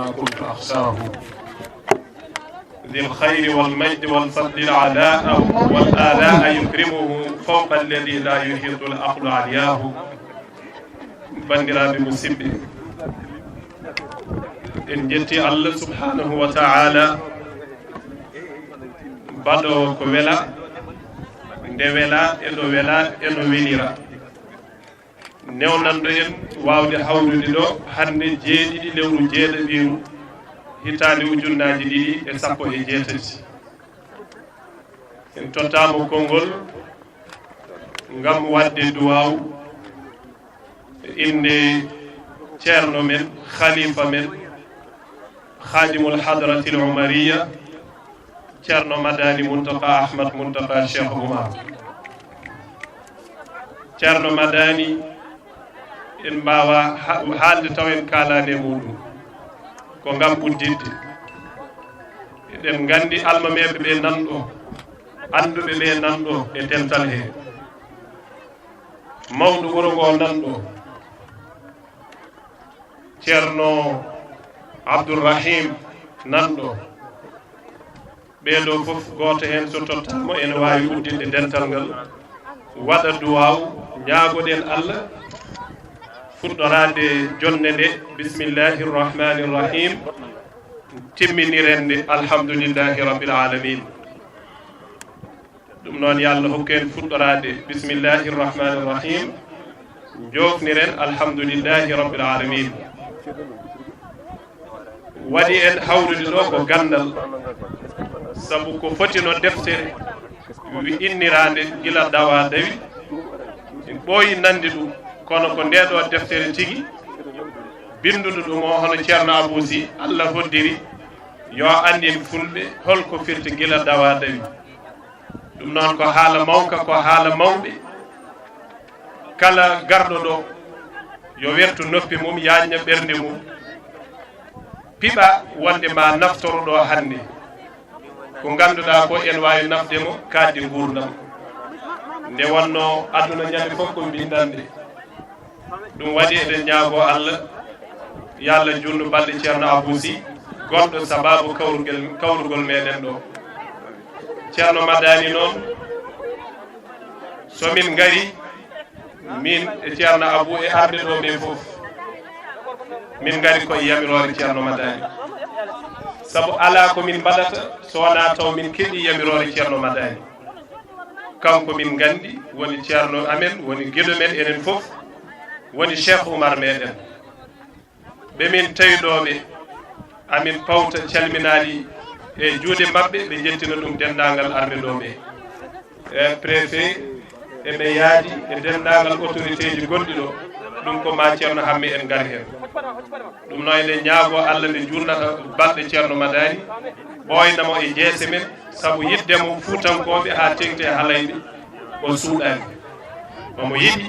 ما كنت أخشاه ذي الخير والمجد والفضل العلاء والآلاء يكرمه فوق الذي لا يحيط العقل علياه بندرا بمسبه إن جتي الله سبحانه وتعالى بدو كويلا ndewela eno wela eno welira newnando en wawde hawrude ɗo hande jeeɗiɗi lewru jeeɗaɓiru hitande ujunnaji ɗiɗi e 18 en tottamo konngol ngam wadde duwaw inde ceerno men khalifa men khadimul hadratil umariya ceerno madani muntaka ahmad muntaka cheikh oumar ceerno madani en mbawa haalde taw en kalane muɗum ko ngam uddidde eɗen gandi almameɓe ɓe nanɗo anduɓe ɓe nanɗo e dental he mawɗo wuro ngo nanɗo ceerno abdourrahim nanɗo ɓeɗo fof goto hen so tottamo ene wawi uddidde dental ngal waɗa duwaw ñaagoɗen allah fuɗɗorade jonde nde bismillahi rrahmani rrahim timminiren nde alhamdulillahi rabbil alamin ɗum noon yo allah hokku en fuɗɗorade bismillahi rrahmani rrahim jofniren alhamdulillahi rabbil alamin waɗi en hawrude ɗo ko gandal sabu ko fotino deftere wi innirande gila dawa dawi en ɓooyi nande ɗum kono ko ndeɗo deftere tigi binduɗo ɗum o hono ceerno abou sy allah hoddiri yo andin fulɓe holko firti gila dawa dawi ɗum noon ko haala mawka ko haala mawɓe kala garɗo ɗo yo wertu noppi mum yañña ɓernde mum piɓa wonde ma naftoro ɗo hannde ko ganduɗa ko en wawi nafdemo kaddi gurdam nde wonno aduna ñande fof ko mbindande ɗum waɗi eɗen ñaago allah yo allah junnu balɗe ceerno abou sy gonɗo sababu kawrugol meɗen ɗo ceerno madani noon somin gari min e ceerno abou e arde ɗo ɓe fof min gari koye yamirore ceerno madani sabu ala ko min mbaɗata so wona taw min keeɗi yamirore ceerno madani kanko min gandi woni ceerno amen woni gueɗo men enen fof woni cheikh oumar meɗen ɓe min tawiɗoɓe amin pawta calminaɗi e juuɗe mabɓe ɓe jettina ɗum dendagal arɓe ɗo ɓe e préfet eɓe yaadi e dendagal autorité ji gonɗi ɗo ɗum ko ma ceerno hammi en gari hen ɗum noon eɗen ñaago allah nde jurnata balɗe ceerno madani ɓoynamo e jeese men sabu yiddemo fuutankoɓe ha tengte halayɓe o suuɗani omo yiɗi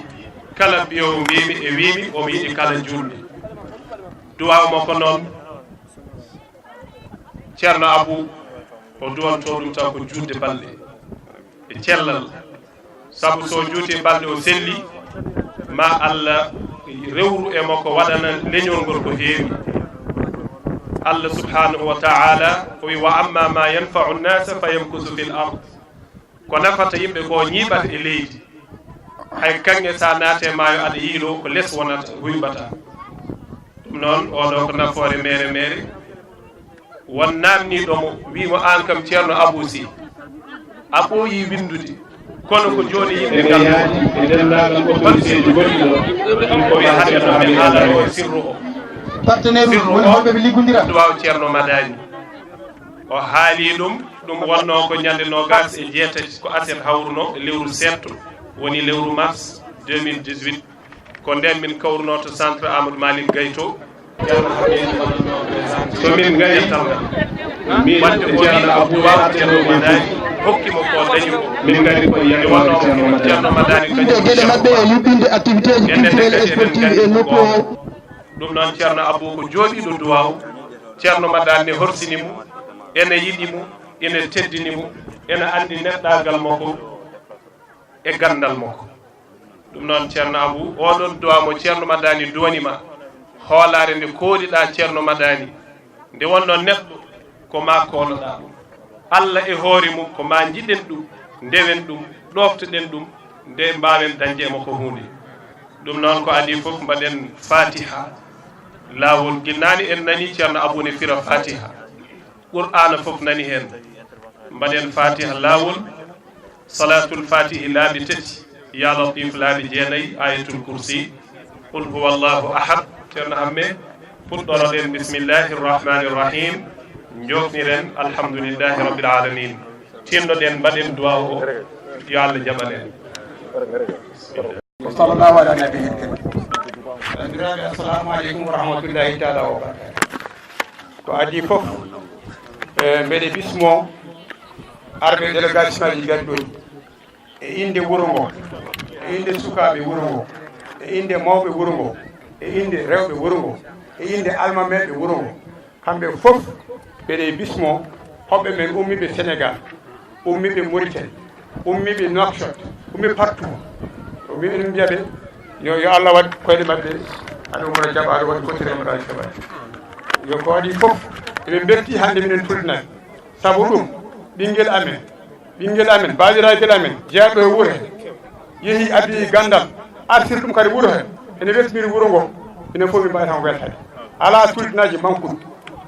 kala mbiyowo mbimi e wimi omo yiɗi kala julɗe duwawmo ko noon ceerno abou o duwanto ɗum taw ko juutde balɗe e cellal sabu so juuti balɗe o selli ma allah rewru e makko waɗana leñol ngol ko heewi allah subhanahu wa ta'ala o wi wa amma ma yanfa'u nnasa fa yamkusu fil ard ko nafata yimɓe ko ñiiɓata e leydi hay kanŋe sa naate maayo aɗa yiilo ko less wonata huyɓata ɗum noon oɗo ko nafoore mere mere won namniɗomo wimo an kam ceerno abou sy a ɓooyi windude kono ko joni yimɓe ngal ko wi hande ceerno min haalano o sirru o partenaire woni holɓe ɓe liggondira duwaw ceerno madani o haali ɗum wonno ko ñande nogas e jeetati ko aset hawruno e lewru setto woni lewru mars 2018 ko nden min kawruno to centre Amadou Malick Gaye to somin gari tan wadde o ceerno abdouwa ceerno madani hokkimo ko dañi ko min gari ko yande wonno ceerno madani gueɗe mabɓe e yuɓɓinde activité ji culturelle et sportive e nokku o ɗum noon ceerno abou ko jooɗiɗo duwaw ceerno madani ne horsinimo ene yiɗimo ene teddinimo ene andi neɗɗagal makko e gandal makko ɗum noon ceerno abou oɗon duwa mo ceerno madani duwanima hoolare nde kooliɗa ceerno madani nde wonno neɗɗo ko ma kooloɗa ɗum allah e hoore mum ko ma jiɗen ɗum ndewen ɗum ɗoftoɗen ɗum nde mbawen dañde mo ko hunde ɗum noon ko adi fof mbaɗen fatiha lawol ginnani en nani ceerno abou ne fira fatiha qur'ana fof nani hen mbaɗen fatiha lawol salatul fatihi laaɓi tati ya latif laaɓi jeenayyi ayatul kursi qul huwa allahu ahad ceerno hamme puɗɗoroɗen bismillahi rrahmani rrahim jofniren alhamdulillahi rabbil alamin tinnoɗen mbaɗen duwa o yo allah jaɓanen sallallahu ala nabiyil karim bandiraɓe assalamu aleykum wa rahmatullahi taala wa barakatu ko adi fof mbeɗe bismo arɓe délégation aji gaddoji e inde wuro ngo e inde sukaɓe wuro ngo e inde mawɓe wuro ngo e inde rewɓe wuro ngo e inde almameɓe wuro ngo kamɓe fof mbeɗe bismo hoɓɓe men ummiɓe sénégal ummiɓe mauritanie ummiɓe nouakchott ummi partout o mbiɓe ɗum mbiyaɓe yo allah waɗ koyɗe mabɓe aɗa umra jaɓa aɗa waɗi fotiremoɗa jaɓani yo ko waɗi fof eɓe berti hannde minen tultinani sabu ɗum ɓinguel amen babiraguel amen jeeyaɗo e wuuro he yeehi addi gandal artir ɗum kadi wuuro he ene weltiniri wuuro ngo enen fof min mbawi tan weltade ala tultinaji mankuɗi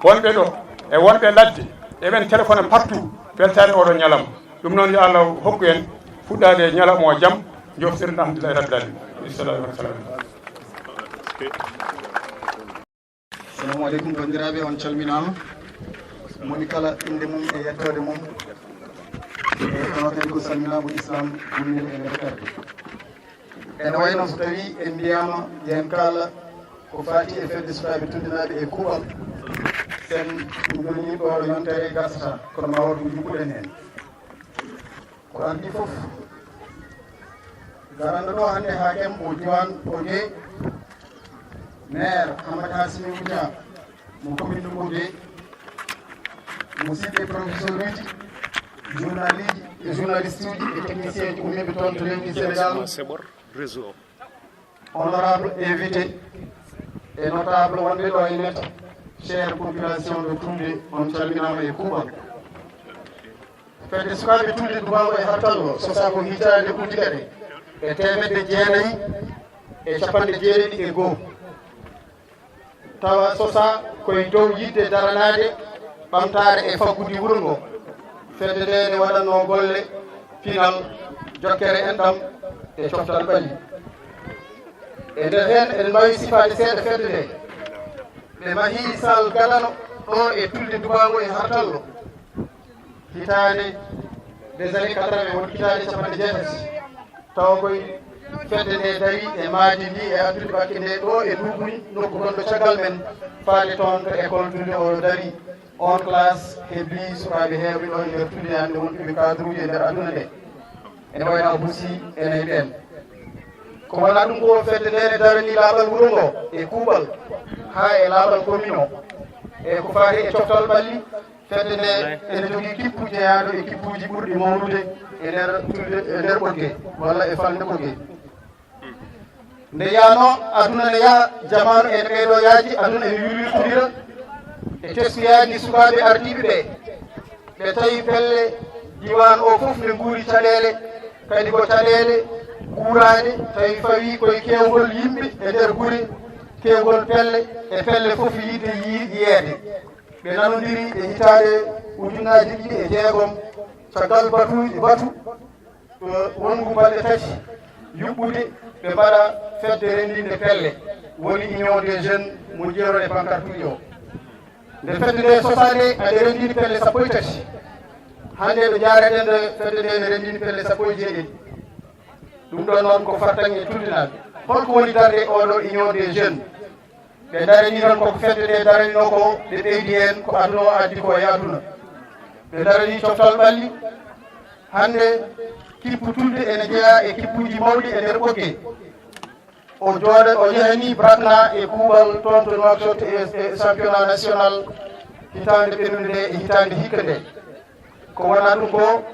wonɓe ɗo e wonɓe ladde eɓen téléphone partout weltade oɗo ñalawma ɗum noon yo allah hokku en fuɗɗade ñalawma o jaam joftirde alhamdulillahi rabbil alamin salamu assalamu aleykum bandiraɓe on calminama moni kala inde mum e yettode mum kono kadi ko salminago islam gummel e nder terɗe ene wayno so tawi en mbiyama yen kala ko fati e fedde sukaɓe tuddinaɓe e kuuɓal sen ɗum ɗo yontere gasata kono ma woto jumɓuɗen hen ko andi foof garanɗo ɗo hannde ha kem o diwan Ɓogué maire Hammady Hassimi Oudia mo commune de Ɓogué musidɓe professeur uji journaliste uji e technicien ji ummiɓe toon to leydi Sénégal honorable invité et notable wonɓe ɗo e netta chère population de Tulde on calminama e kuuɓal fedde sukaɓe Tulde Dubbaango e Hartallo sosa ko hitande ujunere e temedde jeenayyi e capanɗe jeeɗiɗi e goho tawa sosa koye dow yidde daranade ɓamtare e faggude wuuro ngo fedde nde ne waɗanno golle pinal jokkere enɗam e coftal ɓalli e nder hen eɗen mbawi sifade seeɗa fedde nde ɓe mahi sal gadano ɗo e Tulde Dubbaango e Hartallo hitande des années 80 won hitande capanɗe jeetati tawa koye fedde nde dawi e maadi ndi e addude bakke nde ɗo e Duguri nokku gonɗo caggal men faade toon to école Tulde o dari on classe hebbi sukaɓe heewɓe ɗo e nder Tulde hannde wonɓe cadre uji e nder aduna nde ene wayno Aboussi ene e ɓen ko wona ɗum ko fedde nde ne darani laaɓal wuuro ngo e kuuɓal ha e laaɓal commune o e ko faati e coftal ɓalli fedde nde ene jogii kippu jeeyaɗo e kippuji ɓurɗi mawnude e nder Tulde e nder Ɓogué walla e falde Ɓogué nde yano aduna ne yaha jamanu ene ɓeeɗo yaaji aduna ene wirwirtodira e teskoyaji sukaɓe ardiɓe ɓe tawi pelle diwan o fof ne guuri caɗele kadi ko caɗele guurade tawi fawi koye kewgol yimɓe e nder guure kewgol pelle e pelle fof yiide yeede ɓe nanodiri e hitande ujunaji ɗiɗi e jeegom caggal batu wongu balɗe tati yuɓɓude ɓe mbaɗa fedde rendinde pelle woni union des jeunes mo jeero e pancarte o nde fedde nde sosade ade rendini pelle sappo e tati hande ɗo jareɗen nde fedde nde ne rendini pelle sappo e jeeɗiɗi ɗum ɗon noon ko fartaŋe e tuldinaɓe holko woni darde oɗo union des jeunes ɓe darani noon koko fedde nde daranino ko ɓe ɓeydi hen ko aduna o addi ko e aduna ɓe darani coftal ɓalli hande kippu tulde ene jeeya e kippuji mawɗi e nder ɓogge o jooɗa o yehani bratna e kuuɓal toon to Nouakchott e championnat national hitande ɓennude nde e hitande hikka nde ko wona ɗum ko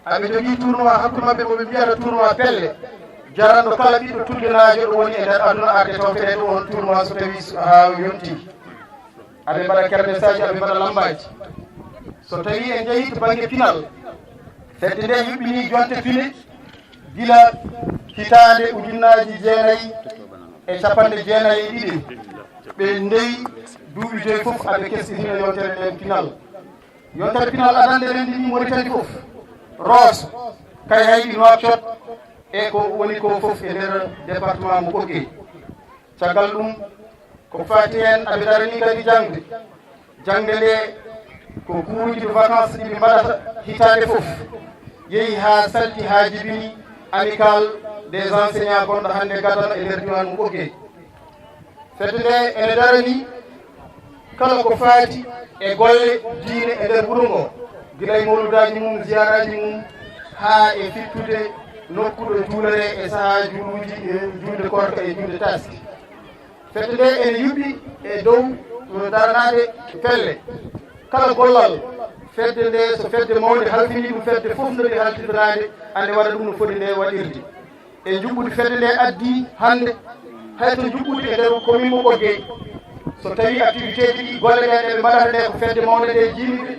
aɓe jogii tournoi hakkude maɓɓe moɓe mbiyata tournoi pelle jaranɗo kala ɓiɗɗo tuldinajo ɗo woni e nder aduna arde taw feɗe ɗum on tournoi so tawi ha yonti aɓe mbaɗa kermesse aji aɓe mbaɗa lambaji so tawi en jeehi to banggue pinal fedde nde yuɓɓini jonte fine gila hitande ujunnaji jeenayyi e capanɗe jeenayyi e ɗiɗi ɓe ndeyi duuɓi joyi fof aɓe kesɗitino yontere nden pinal yontere pinal adande rendini Mauritanie fof Rosso kay hayɗi Nouakchott e ko woni ko fof e nder département mo Ɓoggey caggal ɗum ko fati hen aɓe darani kadi jangde nde ko kuuji de vacances ɗiɓe mbaɗata hitande fof yeehi ha salti ha jibini amical des enseignants gonɗo hande gadana e nder diwan mo Ɓoggey fedde nde ene darani kala ko faati e golle diine e nder wuuro ngo gila e mawludaji mum ziyaraji mum ha e fittude nokkuɗo juulere e sahaji juuluji julde korka e julde taski fedde nde ene yuɓɓi e dow daranade pelle kala gollal fedde nde so fedde mawde halfini ɗum fedde fof no ɗe haltitorade ande waɗa ɗum no foti nde waɗirde e juɓɓude fedde nde addi hande hayto juɓɓude e nder commune mo Ɓoggey so tawi activité ji ɗi golle ɗe ɗeɓe mbaɗata nde ko fedde mawde ɗe jiimiɓe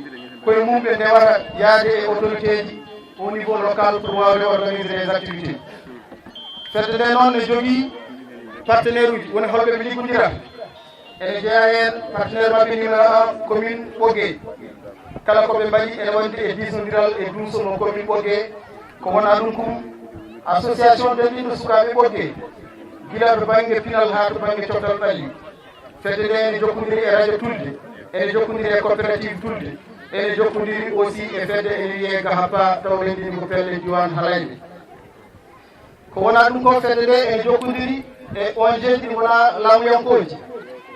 koye mum ɓe ndewata yaade e autorité ji au niveau local pour wawde organiser les activités fedde nde noon ne jogii partenaire uji woni holɓe ɓe liggodira ene jeeya hen partenaire mabɓe numéro 1 commune Ɓoggey kala koɓe mbaɗi ene wonde e disodiral e duuso mo commune Ɓoggey ko wona ɗum kum association denɗiɗo sukaɓe Ɓoggey gila to banggue pinal ha to banggue coftal ɓalli fedde nde ene jokkodiri e radio tulde ene jokkodiri e coopérative tulde ene jokkodiri aussi e fedde ene wiye gahappa taw rendini ko pelle diwan halayɓe ko wona ɗum ko fedde nde ene jokkodiri e ONG ji ɗi wona laamuyankoji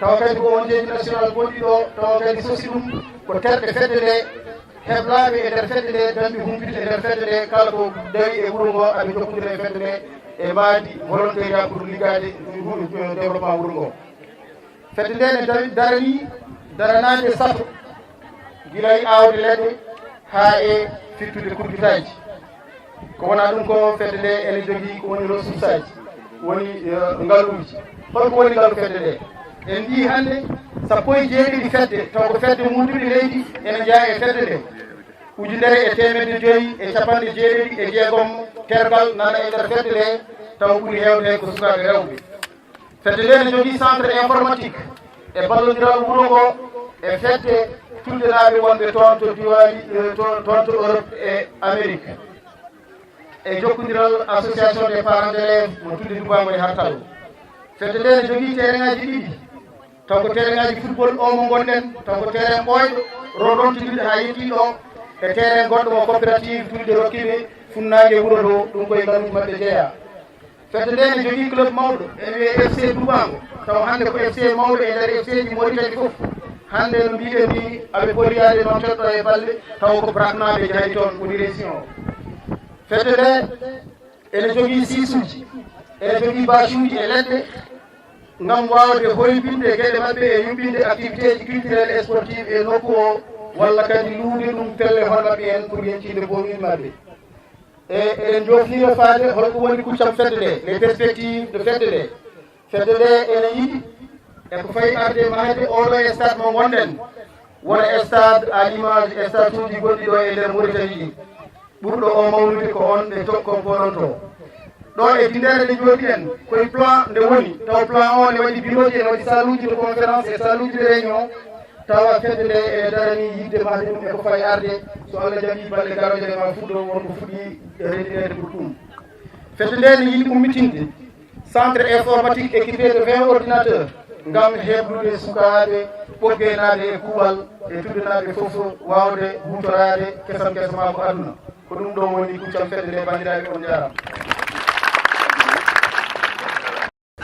tawa kadi ko ONG ji national gonɗi ɗo tawa kadi sosi ɗum ko terɗe fedde nde heɓlaɓe e nder fedde nde damɓe humpito e nder fedde nde kala ko dawi e wuuro ngo aɓe jokkodira e fedde nde e mbaadi volontariat pour liggade développement wuuro ngo fedde nde ne darani daranade sappo gila e awde leɗɗe ha e fittude kurbitaji ko wona ɗum ko fedde nde ene jogii ko woni ressource aji woni ngaluji holko woni ngalu fedde nde en mbi hande sappo e jeeɗiɗi fedde taw ko fedde munduɗi leydi ene jeeya e fedde nde ujunere e temedde joyyi e capanɗe jeeɗiɗi e jeegom tergal nana e nder fedde nde taw ɓuuri hewde hen ko sukaɓe rewɓe fedde nde ne jogii centre informatique e ballodiral wuuro ngo e fedde tuldenaɓe wonɓe toon to diwani toon to Europe e Amérique e jokkodiral association des parents d'élèves mo Tulde Dubbaango e Hartallo fedde nde ne jogii terrain ngaji ɗiɗi taw ko terrain ngaji football o mo gonɗen taw ko terrain ɓoyɗo rodontiɗiɗo ha yetti ɗo e terrain goɗɗo mo coopérative tulde rokkiɓe funnague wuuro to ɗum koye ngaluji mabɓe jeeya fedde nde ne jogii club mawɗo ene wiye FC Dubbaango taw hande ko FC mawɗo e nder FC ji Mauritanie fof hande no mbiɗen ni aɓe ɓori yaade noon cotɗo e balle taw ko braknaɓe jaari toon ko direction o fedde nde ene jogii sisuji ene jogii bâche e leɗɗe ngam wawde hoybinde gueɗe mabɓe e yuɓɓinde activité ji culturelle et sportive e nokku o walla kadi luude ɗum pelle hol mabɓe en pour yeccinde bonnude mabɓe e eɗen jofnira faade holko woni kuccam fedde nde les perspectives de fedde nde fedde nde ene yiɗi eko fayi arde mahde oɗo e stade mo gonɗen wona stade à l'image e stade uji gonɗi ɗo e nder Mauritanie ɗi ɓurɗo o mawnude ko on ɓe kompononto ɗo e tindere nde jooɗi en koye plan nde woni taw plan o ne waɗi bureauji ene waɗi salle uji de conférence e salle uji de réunion tawa fedde nde ene darani yidde mahde ɗum eko fayi arde so Allah jaɓi balɗe garoje ɗe ma fuɗɗo wonko fuɗɗi rendinede pour ɗum fedde nde ne yiɗi ummitinde centre informatique équipé de 20 ordinateurs ngam heɓnude sukaɓe ɓoggeenade e kuuɓal e tuddanaɓe fof wawde hutorade kesam kesama ko aduna ko ɗum ɗo woni kuccam fedde nde bandiraɓe on jarama.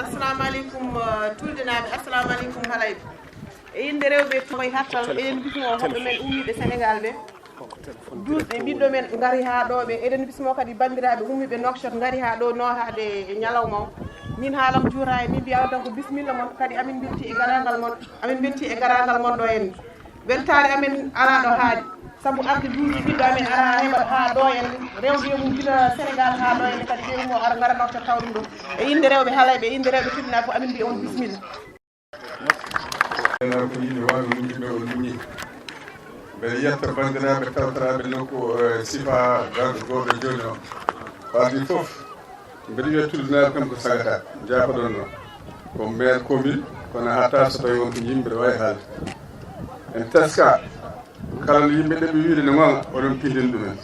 assalamu aleykum tuldenaɓe, assalamu aleykum halayɓe. E inde rewɓe koye Hartallo eɗen bismo hoɓɓe men ummiɓe Sénégal ɓe duusɓe ɓiɗɗo men gaari ha ɗo ɓe eɗen bismo kadi bandiraɓe ummiɓe Nouakchott gaari ha ɗo notade e ñalawma o. Min haalam juura e min mbiya tan ko bisimilla moon kadi amin belti e garagal moon, amin belti e garagal moon ɗo henna weltare amen ala ɗo haaɗi sabu arde duuɓi ɓiɗɗo amen ara heɓa ha ɗo henna rewɓe mum gila Sénégal ha ɗo henna kadi ɓe umo ara gara Nouakchott taw ɗum ɗo e inde rewɓe haalayɓe e inde rewɓe tuddina ko amin mbiya on bisimilla. ko yimɓe wawi muñiɓe on muñi mbeɗa yetta bandiraɓe tawtaraɓe nokku sifa garɗo goɓe joni o waɗi foof mbeɗa wiya tuddinaɓe kam ko sagata jafoɗon ɗo ko maire commune kono hatta so tawi wonko yimɓe wawi haalde en teska kala no yimɓe ɗeɓe wiide no gonga oɗon pindin ɗumen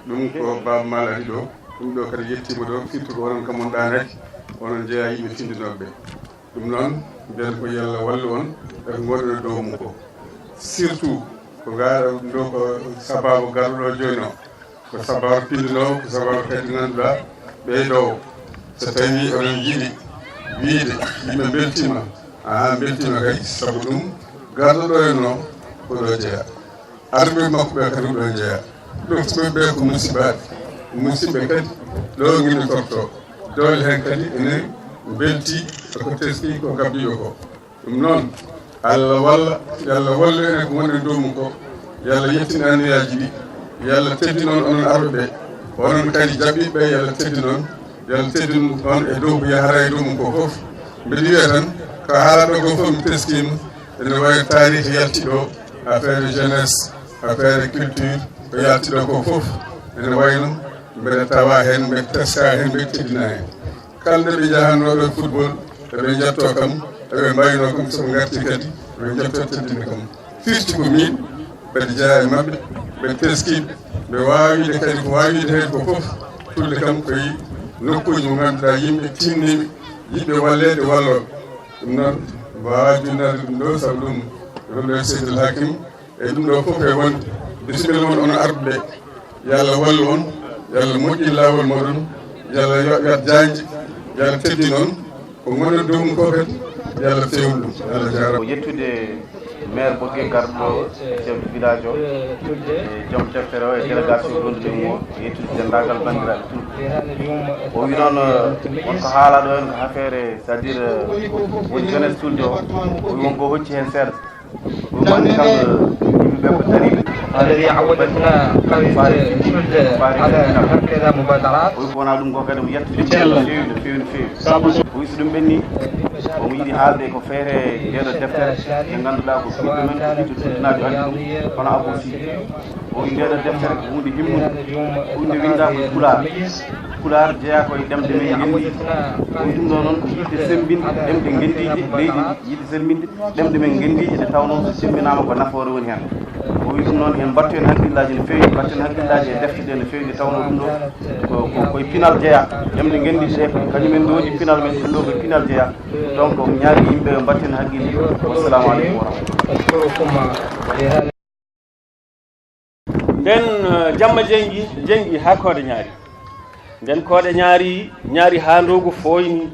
ɗum ko baba mal ari ɗo ɗum ɗo kadi yettima ɗo surtout ko onon kam on ɗanaki onon jeeya yimɓe tindinoɓe ɗum noon mbiyata ko yallah wallu on eko gonɗon e dow mum ko surtout ko gara ɗo ko sababu garɗo joni o ko sababu pindinowo ko sababu kadi ganduɗa ɓeydowo so tawi oɗon jiiɗi wiide yimɓe beltima beltima kadi saabu ɗum garɗo ɗo henno ko ɗo jeeya arɓe makko ɓe kadi ɗo jeeya ɗum ɓe ko musidɓe kadi ɗo guimi torto dole hen kadi enen belti ko teski ko gabbiɗo ko ɗum noon Allah walla yallah wallu enen ko woni dow mum ko yallah yettin anniyaji ɗi yallah teddi noon onon arɓe ɓe onon kadi jaɓɓiɓe yallah teddi noon yallah teddi on e dow ko yahara e dow mum ko foof mbiɗa wiya tan ko haalaɗo ko fof mi teskima ene wawi tarihi yalti ɗo affaire jeunesse affaire culture ko yalti ɗo ko foof ene wayno mbeɗa tawa hen mbeɗa teska hen mbeɗa teddina hen kalde ɓe jahannoɓe football eɓe jetto kam eɓe mbayno kam soɓe garti kadi eɓe jetto teddinde kam firti ko min mbeɗa jeeya e mabɓe ɓe teskiɓe ɓe wawide kadi ko wawide hen ko foof tulde kam koye nokkuji mo ganduɗa yimɓe timniɓe yiɓɓe wallede walloɓe ɗum noon mbawa junnade ɗum ɗo saabu ɗum ɗum ɗo seydil hakim e ɗum ɗo foof e wonde bisimilla moon onon arɓe ɓe yallah wallu on yallah moƴƴin lawol moɗon yallah yoɓat jañde yallah teddi noon ko gonɗon dow mum ko kadi yallah fewnu ɗum yallah jarama yettude maire Bogué garɗo chef de village o e joom deftere o e délégation gonɗuɓe mum o yettude dendagal bandiraɓe tulɓe o wi noon wonko haalaɗo hen ko affaire c'est à dire woni jeunesse tulde o o wi wonko hocci hen seeɗa ɗum wonni kam yimɓeɓe ko dariɓe الذي عودتنا على هكذا مبادرات wona ɗum ko kadi mo yettude no fewi no fewi no fewi o wi so ɗum ɓenni omo yiiɗi haalde ko feere ndeɗo deftere nde ngannduɗaa ko ɓiɗɗo men ko ɓiɗɗo tuddinaajo andi ɗum hono Abou Sy o wi ndeɗo deftere ko hunde himmude hunde windaa ko Pulaar jeeya koye ɗemde men ngenndiji o wi ɗum ɗo noon ko yiɗde sembinde ɗemde ngenndiji leydi yiɗde sembinde ɗemde men ngenndiji nde tawnoo so semminaama ko nafoore woni heen o wi ɗum noon en mbattu en haqqillaaji no feewi mbattu en haqqillaaji e defte ɗe no feewi nde tawnoo ɗum ɗo koye pinal jeeya ɗemde ngenndiji ɗe kañumen ndoodi pinal men ɗum ɗo koye pinal jeeya donc mi ñaari yimɓe mbatten haqqille wassalamu aleykum wa rahmatullah nden jamma jengi ha koode ñaari nden koode ñaari ha ndogu foyni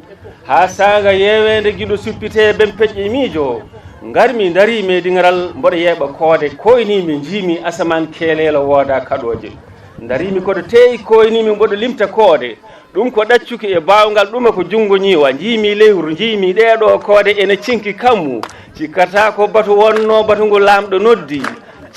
ha sanga yewede giɗo suppite ɓen peƴƴe miijo garmi dari meɗiŋaral mboɗo yeeɓa koode koynimi jiimi asaman keelelo wooda kaɗoje darimi koɗo teyi koynimi mboɗo limta koode ɗum ko ɗaccuki e bawgal ɗuma ko jungo ñiwa jiimi lewru jiimi ɗeɗo koode ene cinki kammu cikkata ko batu wonno batugo lamɗo noddi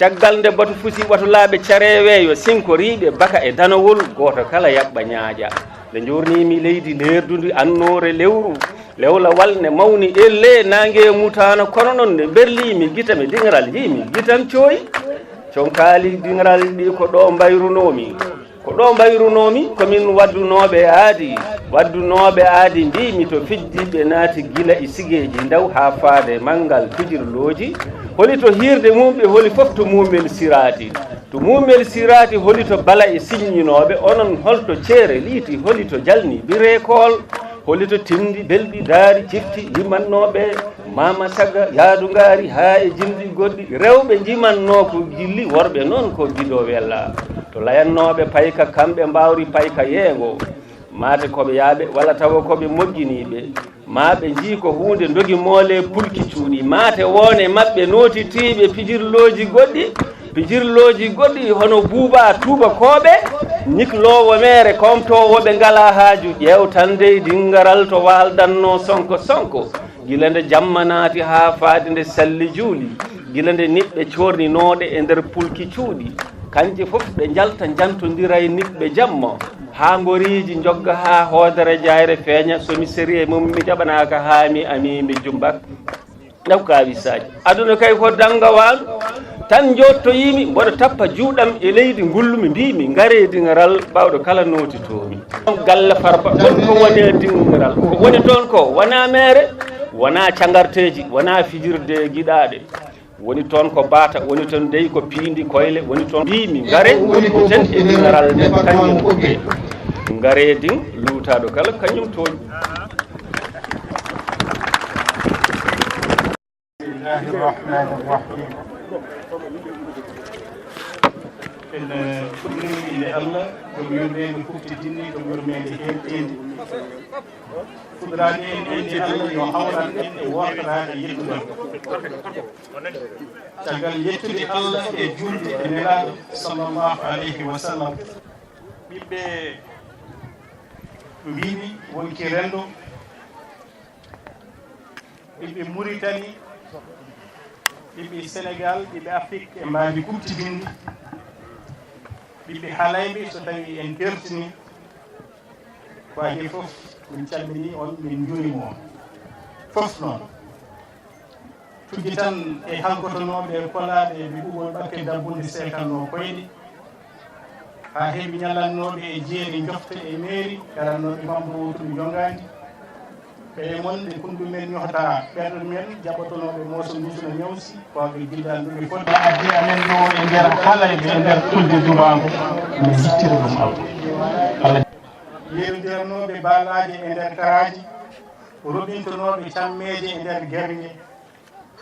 caggal nde batu fusi watu laaɓe careweyo sinkoriɓe baka e danowol goto kala yaɓɓa ñaaƴa nde jurnimi leydi lerdundi annore lewru lewla walne mawni elle nangue mutano kono noon nde berlimi guita mi dingaral jimi guitan coyi conkaali dingaral ɗi ko ɗo mbayrunomi komin waddunoɓe aadi mbimi to fijjiɓe naati gila e sigeji ndaw ha faade manggal pijirloji holi to hirde mumɓe holi fof to mumel sirati holi to bala e siññinoɓe onon holto ceere liiti holi to jalni birekol holito tindi belɗi daari cifti limannoɓe mama tagga yaadu ngaari ha e jimɗi goɗɗi rewɓe jimanno ko gilli worɓe noon ko giɗo wella to layannoɓe payka kamɓe mbawri payka yeego mate koɓe yaaɓe walla tawa koɓe moƴƴiniɓe maɓe jii ko hunde dogi moole pulki cuuɗi mate wone maɓɓe notitiɓe pijirloji goɗɗi hono buuba tubakoɓe ñiklowo mere komtowoɓe ngala haaju ƴewtande dingaral to waldanno sonko gila nde jamma naati ha faade nde salli juuli gila nde niɓɓe corninoɗe e nder pulki cuuɗi kanƴe fof ɓe jalta jantodira e niɓɓe jamma ha goriji jogga ha hoodere jayre feeña somi séri e mum mi jaɓanaka ha mi ami mi jumbak ɗaw kawisaji aduna kay ko danga waɗu tan jottoyimi mboɗo tappa juuɗam e leydi ngullumi mbimi ngare dingaral ɓawɗo kala notitomi galle farba ɗon ko woni dingaral ko woni toon ko wona mere wona cangarteji wona fijirde guiɗaɗe woni toon ko baata woni toon dey ko piindi koyle woni toon mbimi ngare woni ko ten e dingaral nde kañum ɓuɓɓe ngare din luutaɗo kala kañum tooñi Bismillahirrahmanirrahim. En fuɗɗinimi inde Allah ko yurmede fuftidinni ko yurmede heltinde fuɗɗorade en inde Allah yo hawran en e wortorade yettuɗon caggal yettude Allah e julde e nelaɗo sallllahu alayhi wa sallam ɓiɓɓe mbimi wonki rendo ɓiɓɓe Mauritanie ɓiɓɓe Sénégal ɓiɓɓe Afrique e mbawi kuɓtidinde ɓiɓɓe haalayɓe so tawi en pertini ko adi fof min calmini on min juurima on fof noon tuggi tan e hankotonoɓe kolaɗe ɓe ɓuɓol ɓakke dabbunde sekanno koyɗe ha heeɓi ñallannoɓe e jeeri jofte e mairie garannoɓe mambo wotuɓe jongani ɓe mon ɓe kunɗu men ñohta ɓerɗo men jaɓotonoɓe mooso ndusuna ñawsi koɓe jiɗɗan ɗum ɓe foti addi amen ɗo e nder haalayɓe e nder tulde dubango mi sittira ɗum Allah yerodiranoɓe baalaji e nder karaji roɓintonoɓe cammeje e nder guerñe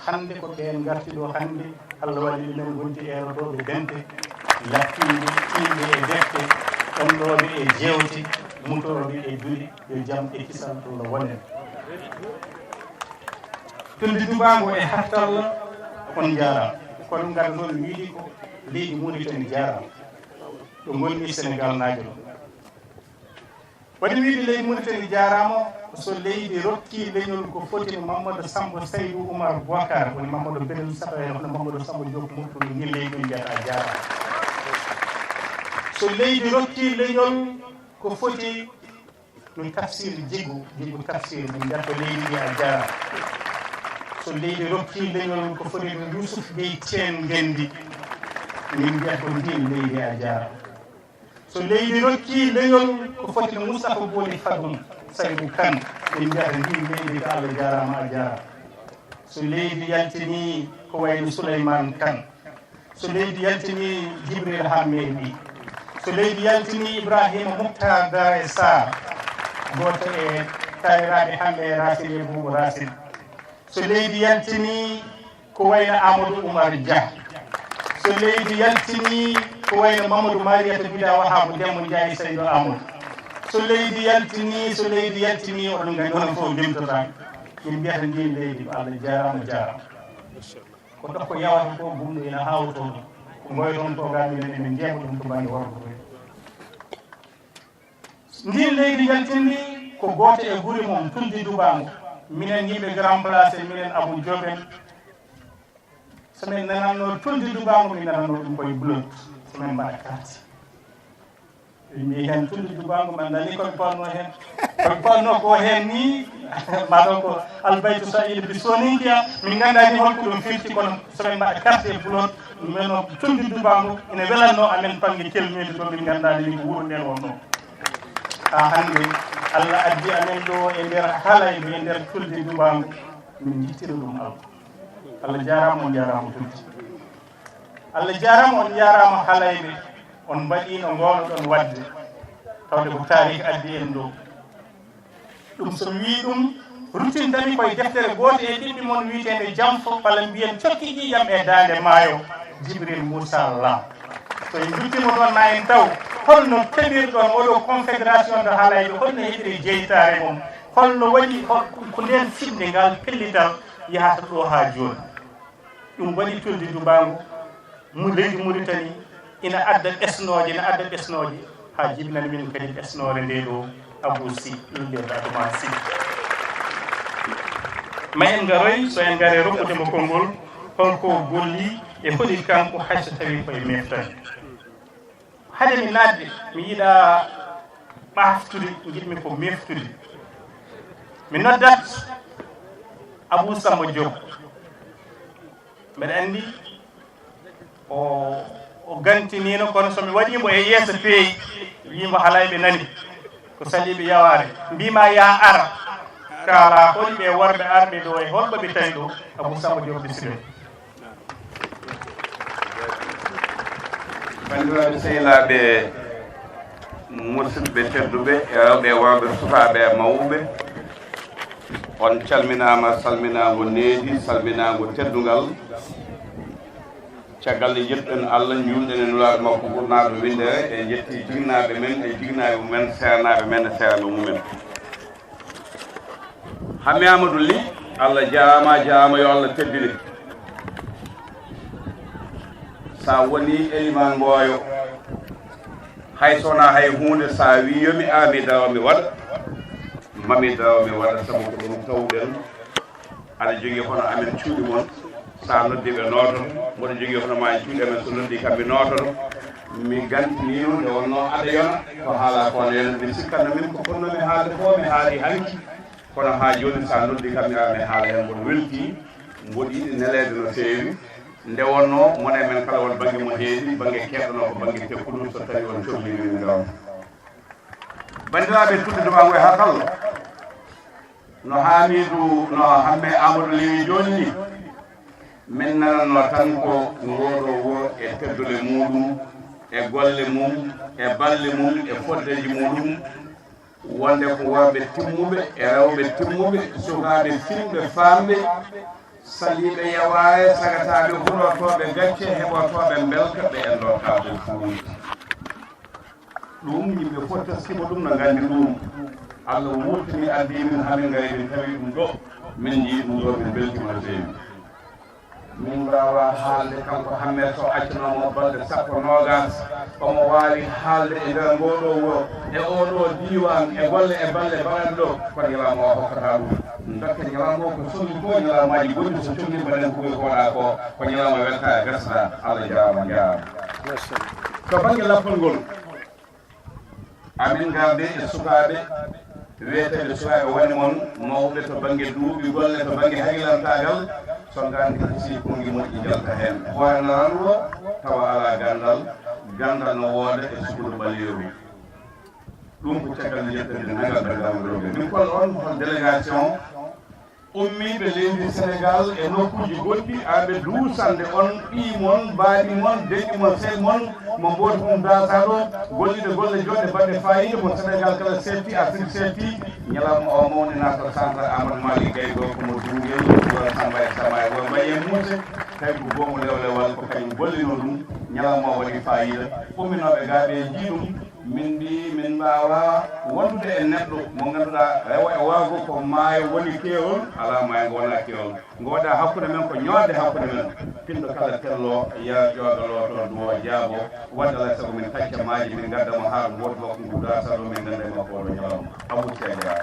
hande ko ɓen garti ɗo hande Allah waɗi ɗumen gonti erotoɓe bente lattinde inde e defte ɗonɗoɓe e jewte mutoroɓe e duɗi yo jaam e kisal Allah wonen tulde dubango e Hartallo on jarama kono ngal noon wiiɗi ko leydi Mauritanie jarama ɗo gonni Sénégal naajo ɗo waɗi wiide leydi Mauritanie jarama so leydi rokki leñol ko foti no Mamadou Samba Seydou Oumar Bocar woni Mamadou Belel Saba e hono Mamadou Samba Diop muttuɗo ni leydi ɗum mbiyata jarama so leydi rokki leñol ko foti ɗum tafsir jigu tafsir min mbiyata leydi ndi a jarama so leydi rokki leñol ko foti ɗum Youssouf Bey Tien Gendi min mbiyata ko ndin leydi a jarama so leydi rokki leñol ko foti no Moustapha Boli Fadoum Saydou Kane min mbiyata ndin leydi ko Allah jarama a jarama so leydi yaltini ko wayno Souleymane Kane so leydi yaltini Djibril Hammedi so leydi yaltini Ibrahima Moukhtar Dare Sarr goto e tawiraɓe hamɓe Racine e Boubou Racine so leydi yaltini ko wayno Amadou Oumar Dia so leydi yaltini ko wayno Mamadou Mariata Bida Wahabou Dembo Ndiaye Seydou Amadou so leydi yaltini oɗon gandi hono fof limtotama min mbiyata ndin leydi ko Allah jarama ko ɗo ko yawata ko gumɗo ina hawto ko goyton to gamin emin jeeɓa ɗum to banggue worko ndin leydi yaltindi ko goto e guuri mum tulde dubango minen yimɓe grand place minen Abou Diop en somin nananno tulde dubango min nananno ɗum koye blot somin mbaɗa carte ɓe mbi hen tulde dubango mi andani koɓe ponno hen koɓe ponno ko hen ni maɗo ko albaytu sahil bi soninkia min gandani holko ɗum firti kono somin mbaɗa carte e blot ɗum menno tulde dubango ene welanno amen banggue kelmede to min gandani ni ko wuuro nden wonno ha hande Allah addi amen ɗo e nder haalayɓe e nder tulde dubango min jittira ɗum Allah jarama on jarama tulde Allah jarama on jarama haalayɓe on mbaɗino gowno ɗon wadde tawde ko taarih addi en ɗo ɗum so wi ɗum rutintami koye deftere gooto e ɗiɗɗi mon wiitende jam fof walla mbiyen cokki ƴiƴam e daande maayo Jibril Moussa Lam so en duttimo ɗon ma en taw holno keɓirɗon oɗo confédération de haalayɓe holno heɓiri jeytare mum holno waɗi ko nden fiɗde ngal pellital yahata ɗo ha joni ɗum waɗi Tulde Dubbaango mo leydi Mauritanie ina adda ɓesnoje ha jibinani min kadi ɓesnore nde ɗo Abou Sy ɗullirɗe Adama Sy ma en garoy so en gare rokkudemo konngol holko golli e holi kanko hayso tawi koye meftani hade mi nadde mi yiiɗa ɓaftude jiɗmi ko meftude mi noddat Abou Samba Diop mbeɗa andi o gantinino kono somi waɗimo e yeeso peeyi wimo halayɓe nani ko saliɓe yaware mbima ya ara kala holɓe worɓe arɓe ɗo e holɓe ɓe tawi ɗo Abou Samba Diop bisime bandiraɓe sehilaɓe musidɓe tedduɓe e rewɓe worɓe sukaɓe e mawɓe on calminama salminago needi salminago teddungal caggal nde jetɗen Allah julɗen e nulaɗo makko gurnaɗo windere e jetti jignaɓe men e jignaɓe mumen sernaɓe men e sernaɓe mumen hammi Amadou Ly Allah jarama yo Allah teddine sa woni éliman Ngoyo hay sona hay hunde sa wi yomi ami dawa mi waɗa mami dawa mi waɗa sabu ko ɗum tawɗen aɗa jogui hono amen cuuɗi moon sa noddi ɓe noototo mboɗo jogui hono ma cuuɗi amen so noddi kamɓe noototo mi gantinino nde wonno aɗa yona ko haala kono yen mi sikkanno min ko fonnomi haalde fo mi haali hanki kono ha joni sa noddi kam mi ara mi haala hen mboɗo welti mboɗo yiɗi nelede no feewi nde wonno mone men kala won banggue mo heewi banggue keɗɗono ko banggue tekkuɗum so tawi on cohlini min gawna bandiraɓe Tulde Dubbaango e Hartallo no Hamidou no hamme Amadou Ly joni ni min nananno tan ko ngoɗo wuro e teddule muɗum e golle mum e balle mum e foddeji muɗum wonde ko worɓe timmuɓe e rewɓe timmuɓe sukaɓe finɓe famɓe saliɓe yaware sagataɓe huɗotoɓe gacce heɓotoɓe belka ɓe enɗo kaɓe fuuyi ɗum yimɓe fof teskima ɗum no gandi ɗum Allah wurtini addi min hamin gari min tawi ɗum ɗo min jii ɗum ɗo min beltima no feewi min mbawa haalde kanko hamme so accanomo balɗe sappo nogas omo wawi haalde e nder ngoɗo wuro e oɗo diwan e golle e balle mbaɗan ɗo kono ñalawma o hokkata ɗum dokke ñalawma o ko sohli ko ñalawmaji goɗɗi so cohli mbaɗen kuɓe koɗa ko ñalawma welta e gasata Allah jarama to banggue lappol ngol amin garde e sukaɓe weteɓe sukaɓe woni moon mawɓe to banggue duuɓi golle to banggue haggilantagal so gandi si kongi moƴƴi jalta hen hoynaranɗo tawa ala gandal no wooda e sukuɗo ɓaleeru ɗum ko caggal nde jettede nagal bandiraɓe min kol on hon délégation ummiɓe leydi Sénégal e nokkuji goɗɗi aɓe duusande on ɓii moon mbaaɗi moon deƴƴi moon sey moon mo mbooti mum dasa ɗo gollide golle joɗɗe mbaɗɗe fayida mo Sénégal kala setti Afrique setti ñalawma o mawninato centre Amadou Malick Gaye ɗo komo Dungel wona Samba e Sama e won mbaye muute tawi ko goomu lewlewal ko kañum gollino ɗum ñalawma o waɗi fayida umminoɓe gaaɓe jii ɗum min mbi min mbawa wondude e neɗɗo mo ganduɗa rewa e waago ko maayo woni keewol ala maayo ngo wona keewol ngo waɗa hakkude men ko ñoodde hakkude men pinɗo kala tello ya jogalo toon duwo jaabo wadde alay saago min tacca maaji min gaddamo haala woodi makko nguda saɗo min ganda e makko oɗo ñalawma Abou Seydara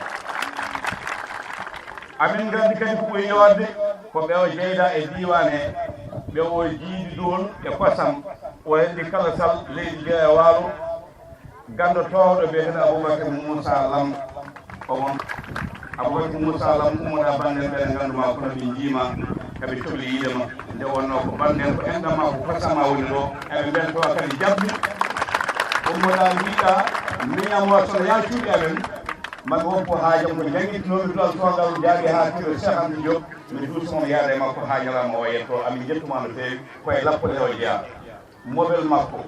amin gandi kadi ko ɓoyi wadde ko ɓewo jeyɗa e diwan he ɓewo jiidi ɗon e kosam o heddi kala sal leydi jeeya waalo gando towɗo biyeteɗo Aboubacar Moussa Lam omon Aboubacar Moussa Lam ummoɗa banden ɓeɗe ganduma kono ɓe jiima eɓe cohli yiidema nde wonno ko banden ko enɗama ko kosama woni ɗo eɓe mbento kadi jabbi ummoɗa mbiɗa miñamo sono ya cuuɗi amen maɓe woppo haajam ko jangguitinomi duwal togal jaaɓi ha tiro Cheikh Anta Diop mi duusomo yaada e makko ha ñalawma o yetto amin jettuma no feewi koye lappode o jeeya mobel makko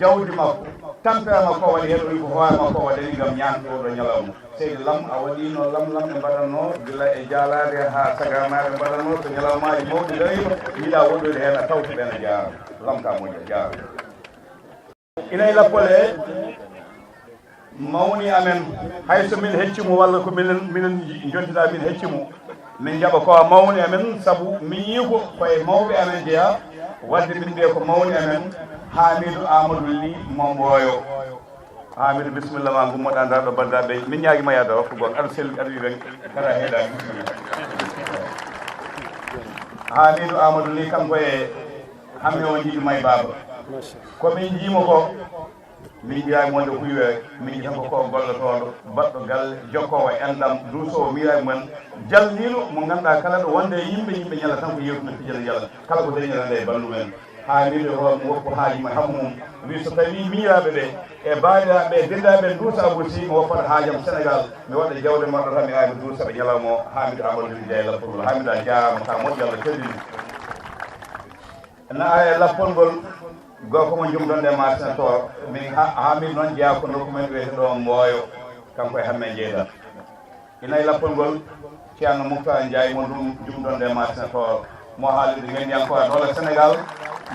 jawdi makko tampere makko waɗi hen ɗum ko hoore makko waɗani gam ñaamde oɗo ñalawma seydi lam a waɗino lam ɓe mbaɗatno gila e jaalade ha sagamaɓe mbaɗatno so ñalawmaji mawɗi darima yiiɗa woɗɗoyde hen a tawti ɓen a jaara lam ka moƴƴa jaara ina e lappole mawni amen hayso min heccimo walla ko minen jontiɗa min heccimo min jaɓa ko mawni amen saabu min yiiko koye mawɓe amen jeeya wadde min mbiya ko mawni amen Hamidou Amadou Ly Momboyo Hamidou bisimilla ma gummoɗa nda ɗo baddaɓe min ñaguima yaada waktu gon aɗa selli aɗa wiɓe kala heeɗani Hamidou Amadou Ly kanko e hamme o jiiɗuma e baaba komin jiimo ko min jiyani wonde huywe min jii tan ko gollotoɗo baɗɗo galle jokkowo enɗam duusowo miiraji mumen jalliɗo mo ganduɗa kala ɗo wonde yimɓe ñalla tan ko yewtude pijene jalla kala ko dañirande e ballu men Hamidou ho woppo haaji ma hammo mum wi so tawi miiraɓe ɓe e baɗiraɓe e dendaɓe duusa abouti mo woppata haajam Sénégal mi waɗa jawde moɗo tan mi aymo duusa ɓe ñalawma o Hamidou Amadou Ly jeeya lappol Hamidou a jarama ka moƴƴi Allah teddini na e lappol ngol goko mo jumɗon e martinator min Hamidou noon jeeya ko nokku men wiyete ɗo Mboyo kanko e hamme jeyɗa ina e lappol ngol ceerno Moukhtar Ndiaye mo ɗum jumɗon e martinator mo haalide ngendiyankoɓe ɗola Sénégal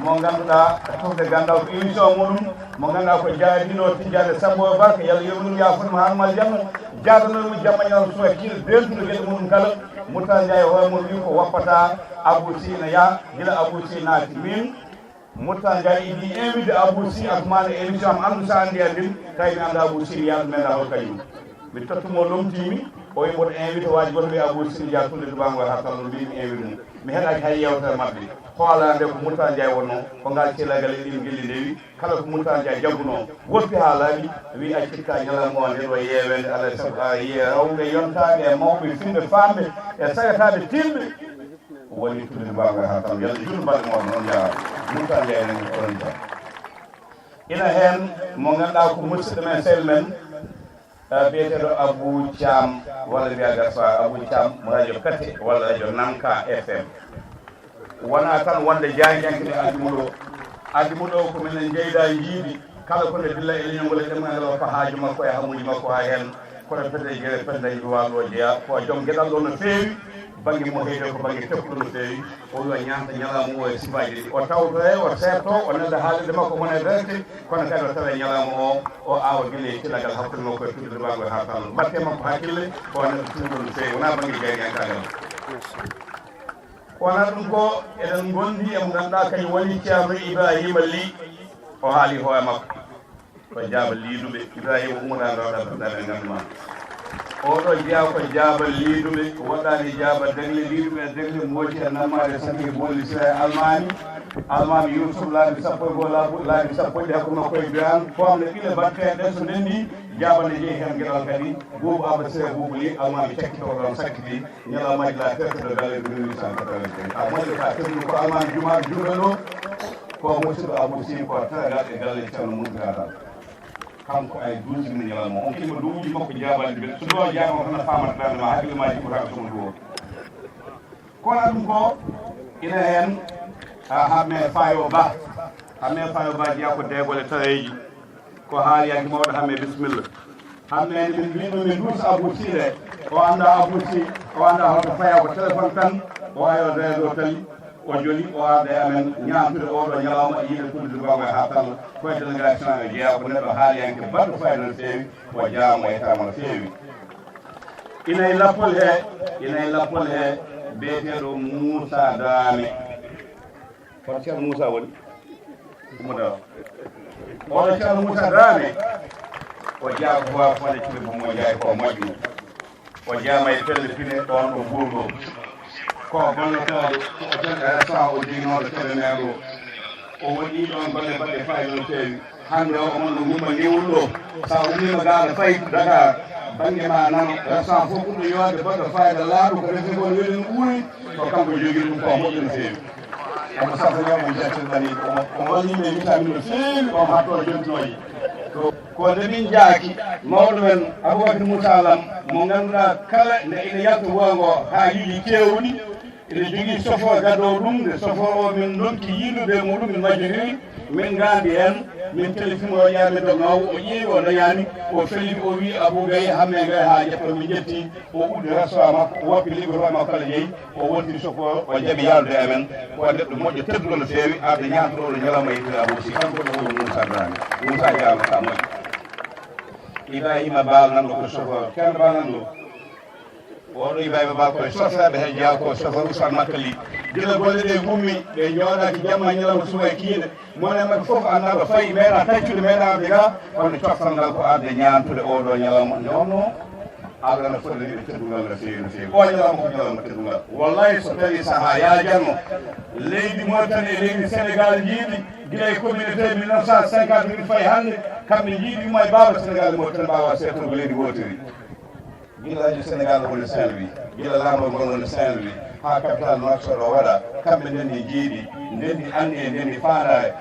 mo ganduɗa tofde gandal ko émission muɗum mo ganduɗa ko jaadino tijjade Sambo Ba ko yalla yoɓnum yafuɗum harmal jamma jadanomo jamma ñal suwa kiiɗo dentude gueɗe muɗum kala Moukhtar Ndiaye hoore mum wi ko woppata Abouti ina yaa gila Abouti naati min Moukhtar Ndiaye idi invité Abouti akumane émission am andu sa andi andin tawi mi anda Abouti mi yaadu men hol kañum mi tottumo lomtimi o wi mboɗo invité waji goto wi Abouti Rajo Tulde Dubbaango e Hartallo mbimi invité mum mi heeɗaki hay yewtere mabɓe hoolande ko Moukhtar Ndiaye wonno ko ngal ceelagal e ɗin gelli ndewi kala ko Moukhtar Ndiaye jagguno woppi ha laaɓi wi a cikka ñalawma o nde ɗo yewede alay saago a yiye rawɓe yontaɓe e mawɓe finde famɓe e sagataɓe tilɓe woni Tulde Dubbaango e Hartallo yalla juuɗo mbaɗe moɗo noon jaara Moukhtar Ndiaye nen onon ja ina hen mo ganduɗa ko musidɗo men sehil men biyeteɗo Abou Thiam walla mbiya garsa Abou Thiam mo radio Kate walla radio Nanka FM wona tan wonde janguenkene addimuɗo ko minen jeyda jiiɗi kala kone dilla e leñolngol e ɗemgal o ko haaju makko e hamuji makko ha hen kono fede gueɗe pendaji duwaɗo jeeya ko joom gueɗal ɗo no feewi banggue mo heewi ko banggue tekkuɗo no feewi o wi o ñanta ñalawma o e sifaji ɗiɗi o tawto e o setto o nedda haalirde makko mone derte kono kadi o tawa ñalawma o awa guila e tilagal hakkude makko e Tulde Dubbaango e Hartallo mbatte makko hakkille ko neddo tumɗo no feewi wona banggue jaygankagal wona ɗum ko eɗen gondi emo ganduɗa kañum woni ceerno Ibrahima Ly o haali hoore makko ko jaaba liiduɓe Ibrahima ummoɗa rawɗa bandaɓe ganduma oɗo jeeya ko jaaba liiduɓe woɗɗani jaaba degle liiduɓe e degle moji e nammade sami bolli sira e almami Yusuf laabi sappo e goo laabi sappo ɗi hakkude makko e biyan pomne ɓiile batteɗe so ndendi jaaba ne jeeyi hen gueɗal kadi Boubou Aba Sira Boubou Ly almami cakkito ɗon sakkiti ñalawmaji la tertude galle 1885 a moƴƴo ka terdu ko almami jumaɗo juuɗo ɗo ko musidɗo Abou Sy ko taragal e galle ceerno Moussa kanko ay duusi min ñalawma on kima duuji makko jaabande ɓe so ɗo jaabama tan a famat dande ma hakkille ma jippotaka somo duwo kono ɗum ko ina hen hamme fayo ba jeeya ko deegol e taweji ko haaliyaki mawɗo hamme bisimilla hamme min mbino min duusa Abou Sy de o anda Abou Sy o anda holto faya ko téléphone tan o ayo réseau tali o joli o arda e amen ñamtude oɗo ñalawma e yiide Tulde Dubbaango e Hartallo koye délégation e jeeya ko neɗɗo haaliyanke baɗɗo fayda no feewi o jaama e tama no feewi ina e lappol he biyeteɗo Moussa Dramé kono ceerno Moussa woni umuda oɗo ceerno Moussa Dramé o jeeya ko wawa fode cuɓe bomo jeeya ko moƴƴi o jeeyama e pelle pine ɗon ɗo Bourgo ko gollotoɗo o jon restaurant o jeynoɗo keɓeneɗo o waɗi ɗon golle mbaɗɗe fayida no feewi hande o omon no gumma niwol ɗo sa ummima gaɗa fayi Dakar banggue ma nano restaurant fof ɓurɗo yode baɗɗo fayida laaɗu ko resi gol weeli no ɓuuri ko kanko jogui ɗum ko moƴƴo no feewi omo safoñomo jettirɗani o wallime vitamine no feewi on hatto jontinoyi ko nde min jaaki mawɗo men Aboubacry Moussa Lam mo ganduɗa kala nde ina yalta wuuro ngo ha yiiɗi kewɗi ene jogii chauffeur gaddoo ɗum nde chauffeur o min donki yiidude muɗum min majjiri min gandi hen min téléphone o ƴaami to ngaw o ƴeewi o dañani o felliɗi o wi Abou Gaye hamme gay ha ƴetto mi ƴetti o uddi restaurant makko o woppi liggotoo makko kala jeeyi o wontiri chauffeur o jaɓi yalde e amen ko neɗɗo moƴƴo tedduɗo no feewi arde ñantoɗo ɗo ñalawma yettude Abou si kanko ɗo woni Moussa Drame Moussa jaama ka moƴƴo Ibrahima Baal nanɗo ko chauffeur ceerno Baal nanɗo oɗo Ibrahima Baal koye sosaɓe hen jeeya ko chauffeur Ousmane Makali gila golle ɗe gummi ɓe jooɗaki jamma ñalawma suwa e kiiɗe mone maɓe fof annaɗo fayi meeɗa taccude meeɗade ga wonde coftal ngal ko arde ñantude oɗo ñalawma nonno aɗana foti wiɓe teddugal no feewi no feewi o ñalawma ko ñalawma teddugal wallahi so tawi saaha yaajanno leydi Mauritanie e leydi Sénégal jiiɗi gila e communauté 1950 min fayi hannde kamɓe jiiɗi yuma e baaba Sénégal e Mauritanie mbawa settorgo leydi wotiri gilaji Sénégal woni Saint-Louis gila lambol ngol woni Saint-Louis ha capital noator o waɗa kamɓe ndenni jiiɗi ndenni anndi e ndenni faandare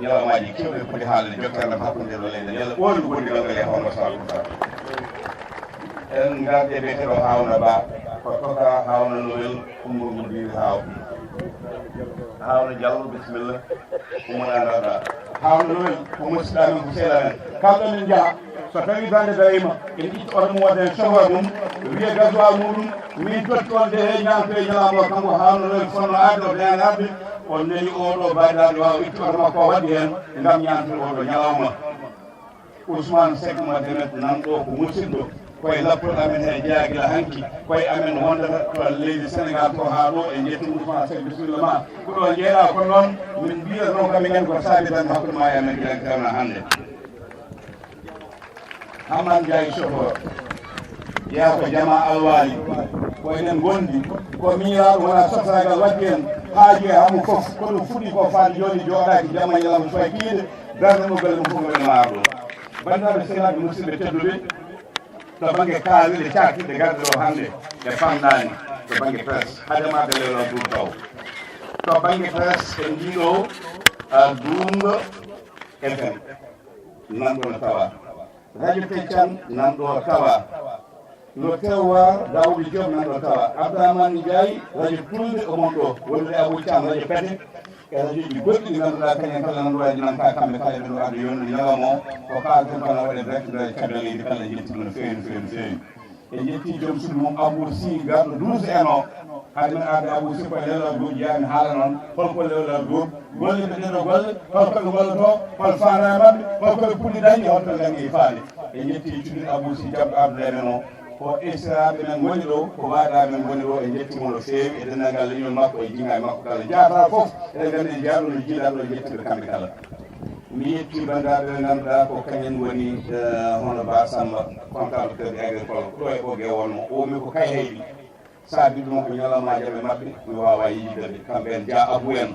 ñalawmaji kewɗe poti haalde jokkernam hakkude ɗo leydi yalla ɓooli gondigal ngal e hono sakuta en garde biyeteɗo Hawna Ba ko toka Hawna Noel Coumba Moudiri Hawna Diallo bisimilla umon andaɗa Hawna Noel ko musidɗa men ko seeɗa men kamɗo min jaaha so tawi bande dawima ene itta oto mum wadde chauffeur mum wiye gasoil muɗum min totti on de he ñamto e ñalawma o kanko Hawna Noel fonno arde o dañani arde on nani oɗo baɗaɗo wawa itti oto makko o waɗi hen gam ñamtude oɗo ñalawma Ousmane Seck mo demet nanɗo ko musidɗo koye lappol amen he jeeya gila hanki koye amen wondata to leydi Sénégal to ha ɗo e jetti Ousmane Seck bisimilla ma ko ɗo jeeɗa ko noon min mbiyata noon kam minen ko sabitan hakkude ma e amen gilan kewna hannde Hamman Ndiaye chauffeur jeeya ko jama alwali ko enen gondi ko miñiraɗo wona sotragal waddi en haaji e hamo foof ko ɗum fuɗɗi ko faade joni jooɗaki jamma ñalawma soye kiide darde mo golle mo fof ngoɗen maaro ɗo bandiraɓe sehilaɓe musidɓe tedduɓe to banggue kaalirɗe cakkiɗe garde ɗo hannde ɗe famɗani to banggue presse hademaɓe lewno Doum taw to banggue presse ɓe jiiɗo Doumga FM nanɗo no tawa radio Peccan nanɗo tawa no terroir Daoudi Diop nanɗo tawa Abdourahmane Ndiaye radio Tulde omon ɗo wonde Abou Thiam radio Pete e radio ji goɗɗi ɗi ngannduɗa kañen kala nanduwaji nan ka kamɓe kala ɓe ɗo adda yonnude ñalawma o ko kalten kono waɗe direct nder caɗele leydi kala e jetti ɗum no feewi no feewi no feewi e jetti joom suudu mum Abou Sy garɗo 12 en o hade men arde Abou Sy koye lewlal groupe jeyami haala noon holko lewlal groupe golle ɓe ɗeɗo golle holkoɓe golloto hol faanda e maɓɓe holkoɓe puɗɗi dañi holto gangi faade e jetti cuɗin Abou Sy jamɗo ardude men o ko extraɓe men goni ɗo ko waɗaɓe men goni ɗo e jettimo no feewi e dendagal leñol makko e jinga e makko kala jata foof eɗen gandi e jaaɗo no jiiɗa ɗo e jettiɓe kamɓe kala mi yetti bandiraɓe ɓe ganduɗa ko kañen woni hono Ba Samba comptable kadi agricole ɗo e ɓogue wonno omi ko kay heyɗi saabiɗum ko ñalawmajiɓe mabɓe mi wawa yiideɓe kamɓe en Dia Abou en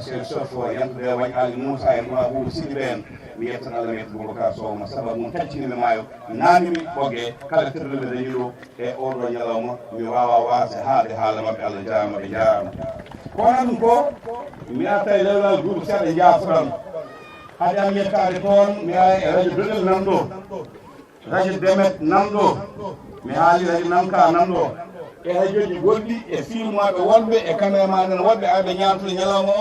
chef chauffeur yantude wañ Ali Moussa en ma Boubou Sidibé en mi yettan Allah mi yetta Boubacar Sow ma sababu mum taccinimi maayo nanimi ɓogue kala tedduɓe dañi ɗo e oɗo ñalawma mi wawa wasde haalde haala mabɓe Allah jarama ɓe jarama kono ɗum ko mi arta e lewlal groupe seeɗa jaafoɗon hade am yettade toon mi ara e radio Dodel nan ɗo radio Demet nan ɗo mi haali radio Nanka nan ɗo e radioji goɗɗi e filmoɓe wonɓe e caméraman en wonɓe arɓe ñamtude ñalawma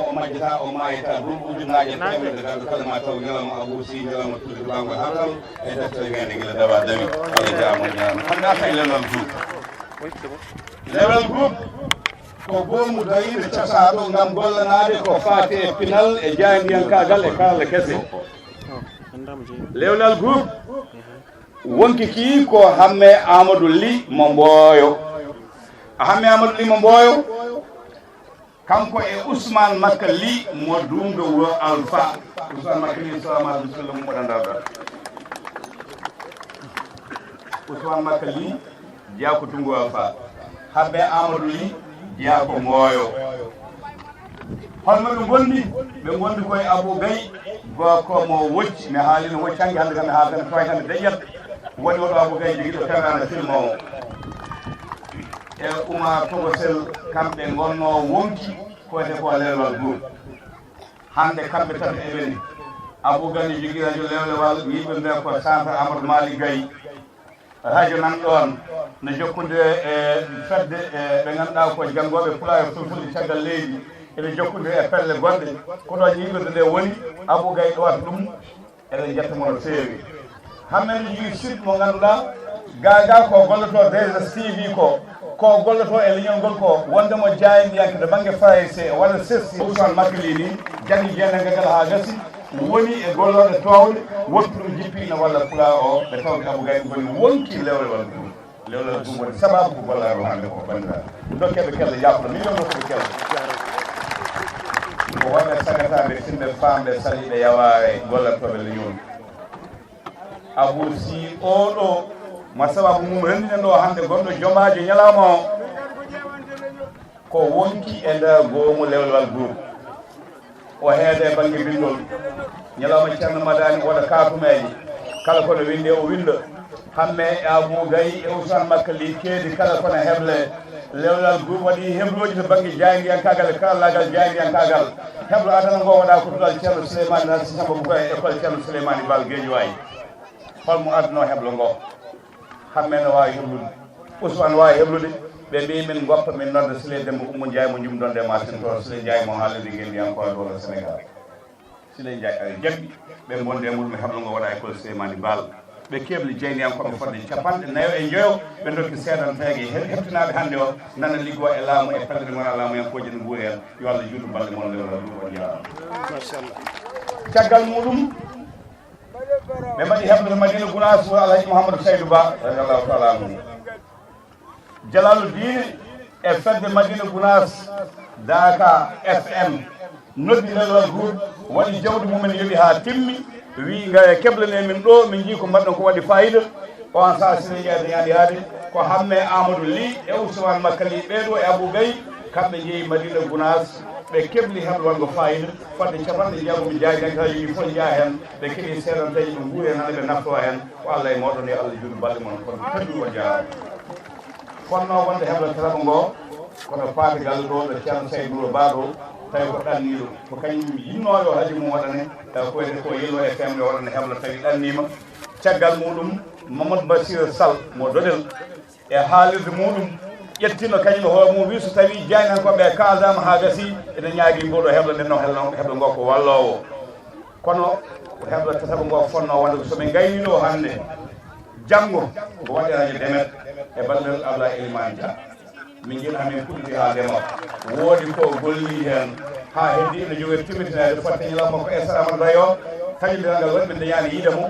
o majjata o mayeta ɗum ujunnaji temedde garɗo kala ma taw ñalawma Abou Sy ñalawma Tulde Dubbaango Hartallo e deftere wiyande guila dawa dami Allah jaama ñaama hande ata e lewlal groupe lewlal groupe ko goomu dayiɓe casaɗo gam gollanade ko faati e pinal e jayandiyankagal e karalla kese lewlal groupe wonki ki ko Hamme Amadou Ly mo Mboyo Hamme Amadou Ly mo Mboyo kanko e Ousmane Makka Ly mo Doumga wuro Alpha Ousmane Makka Ly salama bisimilla mum waɗandaɗa Ousmane Makka Ly jeeya ko Doumga Alpha Hamme Amadou Ly jeeya ko Mboyo holno ɓe gondi ɓe gondi koye Abou Gaye ko mo wocci mi haali no woccangi hande kam mi haaldane toytande daƴƴat woni oɗo Abou Gaye joguiɗo caméra film o e Oumar Togosel kamɓe gonno wonki koyte ko lewlal groupe hande kamɓe tati eɓeni Abou Gaye jogui radio Lewlewal yimɓe mbiya ko centre Amadou Mali Gaye radio nan ɗon no jokkude e fedde ɓe ngannduɗaa ko janngoɓe pulaar fulfulde caggal leydi ene jokkude e pelle goɗɗe ko ɗo yiɗirde nde woni Abou Gaye ɗowata ɗum eɗen jettamo no feewi hammene jogii site mo ngannduɗaa gaga ko golloto déjà TV ko golloto e leñol ngol ko wondemo jayndiyanke to baŋnge fayse walla sessi Ousmane Makili ni jagi jeenangagal haa gasi woni e golloɗe towde wottu ɗum jippiino walla pula o ɓe tawde Abou Gaye goni wonki lewlewal ɗum lewlewal ɗum woni sababu ko gollaro hannde ko banndiraaɓe dokkeɓe kelle yafuɗo million dokkeɓe kelle ko wonɓe sagataɓe timɓe famɓe saliɓe yawa e gollantoɓe leñol Abou si oɗo ma sababu mum renndinen ɗo hannde gonɗo jomaji ñalawma o ko wonki e nder goomu lewlewal groupe o heede e baŋnge bindol ñalawma ceerno madani waɗa kaatumeji kala kono winde o winda hamme e Abou Gaye e Ousmane Makali keedi kala kono heble lewlewal groupe waɗi hebloji to baŋnge jaydiyankagal e karallagal jaydiyankagal heblo adana ngo waɗa ko tudal ceerno Souleymane Nasi Samba Boukoye e école ceerno Souleymane Bal Guédiawaye holmo adano heblo ngo hamme no wawi heblude Ousmane wawi heblude ɓe mbi min goppa min nodda Sile Demba Oumou Ndiaye mo jumdonde masin to Sile Ndiaye mo haalede guendiyankoɓe ɗo Sénégal Sile Ndiaye aɗa jaɓɓi ɓe bonde mum mi heblo ngo waɗa école Souleymane Bal ɓe kebli jeydiyankoɓe fodde capanɗe nayo e joyo ɓe dokki seedanteege heɓtinaɓe hannde o nana liggo e laamu e pellere gona laamu hen koji no guuri hen yo Allah juutu balɗe moon lewla ɗum on jarama machallah caggal muɗum ɓe mbaɗi heɓde Madina Gounass Alhaji Mouhamadou Saydou Ba radiallahu taala anhu Jalaluddine e fedde Madina Gounass Daka FM noddi lewlewal groupe waɗi jawdi mumen yoɓi ha timmi wi nga keblane min ɗo min jii ko mbaɗɗon ko waɗi fayida on sa sine jeeyde yaade yaade ko hamme Amadou Ly e Ousmane Makali ɓeeɗo e Abou Gaye kamɓe jeeyi Madina Gounass ɓe kebli heɓlewal ngo fayida fodde capanɗe jeegom jaydanka yimɓe fof jaa hen ɓe keeɓi seedantaji ɗum guuri hen hande ɓe nafto hen ko Allah e moɗon yo Allah juuɗe balɗe moon kono teddu o jarama fonno wonde heɓlataɓa ngo kono paatigal ɗo ɗo ceerno Saydou Ba ɗo tawi ko ɗanniɗo ko kañum yinnoyo haaju mum waɗane ko wiyete ko Yello FM yo waɗane heɓla tawi ɗannima caggal muɗum Mamadou Bassir Sall mo doɗel e haalirde muɗum ƴettino kañum hoore mum wi so tawi jaynankoɓe kaldama ha gasi ene ñaagui ngoɗo heɓla nden noon heɓla ngo ko wallowo kono ko heɓla tataɓa ngo fonno wonde ko somin gaynino hannde janggo ko waɗi radio Demet e ballal Abdoulaye Elimane Dia min jiiɗa min puɗɗiti ha ndema woodi ko golli hen ha heddi ene jogori timmitinede fotte ñalawma ko esrama dayo tañodirangal waɗi min dañani yiide mo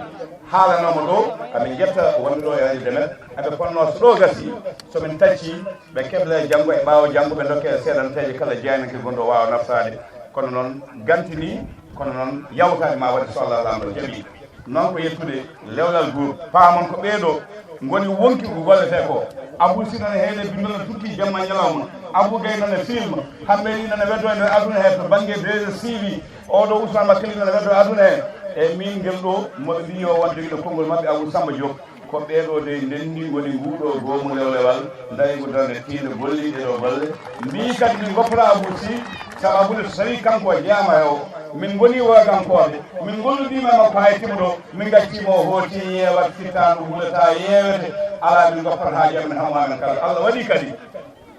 haalanoma ɗo amin jetta wonɓe ɗo e radio Demet eɓe ponno so ɗo gasi somin tacci ɓe keble janggo e ɓaawo janggo ɓe dokke seedanteje kala jeynanke gonɗo wawa naftade kono noon gantini kono noon yawtade ma waɗi so Allah lamɗo jaaɓi noon ko yettude lewlal groupe paamon ko ɓeeɗo ngoni wonki ko gollete ko Abou si nane heede bindol tukki jamma ñalawma Abou Gaye nane film hamɓe ni nane weddo e nder aduna he to baŋnge déjà CV oɗo Ousmane Makali nane weddo e aduna he e min ngel ɗo moɓe mbi yo won joguiɗo konngol mabɓe Abou Samba Diop ko ɓeeɗo de ndenndi ngoni nguuɗo goomu lewlewal dañgo darde tiinde golliɗe ɗo golle mbi kadi min goppata Abou si sababude so tawi kanko jeeyama he o min goni wogankode min golludima e makko hay timo ɗo min gaccimo o hooti yeewat fittanu hulata yeewete ala min goppata haaji amen hammamen kala Allah waɗi kadi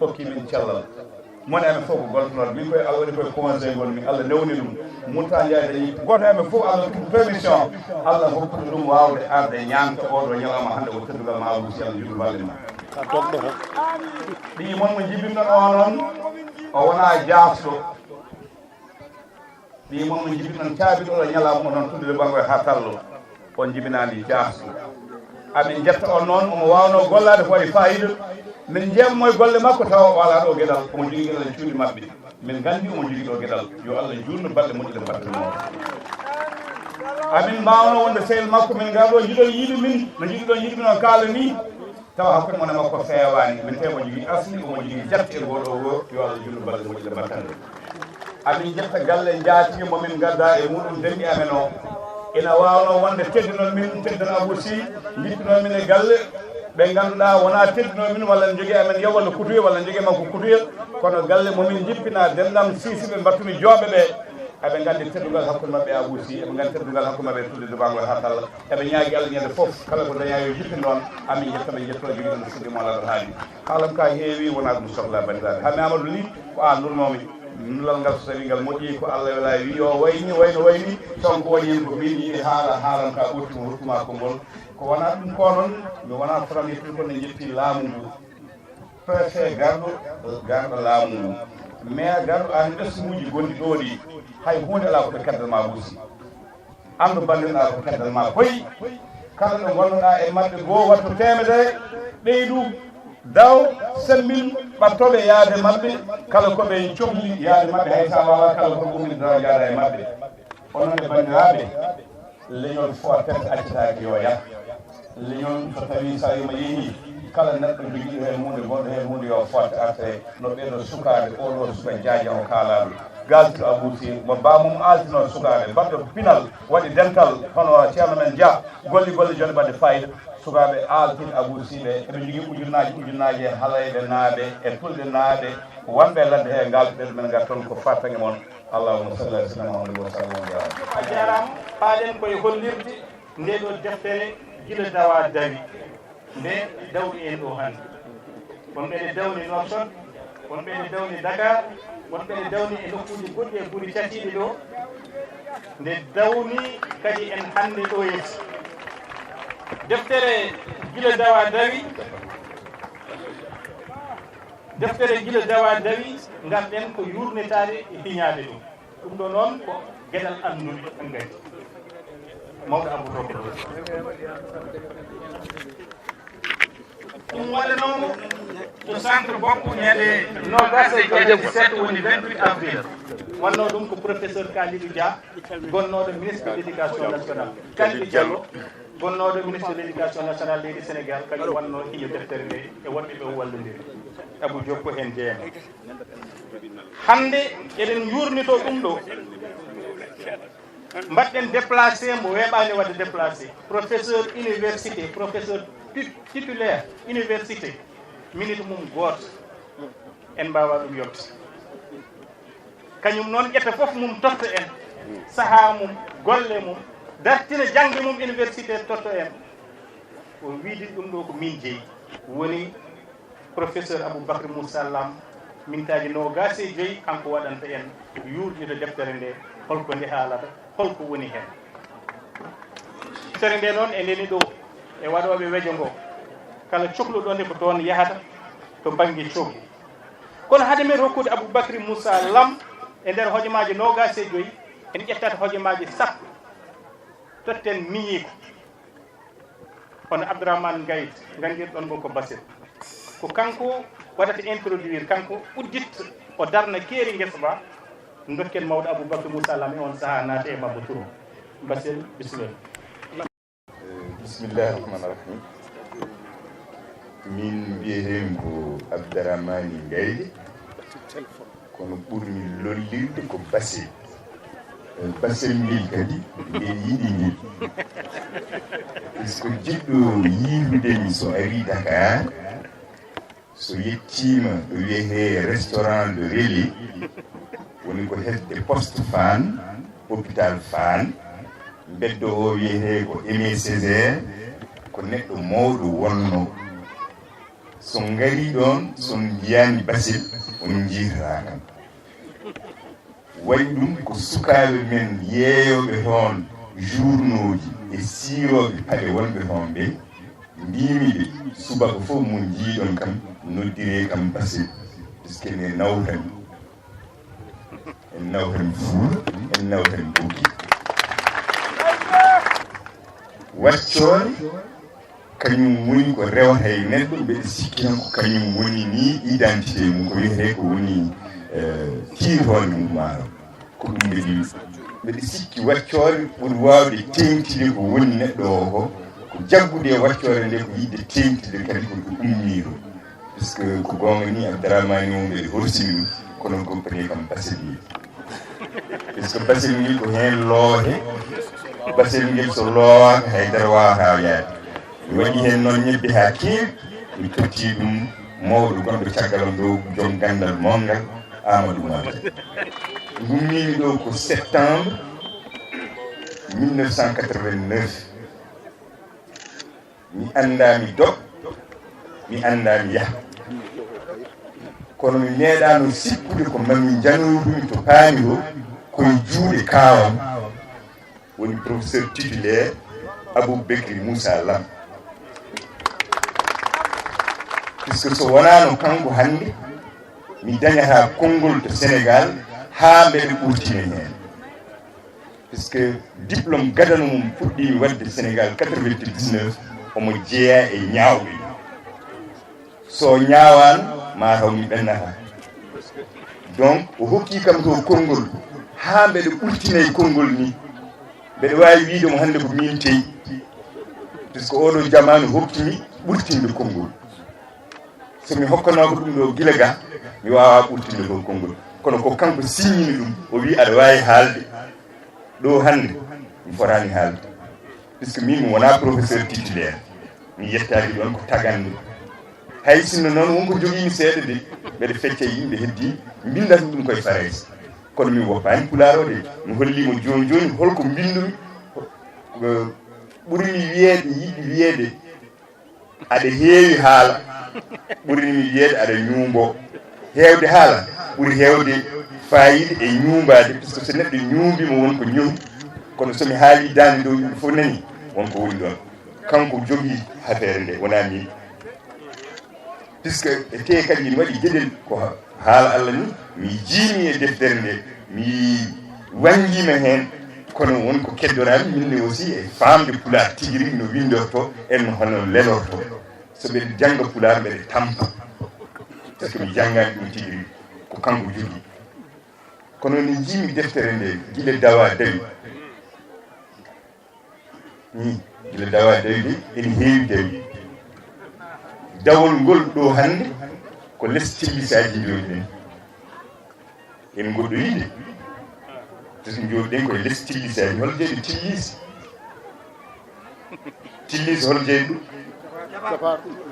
hokki min cellal mone amen fof ko goltonode min koye Allah waɗi koye conseil ngol min Allah newni ɗum mutta jeyde yi goto amen fof Allah tuɗ permission Allah hokkude ɗum wawde arde ñamta oɗo ñalawma hande o teddugal ma Abou si Allah juɗo balɗe ma ɗi mon mo jibinɗon o noon o wona jaasɗo ɗi mon mo jibinɗon caabiɗo ɗo ñalawma noon Tulde Dubbaango e Hartallo on jibinani jaasɗo amin jetta on noon omo wawno gollade ko waɗi fayida min jeemmo e golle makko tawa o ala ɗo gueɗal omo jogui gueɗal cuuɗi mabɓe min gandi omo jogui ɗo gueɗal yo Allah jurno balɗe moƴƴuɗe mbatte mo amin mbawno wonde sehil makko min garɗo jiɗon yiiɗi min no jiɗiɗon yiiɗi min on kaala ni tawa hakkude mon e makko fewani min tawi omo jogui asli omo jogui jatte e ngoɗo wuro yo Allah jurno balɗe moƴƴuɗe mbattande amin jetta galle jaatigi momin gadda e muɗum denɗi amen o ina wawno wonde teddinol min teddana Abou Sy jippinon min e galle ɓe ganduɗa wona teddino min walla ne jogui amen yaw walla kutuye walla ne jogui makko kutuye kono galle momin jippina dendam sisiɓe battumi jooɓe ɓe eɓe nganndi teddugal hakkude maɓɓe e Abou Sy eɓe nganndi teddugal hakkude maɓɓe e Tulde Dubbaango e Hartallo eɓe ñaagi Allah ñande fof kala ko dañaa yo jippin ɗon amin jettoɓe jetto jogii ɗon suddi mo alaɗo haali haalam ka heewi wonaa ɗum sohla banndiraaɓe hammi Amadou Ly ko an nurnomi nulal ngal so tawi ngal moƴƴi ko Allah wela wi yo wayni wayno wayni taw ko woni hen ko min yiɗi haalam ka ɓurtimo hokkuma konngol ko wonaa ɗum ko noon mi wonaa fotanittude kono ne jetti laamu ngu préfet garɗo laamu ngu mais garɗo an ɓesmuji gonɗi ɗo ɗi hay hunde ala koɓe keddal ma Boussy andu bandiraɗa ko keddal ma koyi kala ɗo gonnoɗa e maɓɓe goo watto temedere ɓeydu daw semmil ɓattoɓe yaade maɓɓe kala koɓe cohli yaade maɓɓe hay sa wawa kala ko ɓumini daw jaada e maɓɓe onon e bandiraɓe leñol fortet accitaki yo yah leñol so tawi sa yima yeehi kala neɗɗo jogiiɗo heen hunde gonɗo heen hunde yo forte arte no ɓeeɗo sukaade oɗo suka jaaja o kaalaɗo galtito Abou Sy mo bamum altino sukaɓe mbaɗɗo pinal waɗi dental hono ceerno men Dia golle joni mbaɗde fayida sukaɓe altide Abou Sy ɓe eɓe jogii ujunaji e halayɓe naaɓe e tulɓe naaɓe wonɓe ladde he ngaltuɓe ɗumen ngar toon ko fartange moon allahuma salli ala sayyidina Muhammad wa sallam a jarama paaɗen koye hollirde nde ɗo deftere gila dawa dawi nde dawni en ɗo hannde wonɓe ne dawni Nouakchott wonɓe ne dawni Dakar wonɓe ne dawni e nokkuuji goɗɗi e guri tatiɗi ɗo nde dawni kadi en hannde ɗo yetti deftere gila dawa dawi ngarɗen ko yurnitade e hiñade ɗum ɗo noon ko gueɗal andude en gadi mawɗo Abou Toko ɗum waɗanoma to centre bokko ñande nogas e 17 woni 28 avril wanno ɗum ko professeur Kalidou Dia gonnoɗo ministre de l' éducation nationale Kalidou Diallo gonnoɗo ministre de l' éducation nationale leydi Sénégal kañum wanno hiño deftere nde e wonɓe ɓe wallodiri Abou Diop ko hen jeeyama hande eɗen yurnito ɗum ɗo mbaɗɗen déplacé mo weeɓani wadde déplacé professeur université professeur titulaire université minute mum gooto en mbawa ɗum yobde kañum noon ƴetta fof mum totta en saaha mum golle mum dartina jangde mum université totta en o wiidi ɗum ɗo ko min jeeyi woni professeur Aboubacry Moussa Lam mintaji 25 kanko waɗanta en yurɗito deftere nde holko nde haalata holko woni hen deftere nde noon e ndeni ɗo e waɗoɓe weejo ngo kala cohluɗo nde ko toon yahata to banggue cohlu kono hade men hokkude Aboubacry Moussa Lam e nder hojomaji 25 en ƴettata hojomaji sappo totten miñiko hono Abdourahmane Gaye gandirɗon ngo ko Basel ko kanko waɗata introduire kanko udditto o darna keeri guesa ba dokken mawɗo Aboubacry Moussa Lam e on saaha naata e mabba tour Basel bisimilla bismillahi rahmani rahim min mbiyeten ko Abdourahmane Gaye kono ɓurmi lollirde ko Basel Basel ngel kadi ngel yiɗi ngel puisque jiɗɗo yiidudemi so ari Dakar so yettima ɗo wiyete restaurant de Relais woni ko hedde poste Fann hôpital Fann beddo o wiyete ko Aimé Césaire ko neɗɗo mawɗo wonno so ngari ɗon son jiyani Basel on jiitata kam waɗi ɗum ko sukaɓe men yeeyoɓe toon journaux ji e siiroɓe paɗe wonɓe toon ɓe mbimiɓe subaka fof mon jiiɗon kam noddire kam Basel puisque ne nawtani en nawtani Fuuta en nawtani Bokki waccoore kañum woni ko rewata e neɗɗo mbeɗa sikki tan ko kañum woni ni identité mum ko wiyete ko woni tiitonde mum maaro ko ɗum mbeɗa sikki waccoore ɓuri wawde tengtide ko woni neɗɗo o ko jaggude e waccoore nde ko yidde tengtide kadi ko ummiro puisque ko gonga ni Abdourahmane o mbeɗa horsini ɗum kono goppane kam Basel ni puisque Basel ngel ko hen loote Basel ngel so loowaka haydara wawata yaade mi waɗi hen noon ñebbe ha keewi mi totti ɗum mawɗo gonɗo caggal on ɗo joom gandal mongal Amadou Mata gummimi ɗo ko septembre 1989 mi anda mi do mi anda mi yaha kono mi meeɗano sikkude ko mami janoydumi to paami o koye juuɗe kawam woni professeur titulaire Aboubacry Moussa Lam puisque so wonano kanko hannde mi dañata konngol to Sénégal haa mbeɗe ɓurtine heen puisque diplôme gadano mum fuɗɗimi wadde Sénégal 99 omo jeeya e ñaawɓe so ñaawano mataw mi ɓennata donc o hokki kam to konngol haa mbeɗe ɓurtinayi konngol ni mbeɗe wawi wiide mo hannde ko min teyi puisque oɗo jamanu hokkimi ɓurtinde konngol somi hokkanoko ɗum ɗo gila ga mi wawa ɓurtinde ɗo konngol kono ko kanko signini ɗum o wi aɗa wawi haalde ɗo hannde mi fotani haalde puisque min mi wona professeur titulaire mi yettaki ɗon ko tagande hay sinno noon wonko joguimi seeɗa de mbeɗa fecca yimɓe heddi mbindata ɗum koye farayse kono mi woppani pulaar o de mi hollimo joni joni holko mbindumi ɓurimi wiyeede yiɗi wiyeede aɗa heewi haala ɓurini wiyeede aɗa ñuumbo heewde haala ɓuri heewde fayide e ñuumbade puisque so neɗɗo ñuumbima wonko ñowi kono somi haali dande dow yimɓe fof nani wonko woni ɗon kanko jogii affaire nde wona min puisque e te kadi ina waɗi gueɗel ko haala Allah ni mi jiimi e deftere nde mi wanjima heen kono wonko keddorami minne aussi e famde pulaar tigi rigui no windorto en hono lelorto so ɓeɗe jangga pulaar ɓeɗe tampa par ce que mi janggani ɗum tigi rigui ko kanko jogui kono ni jiimi deftere nde guila dawa dawi ni guila dawa dawi de ene heewi dawi dawol ngol ɗo hannde ko less tillisaji jooɗi ɗen en goɗɗo yide so jooɗi ɗen koye less tillisaji hol jeeɗi tillis hol jeeɗi ɗum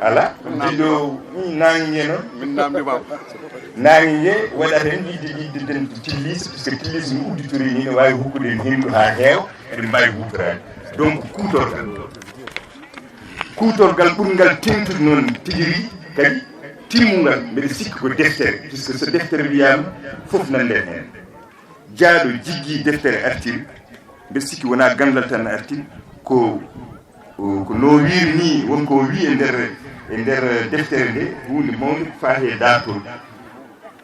ala jiɗo nangue noon min namdimam nangue waɗata hen yidde den tillis puisque tillis no udditori ni ne wawi hokkude en hendu ha heewa eɗen mbawi hutorade donc kuutorgal ɓurgal tengtude noon tigi kadi timmugal mbeɗa sikki ko deftere puisque so deftere wiyama fof nande hen jaaɗo jiggi deftere artiri mbeɗa sikki wona gandal tan artiri ko no wiiri ni wonko wi e nder deftere nde hunde mawde faate datol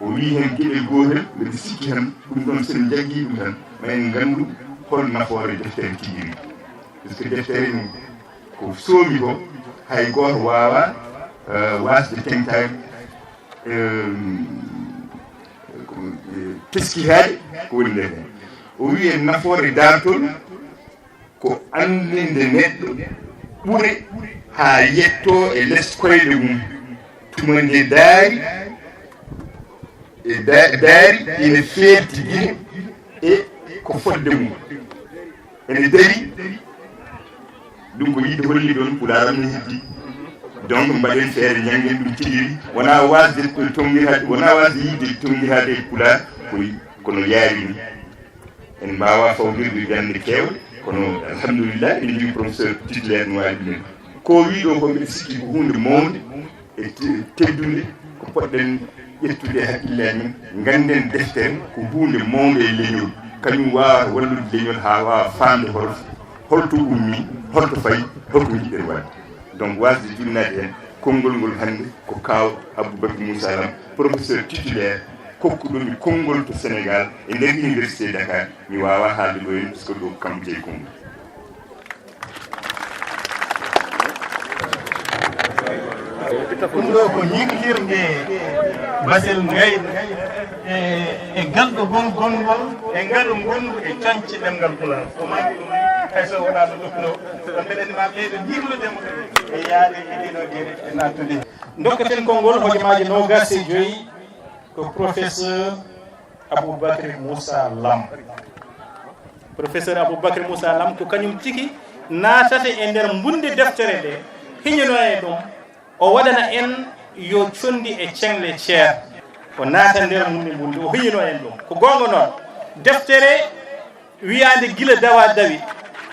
o wi hen gueɗel gotel mbeɗa sikki tan ɗum ɗon sen jaggui ɗum tan ma en gandu hol nafoore deftere tigiri puisque deftere ni ko soomi ko hay goto wawa wasde tengtade teskitade ko woni nder hen o wi en nafoore dartol ko andinde neɗɗo ɓuure ha yetto e less koyɗe mum tuma nde daari ine feerti guine e ko fodde mum ene dari ɗum ko yidde holli ɗon pulaar ne heddi donc mbaɗen feere ñangen ɗum tigiri wona wasde tonggirade wona wasde yidde tonggirade e pulaar kono yaari ni en mbawa fawdirde gande kewɗe kono alhamdulillah eɗen jogui professeur titulaire no wawi ɗumen ko wiɗo ko mbiɗa sikki ko hunde mawde e teddude ko poɗɗen ƴettude e haqqillaji men ganden deftere ko hunde mawde e leñol kañum wawata wallude leñol ha wawa famde holto ummi holto fayi holko jiɗɗen wadde donc wasde jinnade hen konngol ngol hannde ko kaw Aboubacry Moussa Lam professeur titulaire kokkuɗomi konngol to Sénégal e nder université Dakar mi wawa haalde ɗo hen puisque ɗo kam jeeyi konngol ɗum ɗo ko yigirde basel ngayɗo e galɗo gongol e ngaɗo gonɗo e canci ɗemgal pulaar ko maki ɗum hayso wona ɗo ɗofno ɗon mbeɗen ma ɓeyɗo yirludemo e yaade e ɗiɗo gueɗe e nattude dokkaten konngol hojomaaji 25 ko professeur Aboubacry Moussa Lam professeur Aboubacry Moussa Lam ko kañum tigi natata e nder bunde deftere nde hiñano e ɗum o waɗana en yo condi e cengle ceer o naata nder mumni bunde o hiñano en ɗum ko gonga noon deftere wiyande gila dawa dawi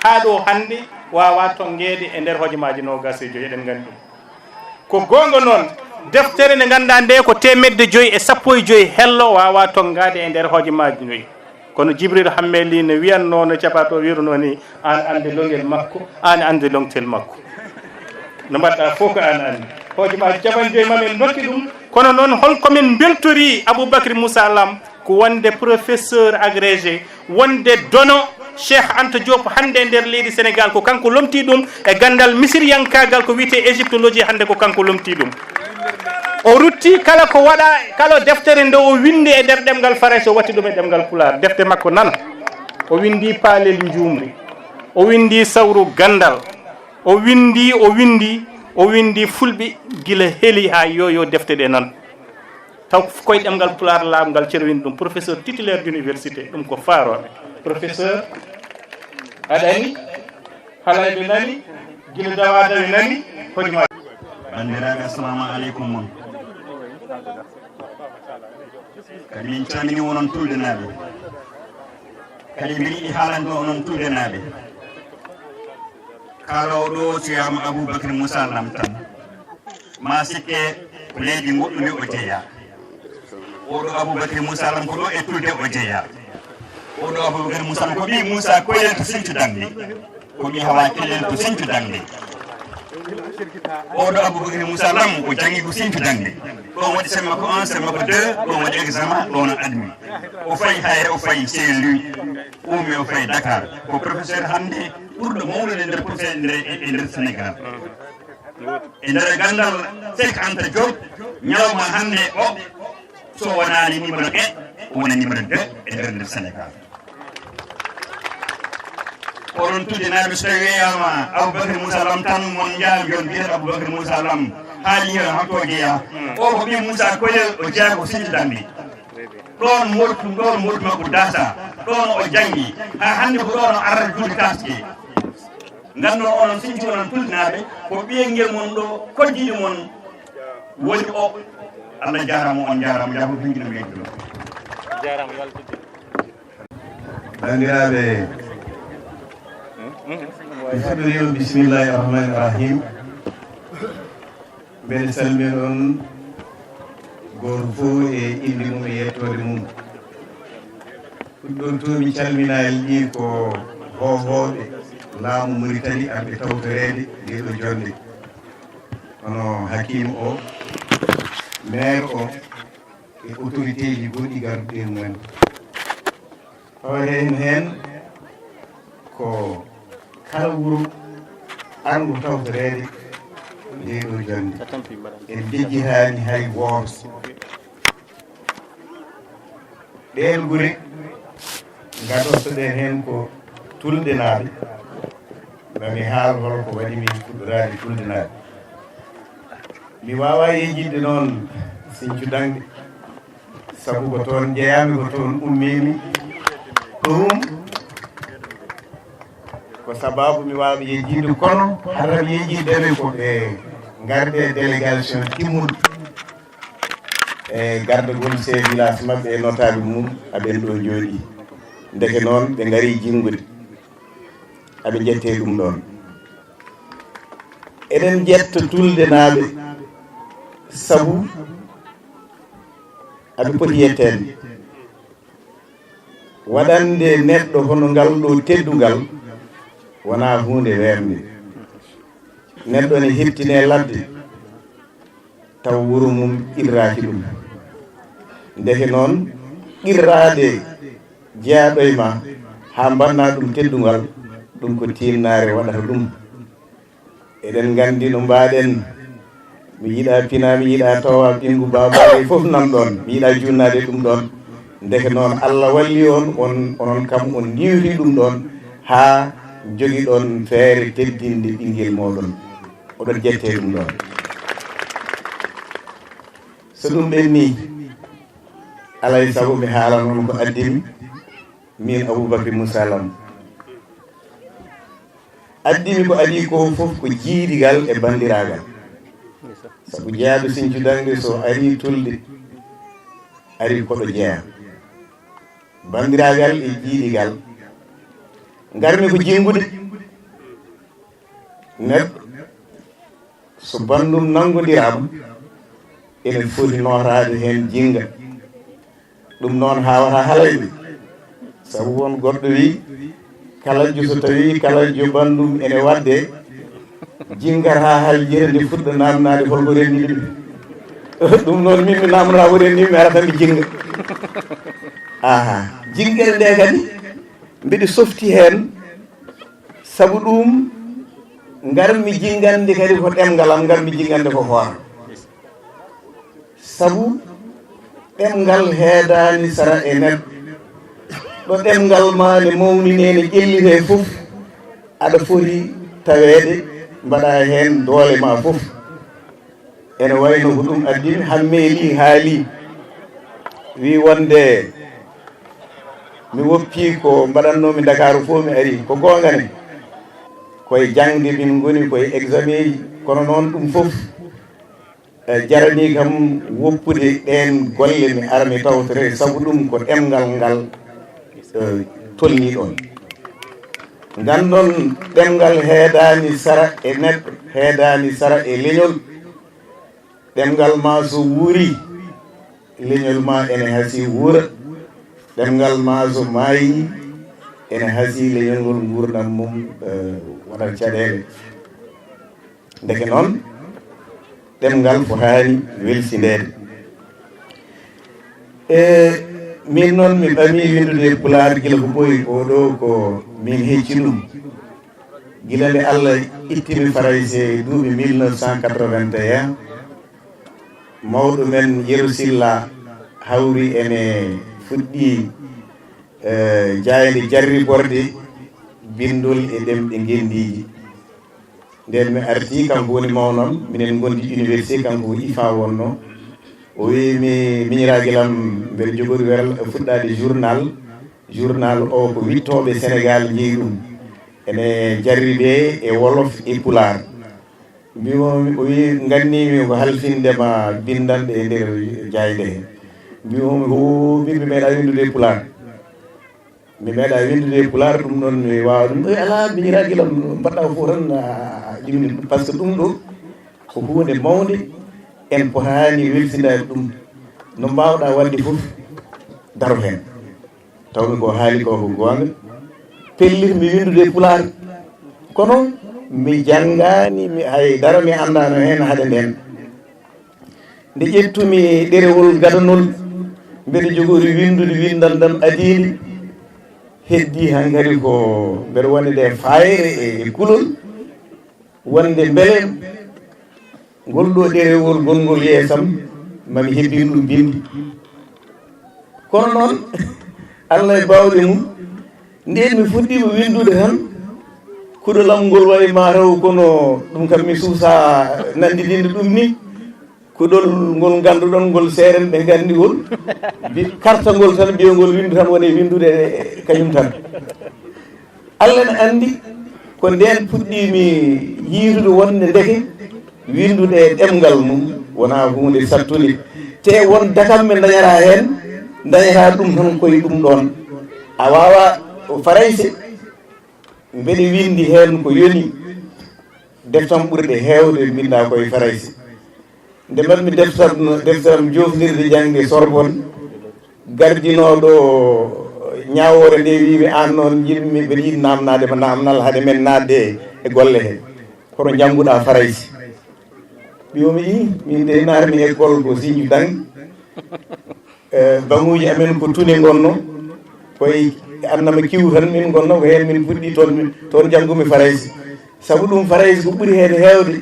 haa ɗo hannde wawa tonguede e nder hojomaji nogas e joyi eɗen gandi ɗum ko gonga noon deftere nde ganduɗa nde ko 1,5 hello wawa tongade e nder hojomaji joyi kono Djibril Hammeli ne wiyanno no capato wiruno ni an ande longel makko an ande longtel makko no mbaɗɗa fof ko an andi hojomaji 5 mamen dokki ɗum kono noon holkomin beltori Aboubacry Moussa Lam ko wonde professeur agrégé wonde dono Cheikh Anta Diop hande nder leydi Sénégal ko kanko lomti ɗum e gandal misiriyankagal ko wiyete égyptologie hande ko kanko lomti ɗum o rutti kala ko waɗa kala deftere nde o windi e nder ɗemgal Faransa o watti ɗum e ɗemgal Pulaar defte makko nana o windi paalel njumri o windi sawru gandal o windi fulɓe gila heeli ha yoyo defte ɗe nan taw koye ɗemgal Pulaar laamgal cerwini ɗum professeur titulaire d'université ɗum ko faaroɓe professeur aɗa ani halayɓe nani gila dawa dawi nani hojuma bandiraɓe assalamu aleykum kadi min calmini onon tuldenaɓe kadi mbiɗa yiɗi haalande onon tuldenaɓe kalawo ɗo suyama Aboubacry Moussa Lam tan ma sikke ko leydi goɗɗundi o jeeya oɗo Aboubacry Moussa Lam ko ɗo e tulde o jeeya oɗo Aboubacry Moussa Lam ko ɓi Moussa koyel to Sinthiou Dangde ko ɓi Hawa Kellel to Sinthiou Dangde oɗo Aboubacry Moussa Lam ko jangi ko Sinthiou Dangde ɗon waɗi semma ko 1 semma ko 2 ɗon waɗi examen ɗon admi o fayi hayre o fayi Saint-Louis umi o fayi Dakar ko professeur hande ɓurɗo mawnude nder professeur e nder Sénégal e nder gandal Cheikh Anta Diop ñalawma hande o so wonani numéro 1 o wona numéro 2 e nder Sénégal oɗon tuddinaɓe so tawi wiyama Aboubacry Moussa Lam tan mon jaami yon mbiyata Aboubacry Moussa Lam haali hen hakko jeeya o ko ɓi Moussa Koyel o jeeya ko Sinthiou Dangde ɗon mortu makko dasa ɗon o janggi ha hande ko ɗon o arata juuɗe taske ganduno onon Sinthiou onon tuldinaɓe ko ɓiyengel mon ɗo koddiɗo mon woni o Allah jarama on jarama yaafo binguino meydi ɗo bandiraɓe mi fuɗɗori on bisimillahi rahmani rahim mbeɗa salmini on goto fof e inde mum e yettode mum ɗum ɗon to mi calminali ɗi ko hohoɓe laamu Mauritanie arɓe tawtorede ndeɗo jonde hono hakim o maire o e autorité ji goɗɗi garduɗe mumen hawre hen ko kala wuro arngu tawtorede ndeɗo jonde en jejjitani hay goto ɗen gure gaɗortoɗen hen ko tuldenaɓe mami haal holko waɗi min fuɗɗorade tuldenaɓe mi wawa yejjidde noon Sinthiou Dangde saabu ko toon jeeyami ko toon ummimi ɗum ko sababu mi wawa yejjidde kono haɗa mi yejjiddeɓe ko ɓe garde délégation timmuɗo e gardagol chef village mabɓe e notable mum aɓen ɗo jooɗi ndeke noon ɓe gaari jingude aɓe jette ɗum ɗon eɗen jetta tuldenaɓe saabu aɓe poti yettede waɗande neɗɗo hono ngal ɗo teddugal wona hunde werde neɗɗo ne heftine ladde taw wuro mum qirraki ɗum ndeke noon qirrade jeeyaɗo e ma ha mbanna ɗum teddugal ɗum ko tinnare waɗata ɗum eɗen gandi no mbaɗen mi yiiɗa pina mi yiiɗa tawa ɓingu babaɗe foof nan ɗon mi yiiɗa junnade ɗum ɗon ndeke noon Allah walli on onon kam on diwri ɗum ɗon ha jogui ɗon feere teddinde ɓinguel moɗon oɗon jette ɗum ɗon so ɗum ɓenni alay saago mi haala noon ko addimi min Aboubacry Moussa Lam addimi ko adi ko foof ko jiidigal e bandiragal saabu jeeyaɗo Sinthiou Dangde so ari tulde ari koɗo jeeya bandiragal e jiidigal garmi ko jingude neɗɗo so bandum nangodirama enen foti nootade hen jinga ɗum noon hawata halayɓe sabu won goɗɗo wi kalajo so tawi kalajo bandum ene wadde jingar ha hal jere nde fuɗɗo namnade holko renndide ɗum noon min mi namdata ko renndimi mi arata mi jinga aha jingere nde kadi mbiɗa softi hen sabu ɗum garmi jingande kadi ko ɗemgal am garmi jingande ko hoore sabu ɗemgal heedani sara e neɗɗo ɗo ɗemgal ma ne mawninene ƴellite fof aɗa foti tawede mbaɗa hen doole ma fof ene wayno ko ɗum addimi hammeeli haali wi wonde mi woppi ko mbaɗannomi Dakaru fof mi ari ko gongane koye jangde min goni koye examen ji kono noon ɗum fof jarani kam woppude ɗen golle mi ara mi tawtore sabu ɗum ko ɗemgal ngal tolni ɗon gandon ɗemgal heedani sara e neɗɗo heedani sara e leñol ɗemgal ma so wuuri leñol ma ene hasi wuura ɗemgal ma so maayi ene hasi leñol ngol gurdam mum waɗat caɗele ndeke noon ɗemgal ko haani welsindede min noon mi ɓami windude pulaar gila ko ɓoyi oɗo ko min hecci ɗum gila nde Allah ittimi Farayse duuɓi 1981 mawɗo men Yeru Silla hawri ene fuɗɗi jayde jarri borde bindol e ɗemɗe gendiji nden mi arti kanko woni mawnon minen gondi université kanko ko IFA wonno o wi mi miñiraguelam mbeɗa jogori weral fuɗɗade journal o ko wittoɓe Sénégal jeeyi ɗum ene jarriɓe e wolof e pular mbimomi o wi gannimi ko halfindema bindanɗe e nder jayde he mbimomi ko min mi meeɗa windude pular mi meeɗa windude pular ɗum noon mi wawa ɗum ala miñiraguelam mbaɗɗa ko fof tan ɗimni par ce que ɗum ɗo ko hunde mawde en potani welsindade ɗum no mbawɗa wadde fof daro hen tawmi ko haali ko ko gonga pellitmi windude pular kono mi janngani mi haydara mi andano hen haade nden nde ƴettumi ɗerewol gadanol mbeɗa jogori windude windal dam adini heddi hankkadi ko mbeɗa wonde fayre e kulol wonde beele ngol ɗo ɗerewol gongol yeesam mami hebbin ɗum bindi kono noon Allah e bawɗe mum nden mi fuɗɗima windude tan kuɗolam ngol wayi mataw kono ɗum kam mi suusa nandidinde ɗum ni kuɗol ngol ganduɗon ngol seeren ɓe gandigol carte ngol tan mbiyogol windu tan woni windude kañum tan Allah ne andi ko nden puɗɗimi yiitude wonde ndeke windude ɗemgal mum wona hunde sattude te won dakam ɓe dañata hen dañata ɗum tan koye ɗum ɗon a wawa Farayse mbeɗe windi hen ko yoni deftam ɓurɗe hewde mbinda koye Farayse nde mbatmi deftaram jofnirde jangde Sorbonne gardinoɗo ñawore nde wimi an noon jiɗmi mbeɗa yiɗi namnade ma namnal haade men nadde e golle he kono jangguɗa Farayse ɓiyomi min de narmi école ko Signe Dang baŋuji amen ko tune gonno koye annama kiw tan min gonno ko hen min puɗɗi toon janggumi Farayse saabu ɗum Farayse ko ɓuuri hen hewde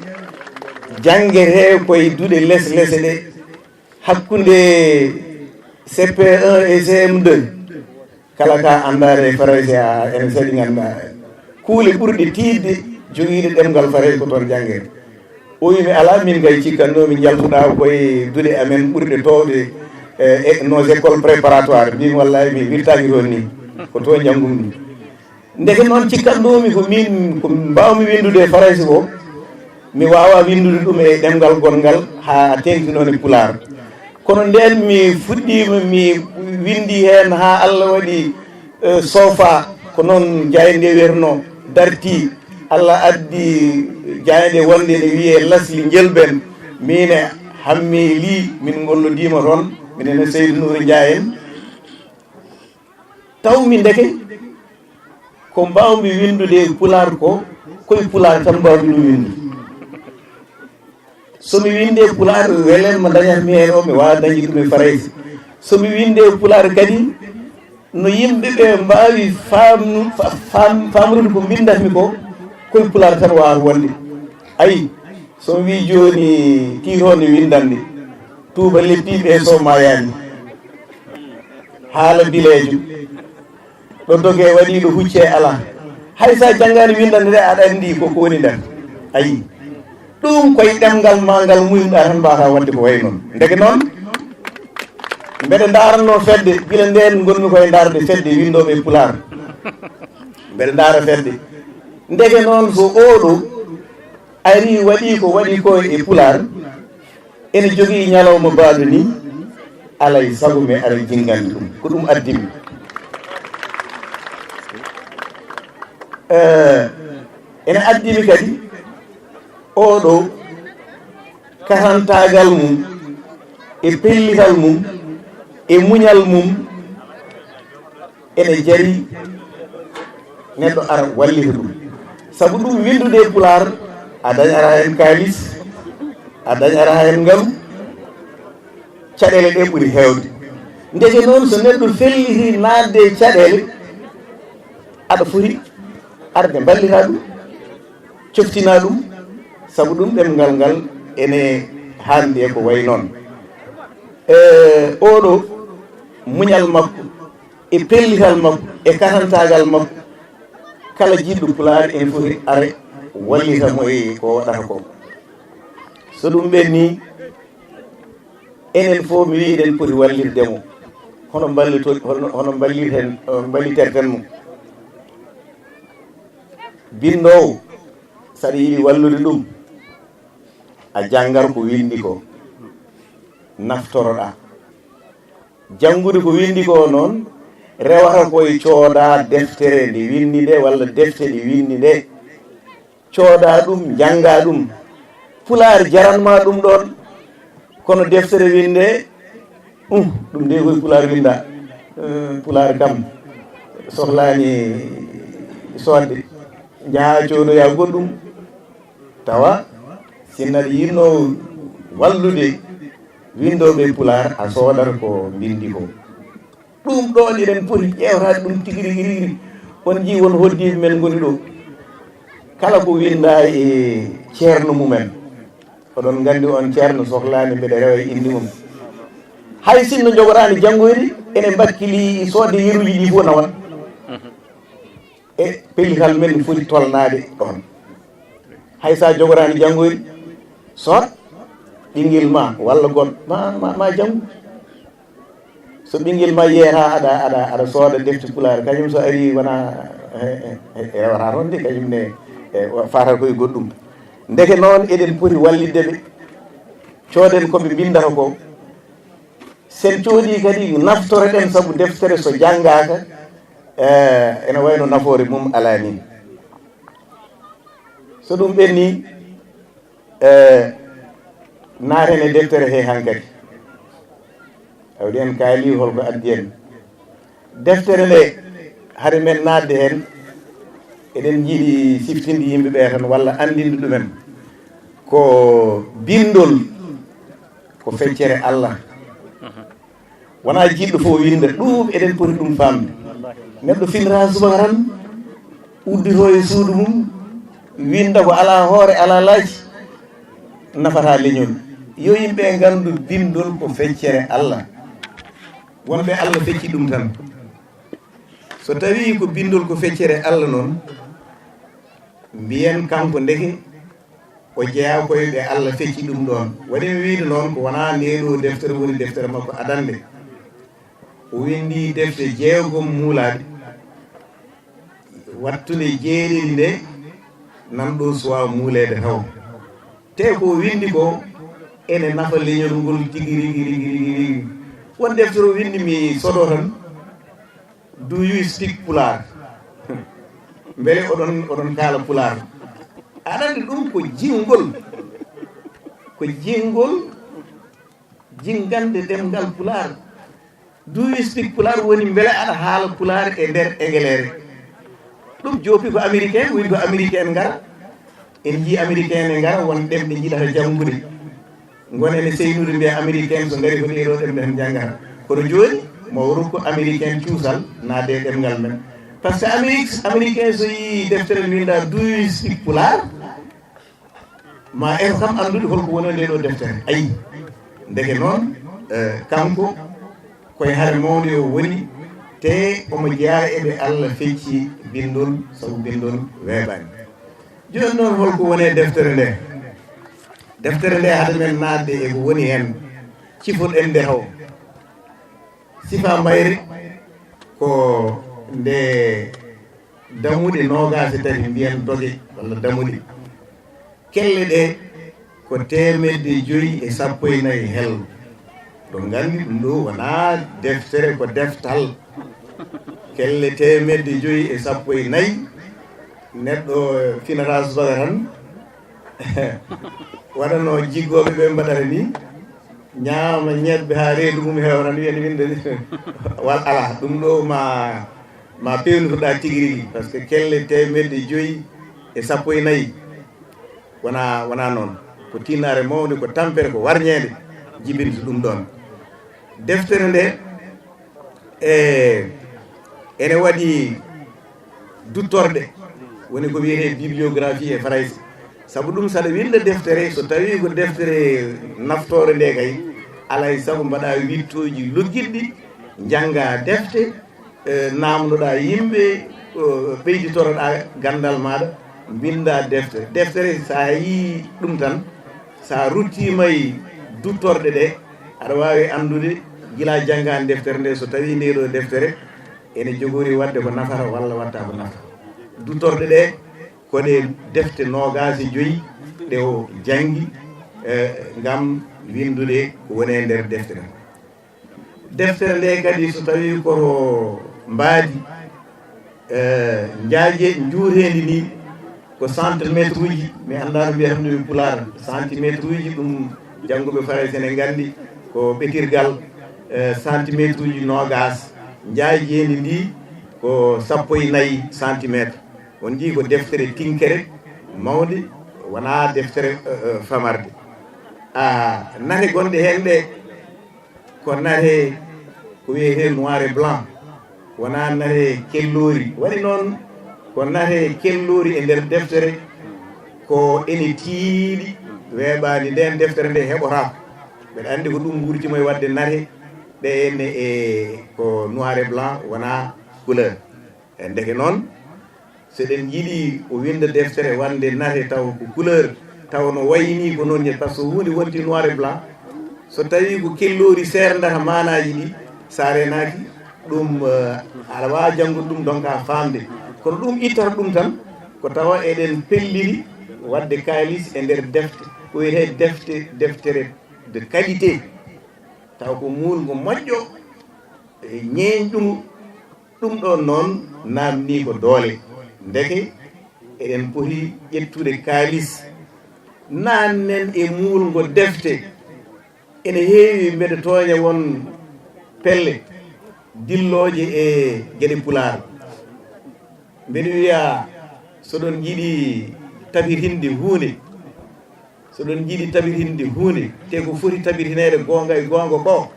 janguete koye duuɗe less lesse ɗe hakkude CP1 et CM2 kala ka andare Farayse a ene saɗi ganduɗa kuule ɓurɗe tidde joguiɗe ɗemgal Farayse ko toon janguete o wimi ala min kay cikkannomi jaltuɗa koye duuɗe amen ɓurɗe towde nos écoles préparatoires mbimi wallahi mi wirtaki toon ni ko toon janggumi ɗum ndeke noon cikkannomi ko min ko mbawmi windude Farayse ko mi wawa windude ɗum e ɗemgal gongal ha tengti noon e pular kono nden mi fuɗɗima mi windi hen ha Allah waɗi sofa ko noon jayde werno darti Allah addi jayde wonde ne wiye lasli jelben mine hammi li min gollodima toon minene Seydou Nourou Ndiaye en tawmi ndeke ko mbawmi windude pular ko koye pular tan mbawmi ɗum windu somi winde pular welen mo dañatmi hen o mi wawa dañi ɗum e faraysi somi winde pular kadi no yimɓeɓe mbawi famrude ko bindatmi ko koye pular tan wawata wonde ayi somi wi joni tirone windande tuuba leppiɓe so mayani haala bilejo ɗo dogue waɗi ɗo hucce ala hay sa janggani windande nde aɗa andi koko woni nder ayi ɗum koye ɗemgal ma ngal muyɗa tan mbata wadde ko way noon ndeke noon mbeɗa daranno fedde gila nden gonmi koye darde fedde windoɓe pular mbeɗa dara fedde ndeke noon so oɗo ari waɗi ko waɗi ko e pular ene jogui ñalawma mbaɗo ni alay saago mi ara jinggandi ɗum ko ɗum addimi ene addimi kadi oɗo karantagal mum e pellital mum e muñal mum ene jari neɗɗo ara wallita ɗum saabu ɗum windude pular a dañara hen kalis a dañara hen ngam caɗele ɗe ɓuuri hewde ndeke noon so neɗɗo felliti nadde caɗele aɗa foti arde ballita ɗum coftina ɗum saabu ɗum ɗemgal ngal ene handi e ko way noon oɗo muñal makko e pellital makko e katantagal makko kala jiɗɗo pular ene foti are wallitamo e ko waɗata ko so ɗum ɓenni enen fof mi wi eɗen poti wallirdemo hono hono balliterten mo bindowo saɗa yiɗi wallude ɗum a janggar ko windi ko naftoroɗa janngude ko windi ko noon rewata koye cooda deftere nde windi nde walla defte ɗe windi nde cooda ɗum janga ɗum pular jaranma ɗum ɗon kono deftere winde ɗum de koye pular winda pular kam sohlani sodde jaaha coodoya goɗɗum tawa sinnaɗa yinno wallude windoɓe pular a soodata ko bindi ko ɗum ɗon eɗen poti ƴewtade ɗum tigui rigui on jii won hoddiɓe men goni ɗo kala ko winda e ceerno mumen oɗon gandi on ceerno sohlani mbeɗa rewa e indi mum hay sinno jogorani janggoyde ene bakkili sodde yeruji ɗi fof nawat e pellital men foti tolnade ɗon hay sa jogorani janggoyde sot ɓinguel ma walla goɗɗo ma janggu so ɓinguel ma yeeta aɗa sooda defte pular kañum so ari wona rewata toon de kañum ne fata koye goɗɗum ndeke noon eɗen poti wallidde ɓe cooden koɓe bindata ko sen coodi kadi naftoroɗen saabu deftere so janggaka ene wayno nafoore mum ala ni so ɗum ɓenni naaten e deftere he hankkadi awdi en kaali holko addi en deftere nde hade men nadde hen eɗen jiiɗi siftinde yimɓeɓe tan walla andinde ɗumen ko bindol ko feccere Allah wona jiɗɗo fof winda ɗum eɗen poti ɗum famde neɗɗo finata subaka tan uddito e suudu mum winda ko ala hoore ala laaji nafata leñol yo yimɓe gandu bindol ko feccere Allah wonɓe Allah fecci ɗum tan so tawi ko bindol ko feccere Allah noon mbiyen kanko ndeke o jeeya koye ɓe Allah fecci ɗum ɗon waɗi mi wiide noon ko wona ndeɗo deftere woni deftere makko adande o windi defte jeegom muulade wattude jeeɗiɗi nde nan ɗo suwa muulede taw te ko windi ko ene nafa leñol ngol tigi rigi won deftere windi mi sodo tan do you speak pular mbele oɗon kaala pular aɗa andi ɗum ko jingol jingande ɗemgal pular do you speak pular woni mbele aɗa haala pular e nder Engelere ɗum joopi ko américain woni ko américain ngara en jii américain ne ngara won ɗemɗe jiɗata janngude gonene seynude mbiya américain so ngari ko ɗeɗo ɗemɗe tan janggata kono joni mo rokku américain cuusal naade ɗemgal men par ce que américain so yi deftere winda do you speak pular ma en kam andude holko woni nde ɗo deftere ayi ndeke noon kanko koye haare mawde o woni te omo jeeya eɓe Allah fecci bindol sabu bindol weeɓani joni noon holko woni deftere nde hade men nadde eko woni hen cifoɗen nde taw sifa mayre ko nde dammuɗe nogase tati mbiyen doge walla dammuɗe kelle ɗe ko 514 hello ɗo gandi ɗum ɗo wona deftere ko deftal kelle 514 neɗɗo finata subaka tan waɗano jiggoɓe ɓe mbaɗata ni ñaama ñebbe ha reedu mum hewran wiyani winde wal ala ɗum ɗo ma pewnutoɗa tigui rigui par ce que kelle 514 wona noon ko tinnare mawde ko tampere ko warñede jibinta ɗum ɗon deftere nde ene waɗi duttorde woni ko wiyete bibliographie e farayse sabu ɗum saɗa winda deftere so tawi ko deftere naftore nde kay alay saago mbaɗa wittoji loggiɗɗi jangga defte namdoɗa yimɓe ɓeyditoroɗa gandal maɗa binda deftere sa yi ɗum tan sa ruttimayi duttorde ɗe aɗa wawi andude gila janggani deftere nde so tawi nde ɗo deftere ene jogori wadde ko nafata walla watta ko nafata duttorde ɗe koɗe defte 25 ɗe o jangi ngam windude ko woni e nder deftere nde kadi so tawi koto mbaadi juurendi ni ko centimétre uji mi anda no mbiyata ɗum pular centimétre uji ɗum janggoɓe farayse ne gandi ko ɓetirgal centimétre uji 20 jaajendi ndi ko 14 centimétre on jii ko deftere tinkere mawde wona deftere famarde nate gonɗe hen ɗe ko nate ko wiyete noir et blanc wona nate kellori waɗi noon ko nate kellori e nder deftere ko ene tiiɗi weeɓani nden deftere nde heɓotako mbeɗa andi ko ɗum wurtimo e wadde nate ɗe enne e ko noir et blanc wona couleur e ndeke noon seɗen jiiɗi o winda deftere wande nate taw ko couleur taw no wayni ko noon par ce que hunde wonti noir et blanc so tawi ko kellori serdata manaji ɗi sa renaki ɗum aɗa wawa janggude ɗum donc a famde kono ɗum ittata ɗum tan ko tawa eɗen pelliri wadde kalis e nder defte ko wiyete deftere de qualité taw ko mulgo moƴƴo e ñeeñɗum ɗum ɗon noon namni ko doole ndeke eɗen poti ƴettude kalis nannen e mulgo defte ene heewi mbeɗa tooña won pelle dilloje e gueɗe pular mbeɗa wiya soɗon jiiɗi tabirinde hunde te ko foti tabirtinede gonga e gonga ko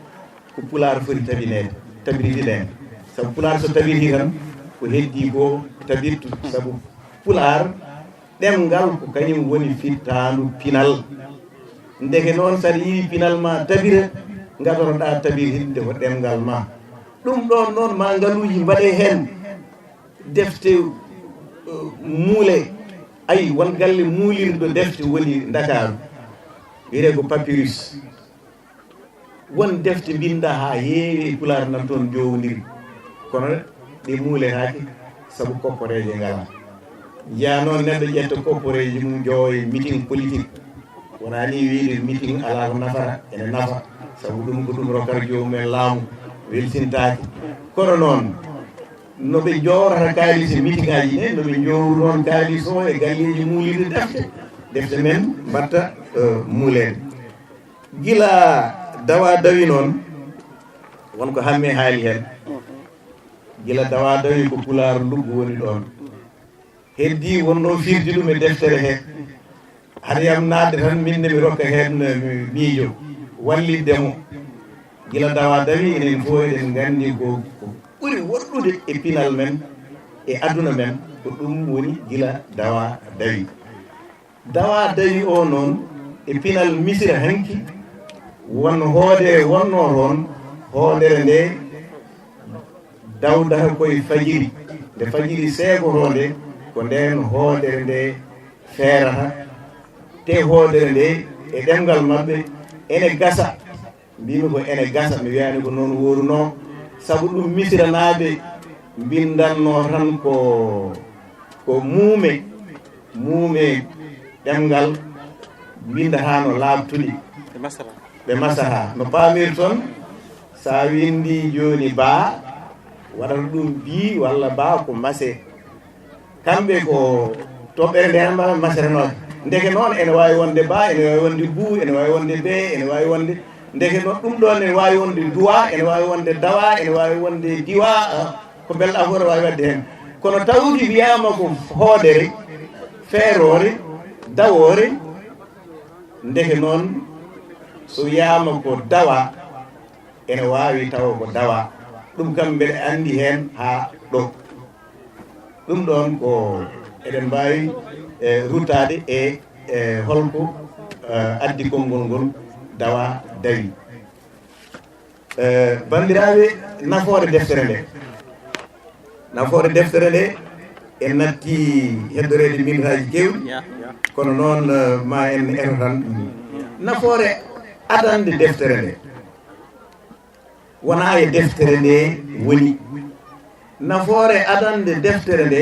pular foti tabirtide sabu pular so tabirti tan ko heddi ko tabirtu sabu pular ɗemgal ko kañum woni fittandu pinal ndeke noon saɗa yiɗi pinal ma tabira gadoroɗa tabirtinde ko ɗemgal ma ɗum ɗon noon ma ngaluji mbaɗe hen defte muule ayi won galle muulirɗo defte woni Dakaru wiyete ko papyrus won defte binda ha heewi e pular nan toon jowodiri kono ɗe muuletake saabu kopporeje ngala jiya noon neɗɗo ƴetta kopporeji mum jowo e meeting politique wona ni wiide meeting ala ko nafata ene nafa sabu ɗum ko ɗum rokkata jomumen laamu weltintaki kono noon noɓe jowrata kaalisi meeting aji ɗe noɓe jowru noon kaalis o e galleji muulide defte men mbatta muulede gila dawa dawi noon wonko hamme haali hen gila dawa dawi ko pulaar luggu woni ɗon heddi wonno firdi ɗum e deftere he haɗa yam nadde tan minne mi rokka hen miijo walliddemo gila dawa dawi enen fof eɗen gandi ko ɓuri woɗɗude e pinal men e aduna men ko ɗum woni gila dawa dawi o noon e pinal misira hanki won hoodere wonno toon hoodere nde dawdata koye fajiri nde fajiri seegotonde ko nden hoodere nde feerata te hoodere nde e ɗemgal maɓɓe ene gasa mbimi ko ene gasa mi wiyani ko noon woruno sabu ɗum misiranaɓe mbindanno tan ko muume ɗemgal mbindatano laabtuɗi ɓe masaha no pamir toon sa windi joni baa waɗata ɗum bi walla baa ko mase kamɓe ko toɓɓere nden maserenoɓe ndeke noon ene wawi wonde baa ene wawi wonde buu ene wawi wonde bee ene wawi wonde ndeke noon ɗum ɗon ene wawi wonde duwa ene wawi wonde dawa ene wawi wonde diwa ko belɗa fof ne wawi wadde hen kono tawdi wiyama ko hoodere feerore dawore ndeke noon so wiyama ko dawa ene wawi tawa ko dawa ɗum kam mbeɗa andi hen ha ɗo ɗum ɗon ko eɗen mbawi ruttade e holko addi konngol ngol dawa dawi bandiraɓe nafoore deftere nde en natti heddorede minutaji kewɗi kono noon ma en eno tan nafoore adande deftere nde wona e deftere nde woni nafoore adande deftere nde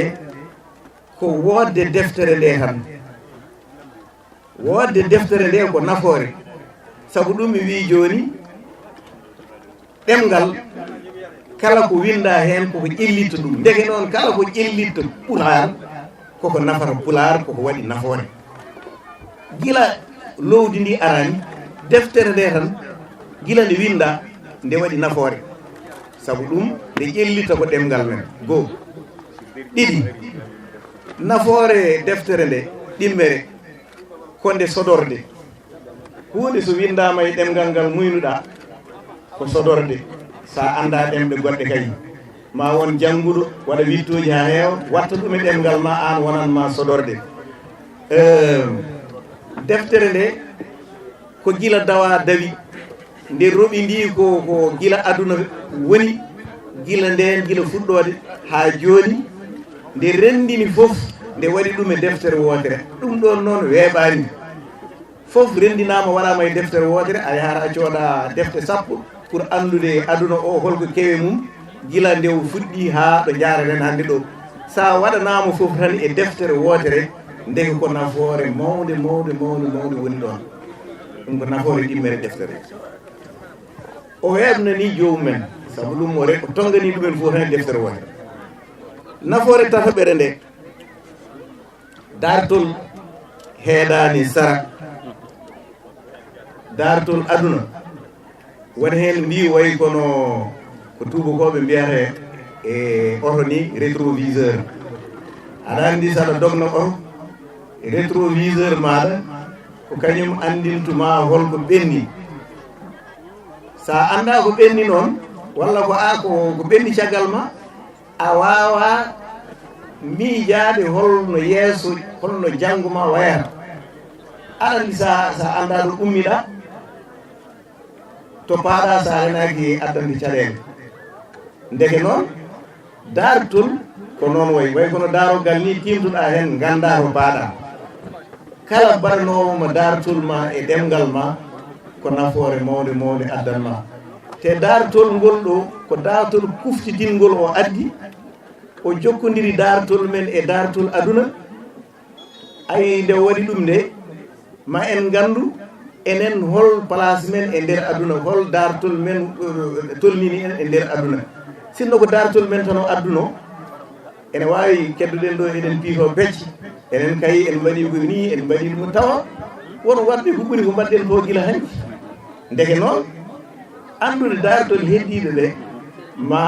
ko wodde deftere nde tan wodde deftere nde ko nafoore sabu ɗum mi wi joni ɗemgal kala ko winda hen koko ƴellitta ɗum ndege noon kala ko ƴellitta pulaar koko nafata pulaar koko waɗi nafoore gila lowdi ndi arani deftere nde tan gila nde winda nde waɗi nafoore sabu ɗum nde ƴellita ko ɗemgal men goo ɗiɗi nafoore deftere nde ɗimmere ko nde sodorde hunde so windama e ɗemgal ngal muynuɗa ko sodorde sa anda ɗemɗe goɗɗe kay ma won jannguɗo waɗa wittoji ha heewa watta ɗum e ɗemgal ma an wonanma sodorde deftere nde ko gila dawa dawi nde roɓi ndi ko gila aduna woni gila nden gila fuɗɗode ha joni nde rendini fof nde waɗi ɗum e deftere wotere ɗum ɗon noon weeɓani fof rendinama waɗama e deftere wotere a yahata a cooda defte sappo pour andude aduna o holko kewe mum gila nde fuɗɗi ha ɗo jareten hande ɗo sa waɗanama fof tan e deftere wotere ndeke ko nafoore mawde woni ɗon ɗum ko nafoore ɗimmere deftere o heɓnani jomumen sabu ɗum o tongani ɗumen fof tan e deftere wotere nafoore tataɓere nde dartol heeɗani sara dartol aduna woni hen mbi way kono ko tubakoɓe mbiyata e oto ni rétroviseur aɗa andi saɗa dogna oto rétroviseur maɗa ko kañum andintuma holko ɓenni sa anda ko ɓenni noon walla ko ɓenni caggal ma a wawa miijade holno yeeso holno janggo ma wayata aɗa andi sa anda ɗo ummiɗa to paɗa sa renaki addande caɗele ndeke noon dartol ko noon way kono darogal ni timtuɗa hen ganda to paɗa kala mbaɗanowoma dartol ma e ɗemgal ma ko nafoore mawde addanma te dartol ngol ɗo ko dartol kuftitingol o addi o jokkodiri dartol men e dartol aduna ayi nde waɗi ɗum nde ma en gandu enen hol place men e nder aduna hol dartol men tolnini en e nder aduna sinno ko dartol men tan o adduno ene wawi keddoɗen ɗo eɗen piito becce enen kay en mbaɗi ko ni en mbaɗi ɗum tawa wono wadde ko ɓuuri ko mbaɗɗen to gila hanki ndeke noon andude dartol heddiɓe ɓe ma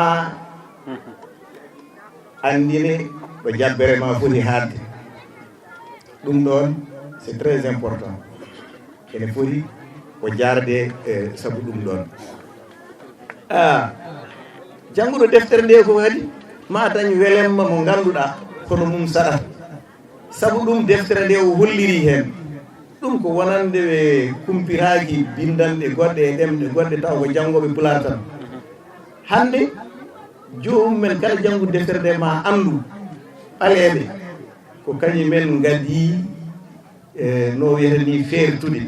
andine ko jabbere ma foti hadde ɗum ɗon c'est très important ene foti ko jarde saabu ɗum ɗon jannguɗo deftere nde ko kadi ma dañ welemma mo ngannduɗa kono mum saɗat saabu ɗum deftere nde o holliri hen ɗum ko wonande ɓe kumpiraji bindanɗe goɗɗe e ɗemɗe goɗɗe taw ko janngoɓe pular tan hande jomum men kala janngude deftere nde ma andu ɓaleɓe ko kañumen gadi no wiyata ni fertude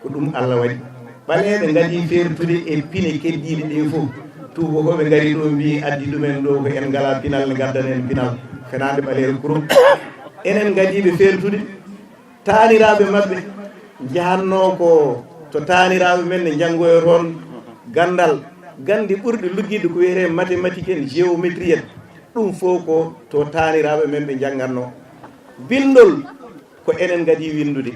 ko ɗum Allah waɗi ɓaleɓe gadi fertude e pine keddiɗe ɗe fof tubakoɓe gari ɗo mbi addi ɗumen ɗo ko en ngala pinal ne gaddan en pinal fenade ɓaleere kurum enen gadiɓe fertude taniraɓe mabɓe jahanno ko to taniraɓe men ne janggoyo toon gandal gandi ɓurɗi luggide ko wiyete mathématique en géométrie en ɗum fof ko to taniraɓe men ɓe janggatno bindol ko enen gadi windude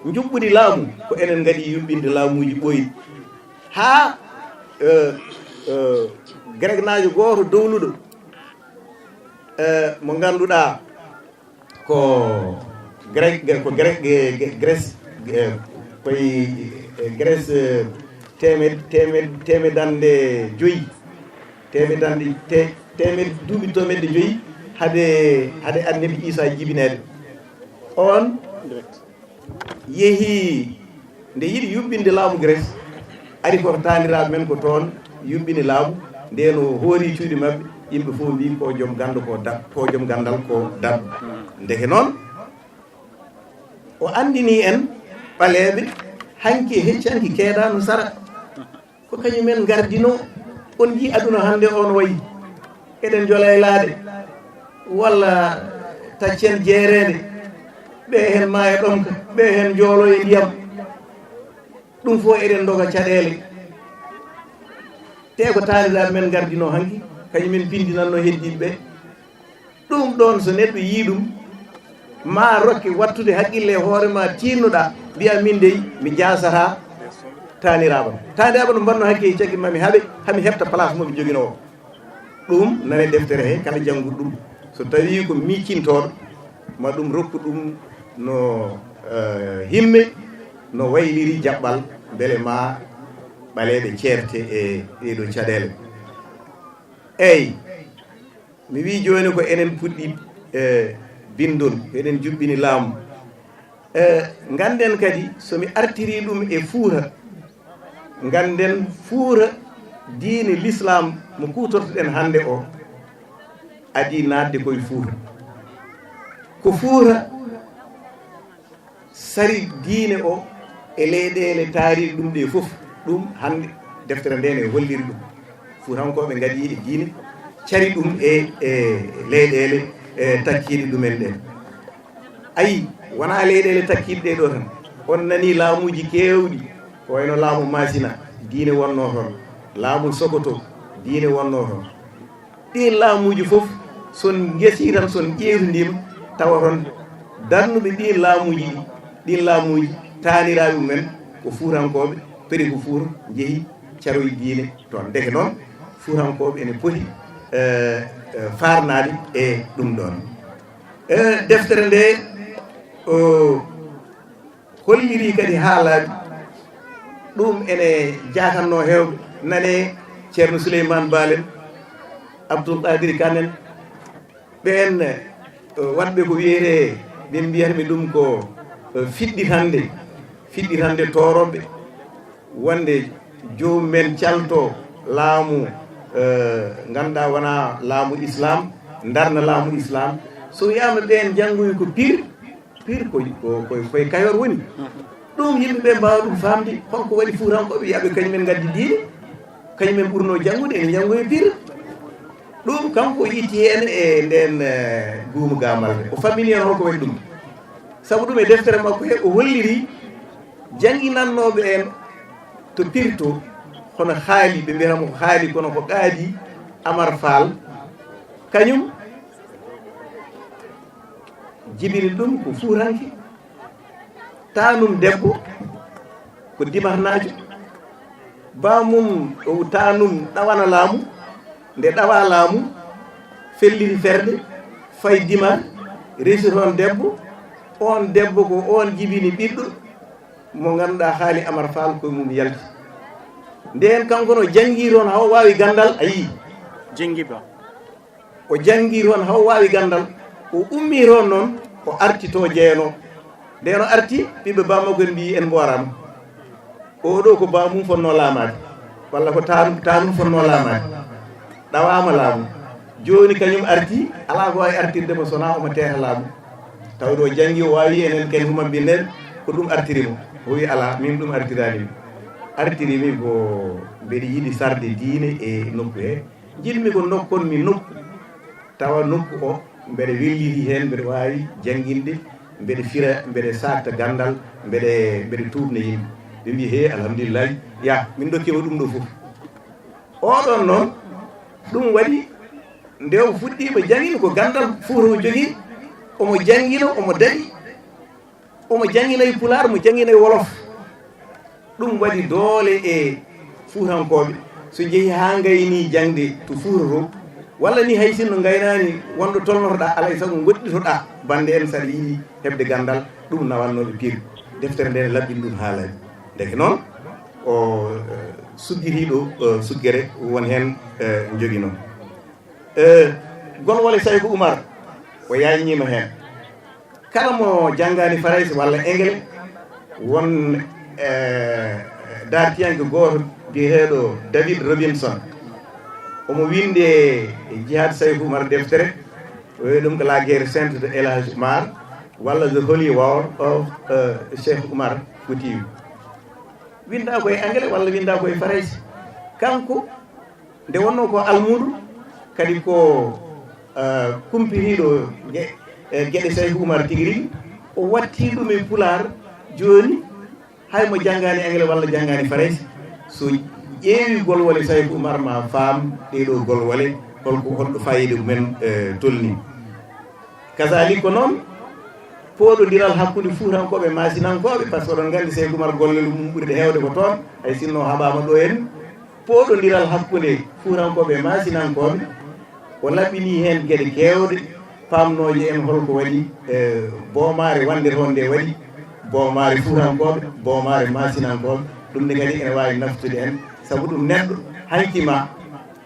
juɓɓudi laamu ko enen gadi yuɓɓinde laamuji ɓoyi ha grec najo goto dowluɗo mo ganduɗa ko grèce koye grèce temedande joyyi temed duuɓi tomeɗɗe joyyi haade annabi Isa jibinede on yeehi nde yiiɗi yuɓɓinde laamu grèce ari koto taniraɓe men ko toon yuɓɓini laamu nden o hoori cuuɗi mabɓe yimɓe fof mbi ko joom gandu ko dab ko joom gandal ko dab ndeke noon o andini en ɓaleɓe hanki heccanki keeɗano sara ko kañumen gardino on ji aduna hande on wayi eɗen jola e laaɗe walla taccen jeerede ɓe hen maayo ɗomka ɓe hen joolo e ndiyam ɗum fof eɗen doga caɗele te ko taaniraɓe men gardino hanki kañumen pindinanno heddiɓe ɗum ɗon so neɗɗo yii ɗum ma rokke wattude haqqille e hoore ma tinnoɗa mbiya min dey mi jasata taniraɓam no mbanno hakke e caggi mami haaɓe hami hefta place momi joguinowo ɗum nane deftere he kala jannguɗo ɗum so tawi ko miccintoɗo ma ɗum rokku ɗum no himme no wayliri jaɓɓal beele ma ɓaleɓe ceerte e ɗeɗo caɗele eyyi mi wi joni ko enen puɗɗi bindol eɗen juɓɓini laamu ganden kadi somi artiri ɗum e fuuta ganden fuuta diine l'islam mo kutortoɗen hande o adi nadde koye fuuta ko fuuta sari diine o e leyɗele taariɗe ɗum ɗe fof ɗum hande deftere nde ne holliri ɗum fuutankoɓe gadi e diine cari ɗum e leyɗele takkiɗe ɗumen ɗen ayi wona leyɗele takkiɗe ɗe ɗo tan on nani laamuji kewɗi ko wayno laamu masina diine wonno toon laamu sokoto diine wonno toon ɗin laamuji fof son guesi tan son ƴeewtidima tawa toon darnuɓe ɗin laamuji ɗin laamuji taniraɓe mumen ko fuutankoɓe peri ko fuuta jeehi caroye diine toon ndeke noon fuutankoɓe ene poti farnade e ɗum ɗon deftere nde holliri kadi haalaɓe ɗum ene jatanno hewɓe nane ceerno Souleymane Balen Abdoul Qadir Kanen ɓen waɗɓe ko wiyete ɓen mbiyatmi ɗum ko fiɗɗitande toroɓe wonde jomumen calto laamu ganduɗa wona laamu islam darna laamu islam so wiyama ɓen janggoyi ko pire koye kayor woni ɗum yimɓeɓe mbawa ɗum famde holko waɗi fuutankoɓe yaaɓe kañumen gaddi diine kañumen ɓurno janggude ene janggoye pire ɗum kanko yitti hen e nden guumu gamal o famini hen holko waɗi ɗum sabu ɗum e deftere makko he o holliri jangginannoɓe en to pirto hono haali ɓe mbiyatamo ko haali kono ko qaadi Amar Fall kañum jibini ɗum ko fuuranke tanum debbo ko dimarnajo bamum o tanum ɗawana laamu nde ɗawa laamu felliti ferde fay dimar resi toon debbo on debbo ko on jibini ɓiɗɗo mo ganduɗa haali Amar Fall koye mum yalti nden kanko no janggui toon haw wawi gandal a yii jengi ba o janggui toon haw wawi gandal o ummi toon noon o arti to jeeyano nden o arti ɓiɓɓe bammakon mbi en mborama oɗo ko bamum fonno laamade walla ko tanum fonno laamade ɗawama laamu joni kañum arti ala ko wawi artirdemo sona omo teeta laamu taw ɗo janggui o wawi enen ken humambinneɗe ko ɗum artirimo o wi ala min ɗum artiranimi artirimi ko mbeɗa yiiɗi sarde diine e nokku he jinmi ko nokkonmi nokku tawa nokku o mbeɗa welliri hen mbeɗa wawi janguinde mbeɗa fira mbeɗa sakta gandal mbeɗa tubna yimɓe ɓe mbi he alhamdulillahi ya min dokkima ɗum ɗo foof oɗon noon ɗum waɗi nde o fuɗɗima jangguino ko gandal fuuta o jogui omo janguino omo daɗi omo janguinayi pulaar mo janguinayi wolof ɗum waɗi doole e fuutankoɓe so jeehi ha gayni jangde to fuuta to walla ni hay sinno gaynani wonɗo tolnotoɗa alay saago goɗɗitoɗa bande en saɗa yiiɗi heɓde gandal ɗum nawannoɓe pire deftere nde laɓɓini ɗum haalani deke noon o suggiriɗo suggere won hen jogui noon gonwole Saykou Oumar o yañima hen kala mo janggani farayse walla engle won dartiyanke goto biyeteɗo David Robinson omo winde e jihad Saykou Oumar deftere o wi ɗum ko la guerre sainte de El Hadj Oumar walla the holy war of Cheikh Oumar Foutiyou winda koye anglais walla winda koye farayse kanko nde wonno ko almudo kadi ko kumpiniɗo gueɗe Saykou Oumar tigui rigui o watti ɗum e pular joni haymo janggani anglais walla janggani farayse so ƴeewi golwole Saykou Oumar ma faam ɗeɗo golwole holɗo fayida mumen tolni kasali ko noon poɗodiral hakkude fuutankoɓe masinankoɓe par ce que oɗon gandi Saykou Oumar gollel mum ɓuurde hewde ko toon hay sinno haɓama ɗo en poɗodiral hakkude fuutankoɓe masinankoɓe o laɓɓini hen gueɗe kewɗe pamnoje en holko waɗi boomare wande toon nde waɗi boomare fuutankoɓe boomare masinankoɓe ɗum nde kadi ene wawi naftude en saabu ɗum neɗɗo hankima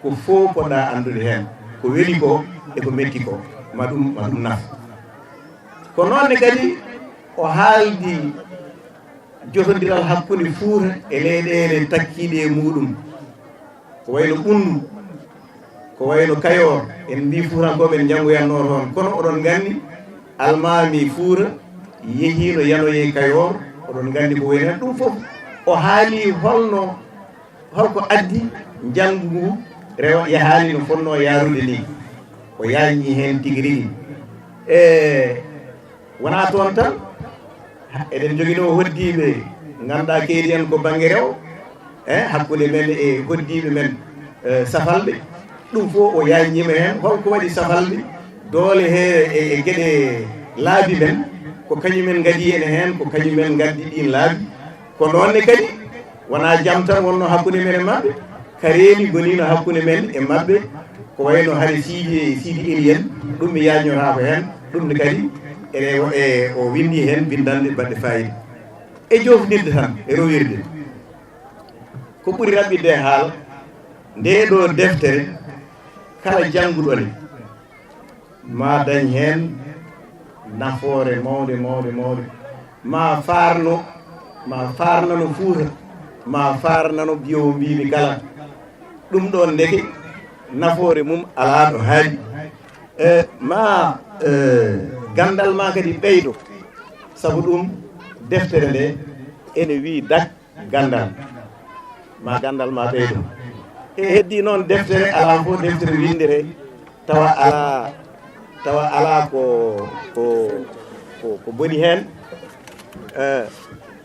ko fof poɗɗa andude hen ko weeli ko eko metti ko ma ɗum nafa ko noonne kadi o haaldi jotodiral hakkude fuuta e leyɗele takkiɗe e muɗum ko wayno ɓundu ko wayno Kayor en mbi fuutankoɓe en janggoyanno toon kono oɗon gandi almami fuuta yehino yanoye Kayor oɗon gandi ko wayno ɗum foof o haali holko addi janggu ngu rewa yahaali no fonno yarude ni o yañi hen tigui rigui wona toon tan eɗen joguino hoddiɓe ganduɗa keedi en ko banggue rew hakkude men e hoddiɓe men safalɓe ɗum fof o yañima hen holko waɗi safalɓe doole he e gueɗe laabi men ko kañumen gadi ene hen ko kañumen gaddi ɗin laabi ko noonne kadi wona jaam tan wonno hakkude men e mabɓe kareeli gonino hakkude men e mabɓe ko wayno haade Sidi Eliyen ɗum mi yañnota ko hen ɗum ne kadi ene o windi hen bindande baɗɗe fayida e jofnirde tan e rowirde ko ɓuuri raɓɓidde e haala nde ɗo deftere kala jannguɗo ne ma dañ hen nafoore mawde ma farnano Fuuta ma farnano biyo mbimi kala ɗum ɗon ndeke nafoore mum ala ɗo haali ma gandal ma kadi ɓeydo sabu ɗum deftere nde ene wi dak gandal ma gandal ma ɓeydo e heddi noon deftere ala fof deftere windere tawa ala ko ko boni heen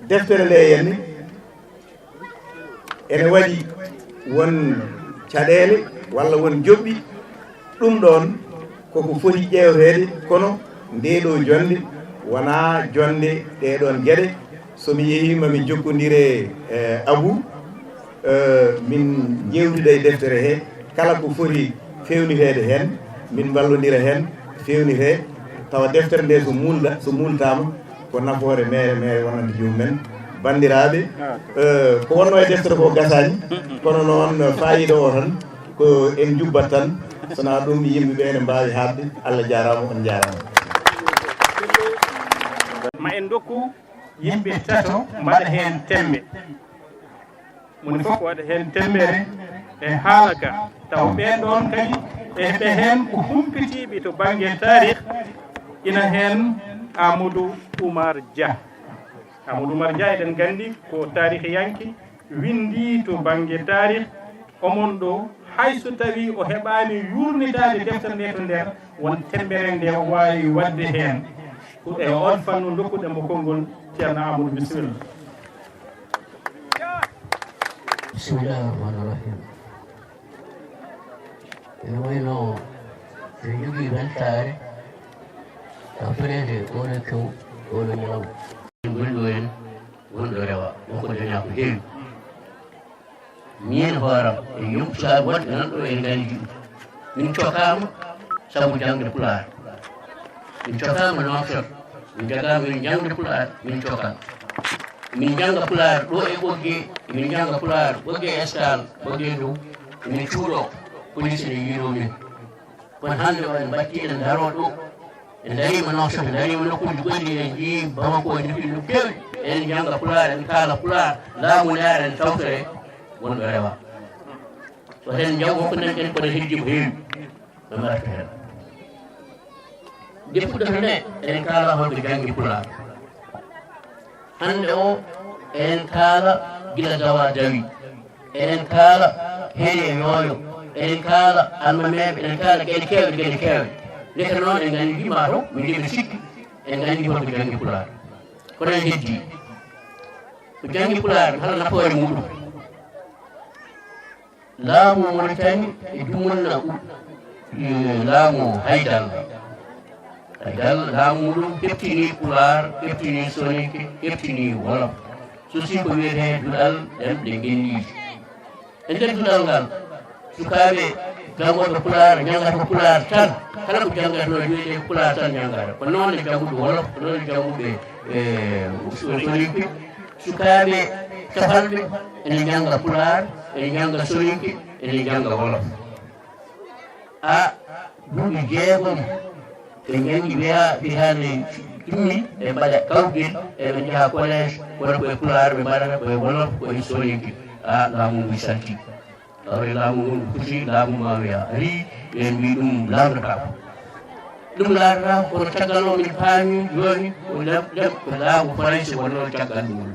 deftere nde henni ene waɗi won caɗeele walla won joɓɓi ɗum ɗon koko foti ƴeewteede kono ndeeɗo jonde wonaa jonde ɗeɗon geɗe somi yehima mi jokkondire Abou min jewtida e deftere he kala ko foti fewniteede heen min ballodira heen fewnitee tawa deftere nde so multama ko nafoore mere wonande jomumen bandiraɓe ko wonno e deftere ko gasani kono noon fayida o tan ko en jubbat tan sona ɗum yimɓeɓe ene mbawi haɓde Allah jarama on jarama ma en dokku yimɓe tato mbaɗa heen tembe moni fof waɗa heen tembere e haala ka taw ɓen ɗon kadi eɓe heen ko humpitiɓe to banggue tarih ina heen Amadou Oumar Dia eɗen gandi ko tarihiyanke windi to banggue tarih omon ɗo hayso tawi o heɓani yurnitade deftere nde to nder won tembere nde o wawi wadde heen e on fannu dokkuɗemo konngol ceerno Amadou bisimilla. Bismillahi rahmani rahim. Ene wayno eɗen jogii weltare tawtorede oɗo kew oɗo ñaamu gonɗo en wonɗo rewa wonko daña ko heewi min hooram e yumtuɗa wonɓe nanɗo en gandi min cokama sabu jangde pulaar min cokama noftot min jagama min jangde pulaar min cokama min janga pulaar ɗo e ɓogge min janga pulaar ɓogge escale ɓogge dow min cuuɗo police ne yiino min kono hande o en batti en daro ɗo en darima noftot en darima nokkuji goɗɗi en jii Bamako en defi no kewi en janga pulaar en kaala pulaar laamu naare en tawtore wonɗo rewa so hen jaw wonko nanɗen kono heddi ko heewi no mbaɗata hen depuɗata nde eɗen kaala holko jangi pulaar hande o eɗen kaala gila dawa dawi eɗen kaala heeɗe yooyo eɗen kaala almameɓe eɗen kaala gueɗe kewɗe ndeke noon en gandi wima to min ndeɓe sikki en gandi holko jangi pulaar kono en heddi ko jangi pulaar hala nafoore muɗum laamu Mauritanie e dumunna laamu Haydalla laamu muɗum heɓtini pulaar heɓtini soninke heɓtini wolof so si ko wiyete duɗal ɗemɗe genniiji e nder duɗal ngal sukaɓe jangoɓe pulaar ñangata pulaar tan kala ko janggatno wiyete pulaar tan ñangata ko noon e janguɓe wolof ko noon e janguɓe soninke sukaɓe cafalɓe ene janga pulaar ene janga soninke ene janga wolof a duuɓi jeegom ɓe jangi wiyande timmi ɓe mbaɗa kawgel eɓe jaha collège wona koye pulaar ɓe mbaɗata koye wolof koye soninke a laamu ngu salti awre laamu ngu futi laamu mawiya ari ɓen mbi ɗum laamdotako ɗum laatata kono caggal o min paami joni ko laamu français wonno caggal ɗum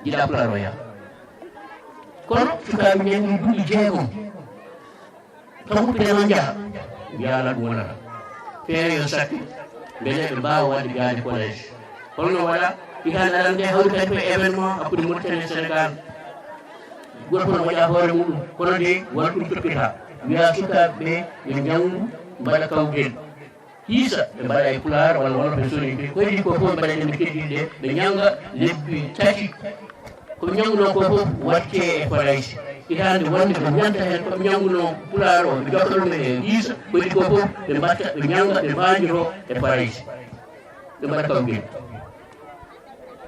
jiɗa pulaar o yaha kono sukaɓe jangi duuɓi jeegom to huppiteno jaaha mbiyala ɗum wonata feere yo sakki beele ɓe mbawa wadde jaade collège holno waɗa hitande aɗa nde hawri kadi koye événement hakkude Mauritanie e Sénégal goto no waɗa hoore muɗum kono de wona ɗum toppita wiya sukaɓeɓe yo jangu mbaɗa kawgel hiisa ɓe mbaɗa e pulaar walla wolof e soninke koyɗi ko fof mbaɗa ɗemɓe keddiɗe ɓe ñanga lebbi tati koɓe ñanguno ko fof watte e foraysi hitande wonde ɓe ñanta hen koɓe ñanguno pulaar o ɓe jokka ɗum e hiisa koyɗi ko fof ɓe mbatta ɓe ñanga ɓe mbañoro e foraysi ɓe mbaɗa kawgel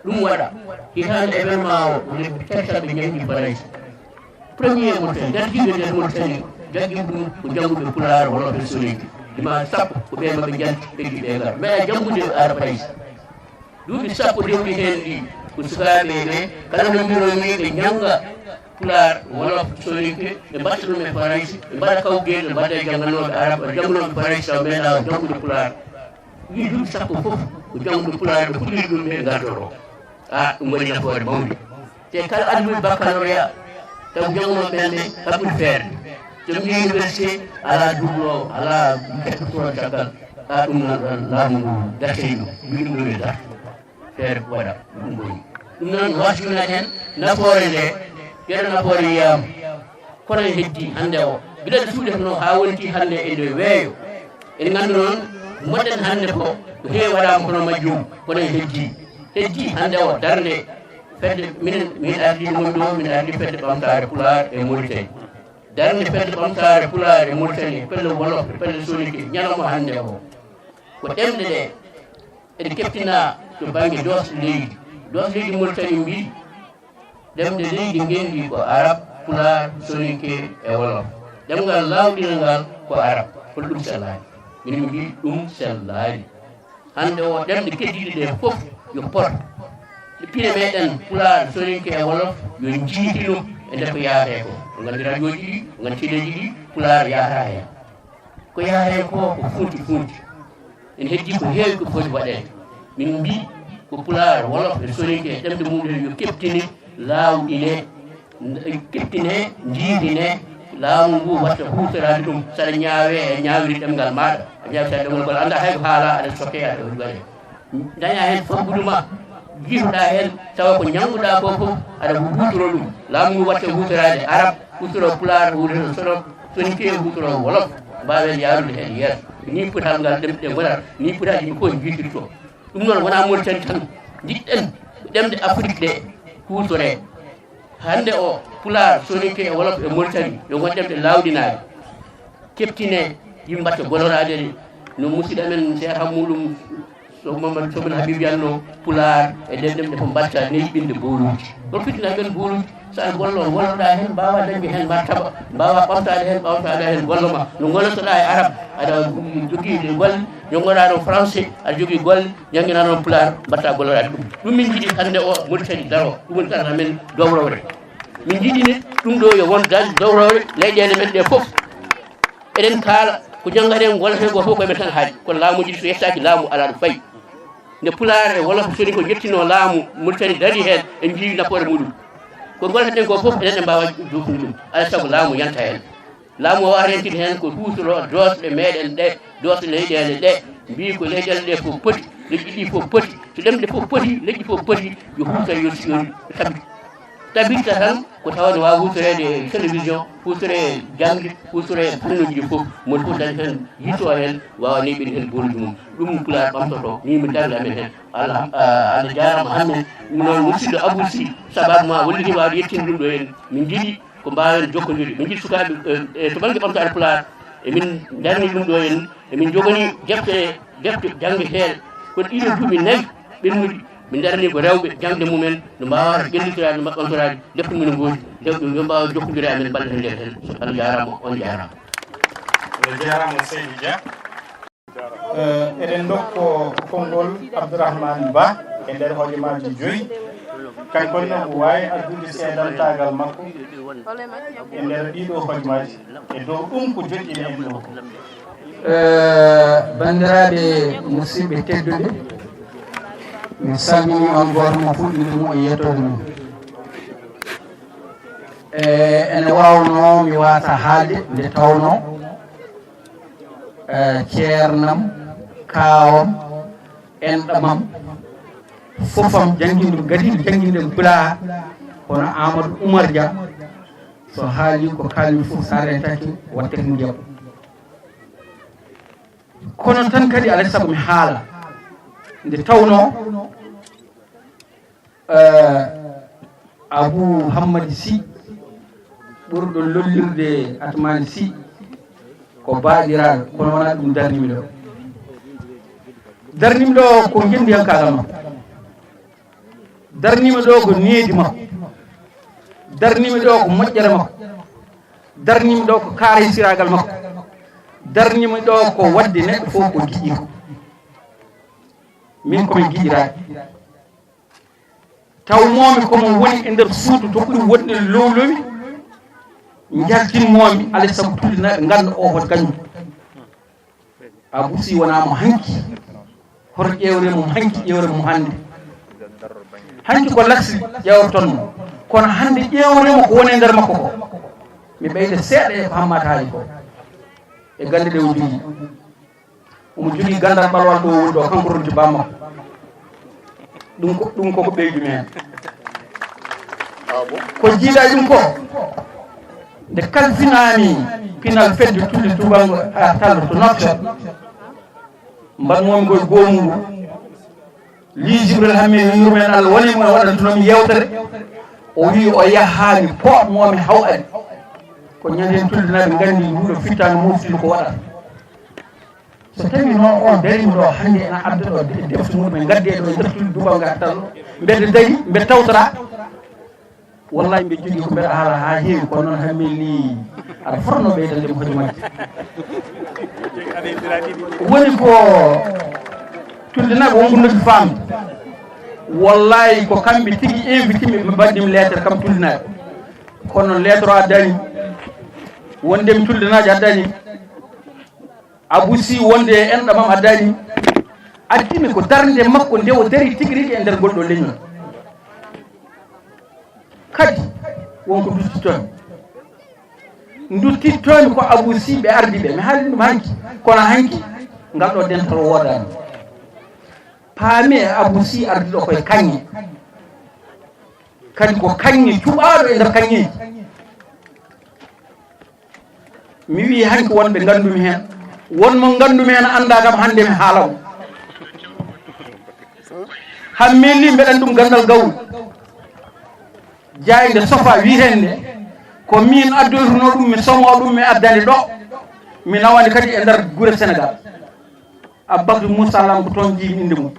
ɗum waɗa hitande événement o lebbi tati tan ɓe ñangi foraysi premier Mauritanie dartiɓe nder Mauritanie jaggi ɗum ko janguɓe pulaar wolof e soninke dima sappo ko ɓe maɓe janti heddi ɓe gar mais jangude ara paysa duuɓi sappo dewɗi hen ɗi ko sukaɓe ɓe kala no mbiromi ɓe janga pulaar wolof soninke ɓe mbatta ɗum e faraysi ɓe mbaɗa kawgel ɓe mbaɗa e jangganoɓe araba jangganoɓe faraysi taw meeɗa jangude pulaar wi duuɓi sappo fof ko jangude pulaar ɓe puɗɗiri ɗum ɓe gardoto a ɗum woni nafoore mawde te kala addude baccalauréat taw jangunoɓe ɓenne haɓɓude feerde so mi université ala double o ala kettotoɗo caggal ɗum noon laamu ngu dartei ɗum mbiɗum ɗo e dar feere waɗa ɗum ɓoyi ɗum noon wasjunat hen nafoore nde ƴeɗo nafoore yiyama kono e heddi hannde o guiɗaɗe suuɗetono ha wonti hannde e nde weeyo en gandu noon moɗɗen hannde ko heewi waɗama kono majjum kono e heddi hannde o darde fedde min ardi ɗum ɗo min ardi fedde ɓamtare Pulaar e Mauritanie darde fedde ɓamtare Pulaar e Mauritanie pelle wolof pelle soniki ñalawma hannde o ko ɗemɗe ɗe eɗe keftina to banggue dosɗe leydi Mauritanie mbi ɗemɗe leydi ngendi ko arab Pulaar soniki e wolof ɗemgal lawɗinal ngal ko arab kono ɗum sellani min mbi ɗum sellani hande o ɗemɗe keddiɗe ɗe fof yo pot pine meɗen Pulaar soninke e wolof yo jiiti ɗum e nder ko yaate ko gandi radio ji ɗi gandi téléji ɗi Pulaar yahata hen ko yaha hen ko funti en heddi ko heewi ko foti waɗede min mbi ko Pulaar wolof e soninke e ɗemɗe muɗum yo keptine lawɗine keptine jiidine laamu ngu watta hutorade ɗum saɗa ñaawe e ñaawiri ɗemgal maɗa a ñaawi sa ɗemgal gol anda hay ko haala aɗa soke aɗa waɗe daña hen fambuɗuma jiituɗa hen tawa ko ñamguɗa ko fof aɗa hutoro ɗum laamu ngu watta hutorade arab hutoro Pulaar hutoro sono sonike hutoro wolof mbawen yaarude hen yeeso ni potal ngal ɗemɗe gonat ni potaji ɗi fof jiitirto ɗum noon wona Mauritanie tan jiɗɗen ɗemɗe Afrique ɗe hutore hande o Pulaar soninke e wolof e Mauritanie yo gon ɗemɗe lawɗinade keptine yimɓe mbatta golorade no musidɗo men Cheikh Hammuɗum Mamadou Sobel Habib Diallo Pulaar e ɗen ɗemɗe fof mbatta neyiɓinde boluji ɗon fitina ɓen boluji sa gollo golloɗa hen mbawa dañde hen martaba mbawa ɓamtade hen golloma no gollotoɗa e arab aɗa jogui golle jongoɗa ɗon français aɗa jogui golle jangguina ɗon Pulaar mbatta gollorade ɗum min jiiɗi hande o Mauritanie daro ɗum woni karata men dowrowre min jiɗini ɗum ɗo yo won daji dowrowre leyɗele men ɗe fof eɗen kaala ko janggaɗen gollete go fof koyemen tan haaji kono laamuji so yettaki laamu ala ɗo fayi nde Pulaar e wolof soni ko jettino laamu Mauritanie dari hen en jiwi nafoore muɗum ko golleten ko fof eɗen ɗe mbawa dufni ɗum alay saago laamu yanta hen laamu o rentide hen ko hutoro dosɗe meɗen ɗe dosɗe leyɗele ɗe mbi ko leyɗele ɗe fof poti leƴƴi ɗi fof poti so ɗemɗe fof poti leƴƴi fof poti yo hutor yo tabirta tan ko tawde wawa hutorede télévision hutore jangde hutore fannuji ɗi fof mono fof dañi hen yitto hen wawa neɓide hen boluji mum ɗum Pulaar ɓamtoto min mi darde amen hen Allah jarama hammen noon musidɗo Abou Sy sababu ma walliti wawde yettinde ɗum ɗo hen min jiiɗi ko mbawen jokkodire min jiiɗi sukaɓe to banggue ɓamtare Pulaar emin darni ɗum ɗo hen emin jogani defte janggueteɗe kono ɗiɗo duuɓi 4 ɓennuɗi min darani ko rewɓe jangde mumen no mbawata ƴellitorade ɓamtorade defte mumen gooti yo mbawa jokkodire amen balɗe nder hen Allah jarama on jarama Seydi Dia eɗen dokko konngol Abdourahmane Ba e nder hojomaji 5 kankone ko wawi addude seedantagal makko e nder ɗiɗo hojomaji e dow ɗum ko joƴƴini en ɗo bandiraɓe musidɓe tedduɓe mi salmini on goto mo fuɗɗini mum e yettode mum ene wawno mi wata haalde nde tawno ceernam kawam enɗamam fofam jangguiɗum gadiɗo jangguiɗen Pulaar kono Amadou Oumar Dia so haali ko kalmi fof sa rentaki wattake mi jaɓɓo kono tan kadi alay saago mi haala nde tawno Abou Hammadi Sy ɓurɗo lollirde Atmani Sy ko baaɗiraɗo kono wona ɗum darnimi ɗo ko jendiyankagal makko darnimi ɗo ko needi makko darnimi ɗo ko moƴƴere makko darnimi ɗo ko kaarayisiragal makko darnimi ɗo ko wadde neɗɗo fof ko giƴƴi ko min komin giƴiraɓe taw momi komo woni e nder suudu to ɓuuri wonde lowlowi jaltinmomi alay saago tullinaɓe ganda o hot kañum Abou Sy wona mo hanki hoto ƴewre mum hanki ƴewre mum hande hanki ko laksi ƴewrotonmo kono hande ƴewremo ko woni e nder makko ko mi ɓeyde seeɗa e ko hammata haali ko e galle ɗe o jogui omo jogii gandal ɓalwal ɗo woni ɗo kanko ronti bammakko ɗum koko ɓeydu men ko jiiɗa ɗum ko nde kalfinami pinal fedde Tulde Dubbaango Hartallo to Nouakchott mbaɗmomi koye goomugu li Jibril hammi yurmen Allah woni mo waɗantunomi yewtere o wi o yahani poɗmomi hawɗani ko ñanden Tulde naɓe gandi nduɗo fittano moftiɗo ko waɗata so tawi noon on darima ɗo hannde ene adda ɗo defte muɗum e gadde ɗo e nder Tulde Dubbaango Hartallo mbedde dari mbe tawtora wallahi mbe jogui ko mbeɗa haala ha heewi kono noon hammi li aɗa forno ɓeydandemo hojomajji woni ko Tulde naɓe wonko noddi famde wallahi ko kamɓe tigui invité ɓe mbaɗɗimi lettre kam Tulde naɓe kono lettre o addani wondemi Tulde naji addani Abou Sy wonde enɗam am addani addimi ko darde makko nde o dari tigui rigui e nder golɗo leñol kadi wonko duttittomi ko Abou Sy ɓe ardi ɓe mi haali ɗum hanki kono hanki ngal ɗo dental wodani paami e Abou Sy ardi ɗo koye kaŋŋe kadi ko kaŋŋe cuɓaɗo e nder kaŋŋeji mi wi hanki wonɓe gandumi hen wonmo gandumi hen anda kam hande mi haalamo hammeli mbeɗen ɗum gandal gawri jayde sofa witende ko min addoytuno ɗum mi somo ɗum mi addani ɗo mi nawani kadi e nder guure Sénégal Aboubacry Moussa Lam ko toon jiimi inde mum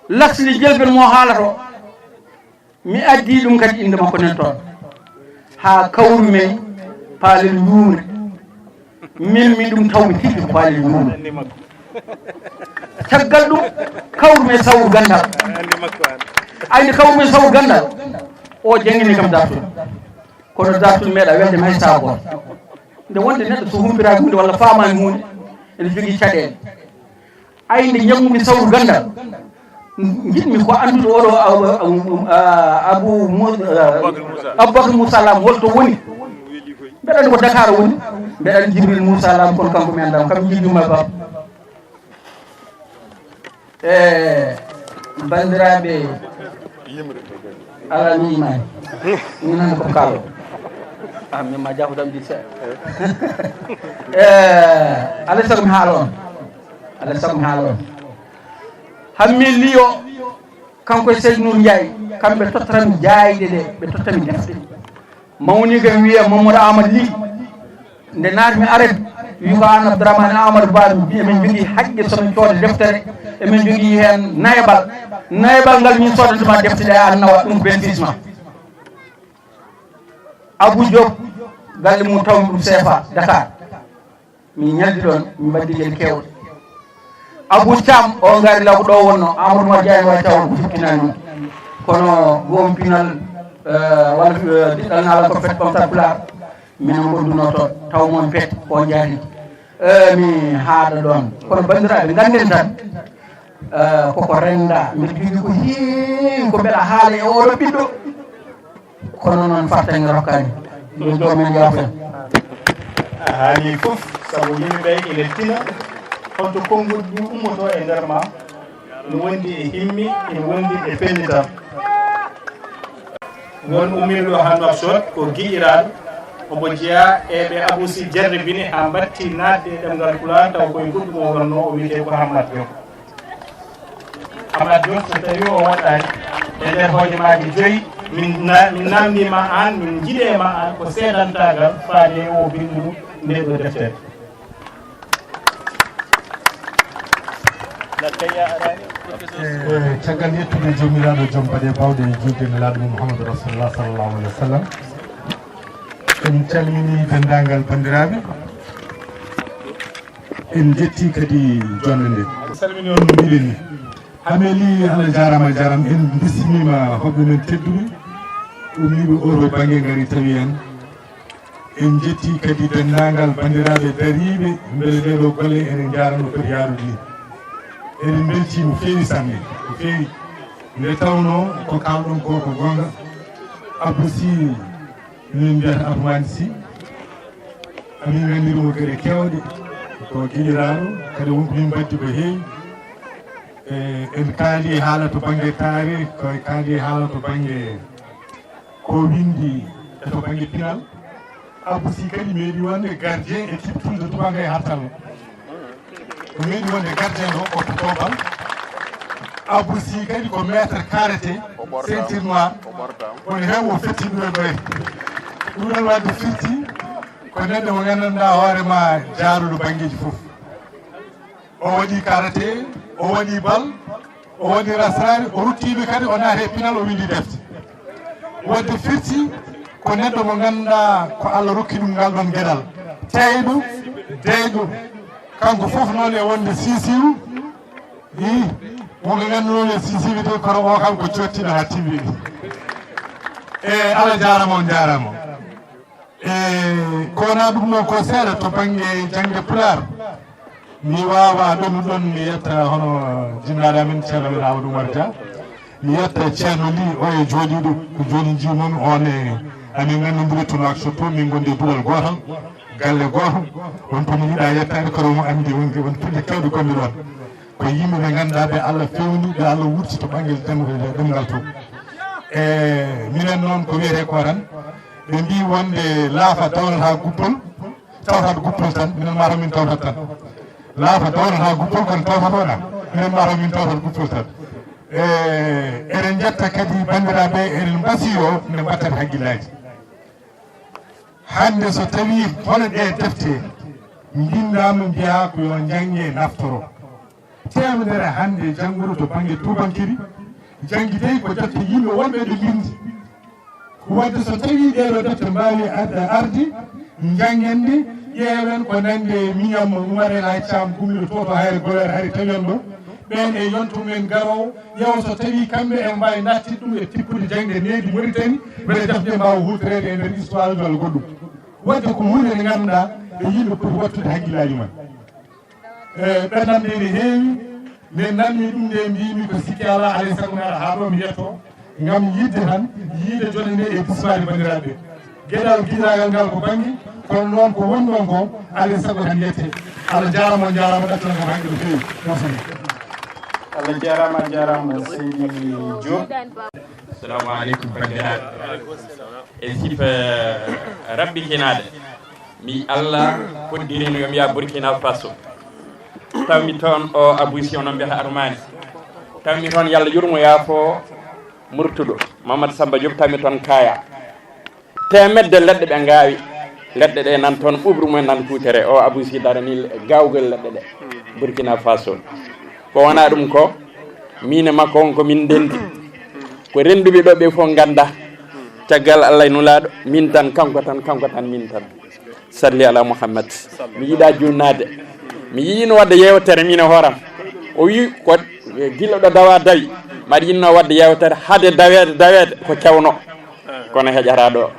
lasli jelbel mo haalato mi addi ɗum kadi inde makko nen toon ha kawru men paalel yuumre min mi ɗum tawmi tigui ko paalel yuumre caggal ɗum kawru men sawru gandal ayde kawru men sawru gandal o jangini kam dartul kono dartul meeɗa welde hay sagoto nde wonde neɗɗo so humpiraki hunde walla famani hunde ene jogui caɗele ayde jammumi sawru gandal jiɗmi ko andude oɗo Aboubacry Moussa Lam holto woni mbeɗa ko Dakar woni mbeɗa Jibril Moussa Lam kono kanko mi andama kam jiɗɗuma bam bandiraɓe ala mi imani mi nani ko kaalo min ma jafotam di seeɗa alay saago mi haala on alay saago mi haala on hammi liyo kanko e Seydou Ndiaye kamɓe tottatami jayde ɗe ɓe tottami defte mawni kam wiya Mamadou Amadou Ly nde naatmi arrêt wi ko an Abdourahmane Amadou Ba emin jogui haqqe somin cooda deftere emin jogui hen nayebal ngal min sodantuma defte ɗe an nawa ɗum bénéficement Abou Diop galle mum tawmi ɗum CFA Dakar min ñaldi ɗon min mbaddi guel kewɗe Abou Thiam o gari law ko ɗo wonno Amadou Mo Diagne way taw ko fittinani noon kono gom pinal walla diɗɗal ngala ko fet comme ça pulaar minen gonduno toon taw moon pet ko jaari mi haada ɗon kono bandiraɓe ganden tan koko renda mbiɗa jogui ko heewi ko mbeɗa haala e oɗo ɓiɗɗo kono noon fartange rokkani yo joomen yaafen a haali fof saabu yimɓeɓe ene tina holto konngol ɗum ummoto e nder ma ne wondi e himmi ene wondi e pellitam won ummiɗo ɗo ha Nouakchott ko giƴiraɗo omo jeeya eɓe Abou Sy jarribini ha batti nadde e ɗemgal Pulaar taw koye goɗɗum o wonno o wiyete ko Hammat Diop Hammat Diop so tawi o waɗani e nder hojomaji 5 min namdima an min jiiɗema an ko seedantagal faade o bindu nde ɗo deftere caggal yettude jomiraɗo joom baɗe bawɗe e julde nelaɗo mum Mouhamadou Rasulullah sallallahu alayhi wa sallam en calmini dendagal bandiraɓe en jetti kadi jonde nde salmini on no mbiɗen ni hameli Allah jarama en bismima hoɓɓe men tedduɓe ummiɓe oto banggue gari tawi en jetti kadi dendagal bandiraɓe dariɓe beele ɗeɗo golle enen jarano kadi yaarude ni eɗen belti no feewi sanne no feewi nde tawno ko kalɗon ko ko gonga Abou Sy min mbiyata Abdoumane Sy amin gandirimo gueɗe kewɗe ko giɗiraɗo kadi wonko min baddi ko heewi en kaali haala to banggue taari ko kaali haala to banggue ko windi e to banggue pinal Abousi kadi meeɗi wonde gardien e Tulde Dubbaango e Hartallo ko meeɗi wonde gardien ɗo ko totobal Abousi kadi ko maître karaté ceinture noir woni hen o fetti ɗo ɓoye ɗum ɗon wadde firti ko neɗɗo mo gandanɗa hoorema jaaruɗo banggueji foof o waɗi karaté o waɗi bal o waɗi rasrare o ruttiɓe kadi o naati e pinal o windi defte wadde firti ko neɗɗo mo ganduɗa ko Allah rokki ɗum ngal ɗon gueɗal teyɗo deyɗo kanko foof noon e wonde sisiru i wonko ganduɗon e sisiru de kono o kam ko cottiɗo ha timmini e Allah jarama on jarama ko wona ɗum noon ko seeɗa to banggue jangde pular mi wawa ɗonu ɗon mi yetta hono jinnaɗo amen ceerno men Amadou Oumar Dia mi yetta ceerno li o e jooɗiɗo ko joni jimon on e amin gandodiri tono ak sotto min gondi duɗal gotal galle goto won tomi yiiɗa yettade kono mo andi won puɗɗi kewɗe gonɗe ɗon ko yimɓeɓe ganduɗa ɓe Allah fewni ɓe Allah wurti to ɓangguel ɗemgal to e minen noon ko wiyete ko tan ɓe mbi wonde laafa dawnata guppol tawtat guppol tan minen mataw min tawtat tan laafa dawnata guppol kono tawtat oɗa minen mataw min tawtat guppol tan eɗen jetta kadi bandiraɓe eɗen mbasiro nde mbattat haqqillaji hande so tawi hono ɗe defte mbindama mbiya ko yo jangge naftoro temedere hande janggudu to banggue tubankiri jangguidey ko defte yimɓe wonɓe ɗo bindi wadde so tawi ɗeɗo defte mbawi ardi jangende ƴeewen ko nande miyam Oumar El Thiam gummiɗo to to hayre golere hari tawion ɗo ɓen e yontumen garowo yewo so tawi kamɓe en mbawi natti ɗum e tippude jangde neydi Mauritanie beele defte mbawa hutorede e nder histoire walla goɗɗum wadde ko hunde nde ganduɗa e yimɓe poti wattude haqqillaji mumen ɓerdam nde ne heewi nde nanmi ɗum nde mbimi ko sikki ala alay saago mi ara ha ɗo mi yetto gam yidde tan yiide jone nde e bismade bandiraɓe gueɗal guidagal ngal ko banggue kono noon ko woni ɗon ko alay saago tan yette Allah jarama on jarama ɗattana ko hanke no fewi mosini Allah jarama seydi Diop assalamu aleykum bandiraɓe e sifa rabbikinade mi Allah koddirino yomi ya Burkina Faso tawmi toon o Abousi onon mbiyata armani tawmi toon yo Allah yurmo yaafo murtuɗo Mamadou Samba Diop tawmi toon Kaya temedde leɗɗe ɓe gawi leɗɗe ɗe nan toon ɓuɓru mumen nan kuutere o Abousi darani gawgol leɗɗe ɗe Burkina Faso ko wona ɗum ko min e makko on ko min dendi ko renduɓe ɗo ɓe fof ganda caggal Allah e nulaɗo min tan kanko tan min tan salli ala Mouhammad mi yiiɗa junnade mi yino wadde yewtere min e hooram o wi ko guila ɗo dawa dawi maɗa yinno wadde yewtere haade dawede ko cewno kono heƴata ɗo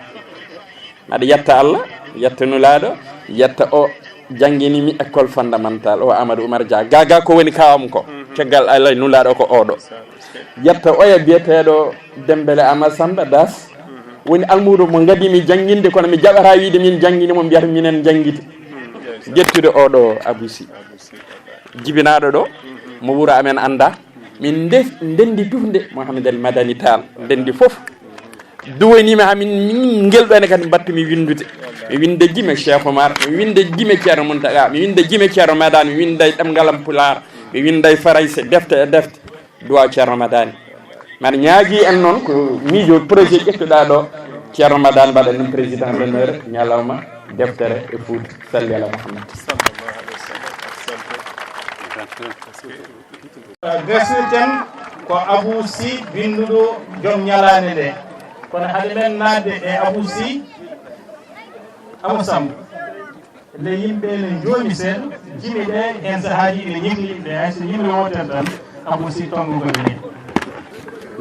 maɗa yetta Allah yetta nulaɗo yetta o jangguinimi école fondamental o Amadou Oumar Dia gaga ko woni kawam ko caggal Allah nulaɗo ko oɗo yetta oya biyeteɗo Dembélé Amadou Samba Das woni almudo mo gadimi jangguinde kono mi jaɓata wiide min jangguini mo mbiyata minen jangguide jettude oɗo Abousi jibinaɗo ɗo mo wuuro amen anda min ndendi tufde Mouhamed El Madani Tall ndendi foof duwanima hamin gelɗo ene kadi battumi windude mi winde jime Cheikh Oumar mi winde jime Ceerno Mountaga mi winde jime Ceerno Madani mi winday ɗemgalam Pulaar mi winday Farayse defte e defte duwa Ceerno Madani man ñaagui en noon ko miijo projet ƴettuɗa ɗo Ceerno Madani mbaɗa ɗum président d'honneur ñalawma deftere e Fouta salli ala Mouhammad desirten ko Abousi binduɗo joom ñalade nde kono haade men nadde e Abousi Amadou Samba nde yimɓe ne joomi seeɗa jimi ɗe hen sahaji ine ñihli yimɓe hayso yimɓe woten tan Abousi tongo golle ni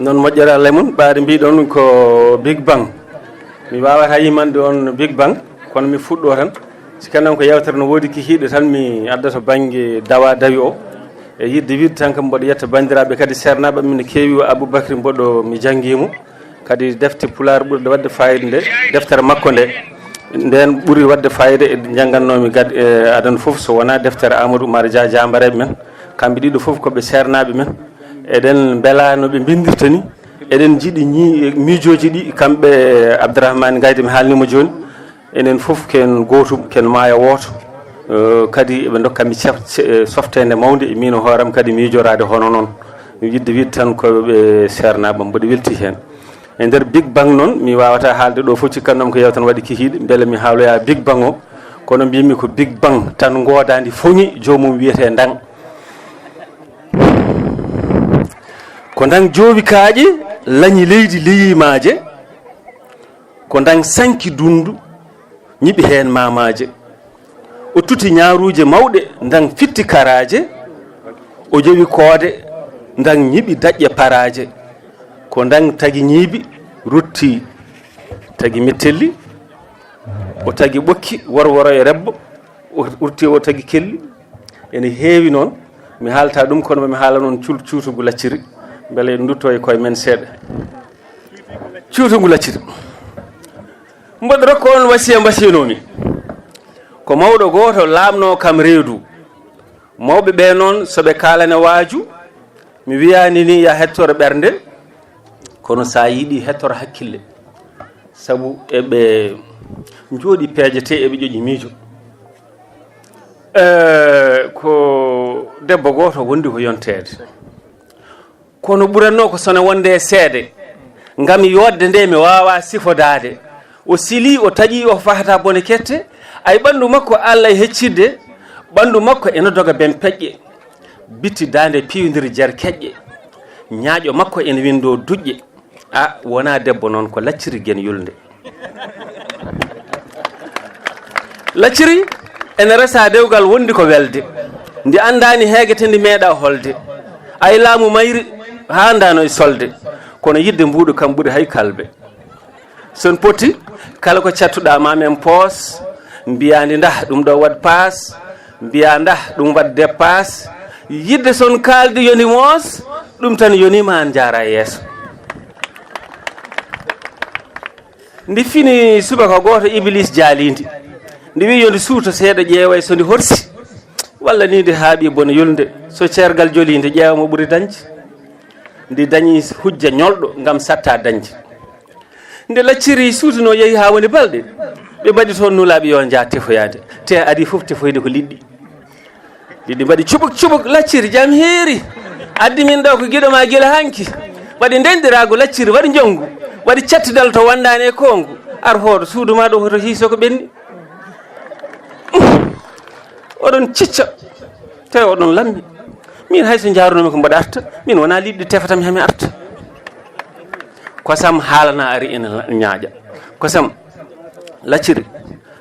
noon moƴƴere Allah mum ɓaade mbiɗon ko Big Bang mi wawata yimande on Big Bang kono mi fuɗɗo tan sikkanam ko yewtere no woodi kihiɗe tan mi addata banggue dawa dawi o e yidde widde tan kam mboɗo yetta bandiraɓe kadi sernaɓe min no keewi o Aboubacry mboɗo mi jangguimo kadi defte Pulaar ɓurde wadde fayida nde deftere makko nde nden ɓuri wadde fayida e janggannomi gad adana fof so wona deftere Amadou Oumar Dia jambareɓe men kamɓe ɗiɗo fof koɓe sernaɓe men eɗen beela no ɓe bindirta ni eɗen jiiɗi miijoji ɗi kamɓe Abdourahmane Gayde mi haalnima joni enen fof ken gotum ken maayo woto kadi ɓe dokkami softede mawde e min hooram kadi miijorade hono noon yidde wiide tan koɓe sernaɓe mboɗo welti hen e nder big bang noon mi wawata haalde ɗo fof cikkannoma ko yewtan waɗi kihiɗe beele mi haaloya big bang o kono mbimi ko big bang tan godadi foñi jomum wiyete ndang ko ndang joowi kaaƴe lañi leydi leyimaje ko ndang sanki dundu ñiɓi heen mamaje o tuti ñaaruje mawɗe ndang fitti karaje o jowi koode ndang ñiɓi daƴƴe paraje ko ndang tagi ñiibi rutti tagi mettelli o tagi ɓokki worworo e rebbo o urti o tagi kelli ene heewi noon mi haalta ɗum kono mi haala noon cuutugu lacciri beele dutto e koye men seeɗa cuutugu lacciri mboɗo rokko on wasiya mbasiyanomi ko mawɗo goto laamno kam reedu mawɓe ɓe noon soɓe kalane waaju mi wiyani ni ya hettoro ɓernde kono sa yiiɗi hettoro hakkille saabu eɓe jooɗi peejete eɓe ƴoƴi miijo ko debbo goto wondi ko yontede kono ɓuranno ko sone wonde e seede ngam yodde nde mi wawa sifodade o sili o taƴi o fahata bone kette ay ɓandu makko Allah e heccidde ɓandu makko ene doga ben peƴƴe bitti dande piwodiri jar keƴƴe ñaaƴo makko ene windo duƴƴe a wona debbo noon ko lacciri gen yulde lacciri ene resa dewgal wondi ko welde ndi andani heegete ndi meeɗa holde ay laamu mayri ha ndano e solde kono yidde mbuɗo kam ɓuuri hay kalbe son poti kala ko cattuɗa mamen poos mbiyandi ndah ɗum ɗo waɗ paas mbiya ndah ɗum waɗ dépasse yidde son kaldi yoni moos ɗum tan yonima an jara yeeso ndi fini subaka goto iblis jaalidi ndi wi yondi suuto seeɗa ƴeewa so ndi horsi walla ni ndi haaɓi bone yulde so ceergal joli nde ƴeewa mo ɓuuri dañde ndi dañi hujja ñolɗo ngam satta dañde nde lacciri suutuno yeehi ha woni balɗe ɓe mbaɗi toon nulaɓe yo jaa tefoyade te adi fof tefoyde ko liɗɗi liɗɗi mbaɗi cuɓuk cuɓuk lacciri jaam heeri addi min ɗo ko guiɗoma guila hanki waɗi ndendirago lacciri waɗi jonggu waɗi cattidal to wandani e kongu ar hoɗo suuduma ɗo hoto hiiso ko ɓenni oɗon cicca tawi oɗon lammi min hayso jarunomi ko mbaɗa arta min wona liɗɗi tefatami hami arta kosam haalana ari ene ñaaƴa kosam lacciri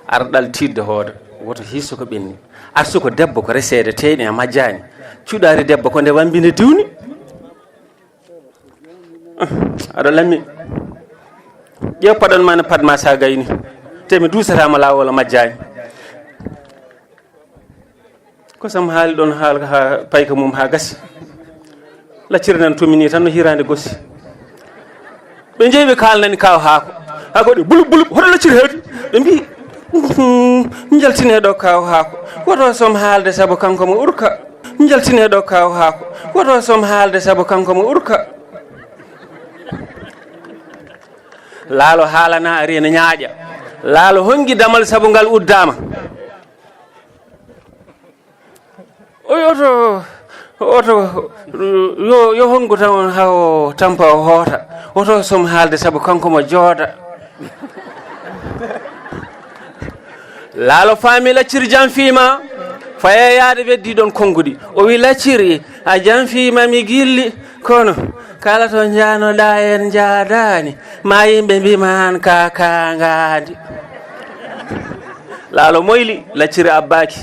arɗal tidde hoore woto hiiso ko ɓenni arsu ko debbo ko resede teeni a majjani cuuɗari debbo ko nde wambine diwni aɗa lammi ƴeew paɗon ma ne padma sa gayni te mi dusatama lawol a majjani kosam haali ɗon haala ha payka mum ha gasi lacciri nan tumini tan no hirande gossi ɓe jeeyi ɓe kalnani kaw haako haako ɗe bulub bulub hoto lacciri heedi ɓe mbi jaltineɗo kaw haako woto som haalde saabu kanko mo urka jaltineɗo kaw haako woto som haalde saabu kanko mo urka laalo haalana ari ene ñaaƴa laalo hongi damal saabu ngal uddama oto yo hongu tan haw tampa o hoota woto som haalde saabu kanko mo jooda laalo faami lacciri jam fiima fayeyaade weddi ɗon konnguɗi o wi lacciri a jam fiima mi gilli kono kala to janoɗa en jaadani ma yimɓe mbima han ka kangadi laalo moyli lacciri abbaki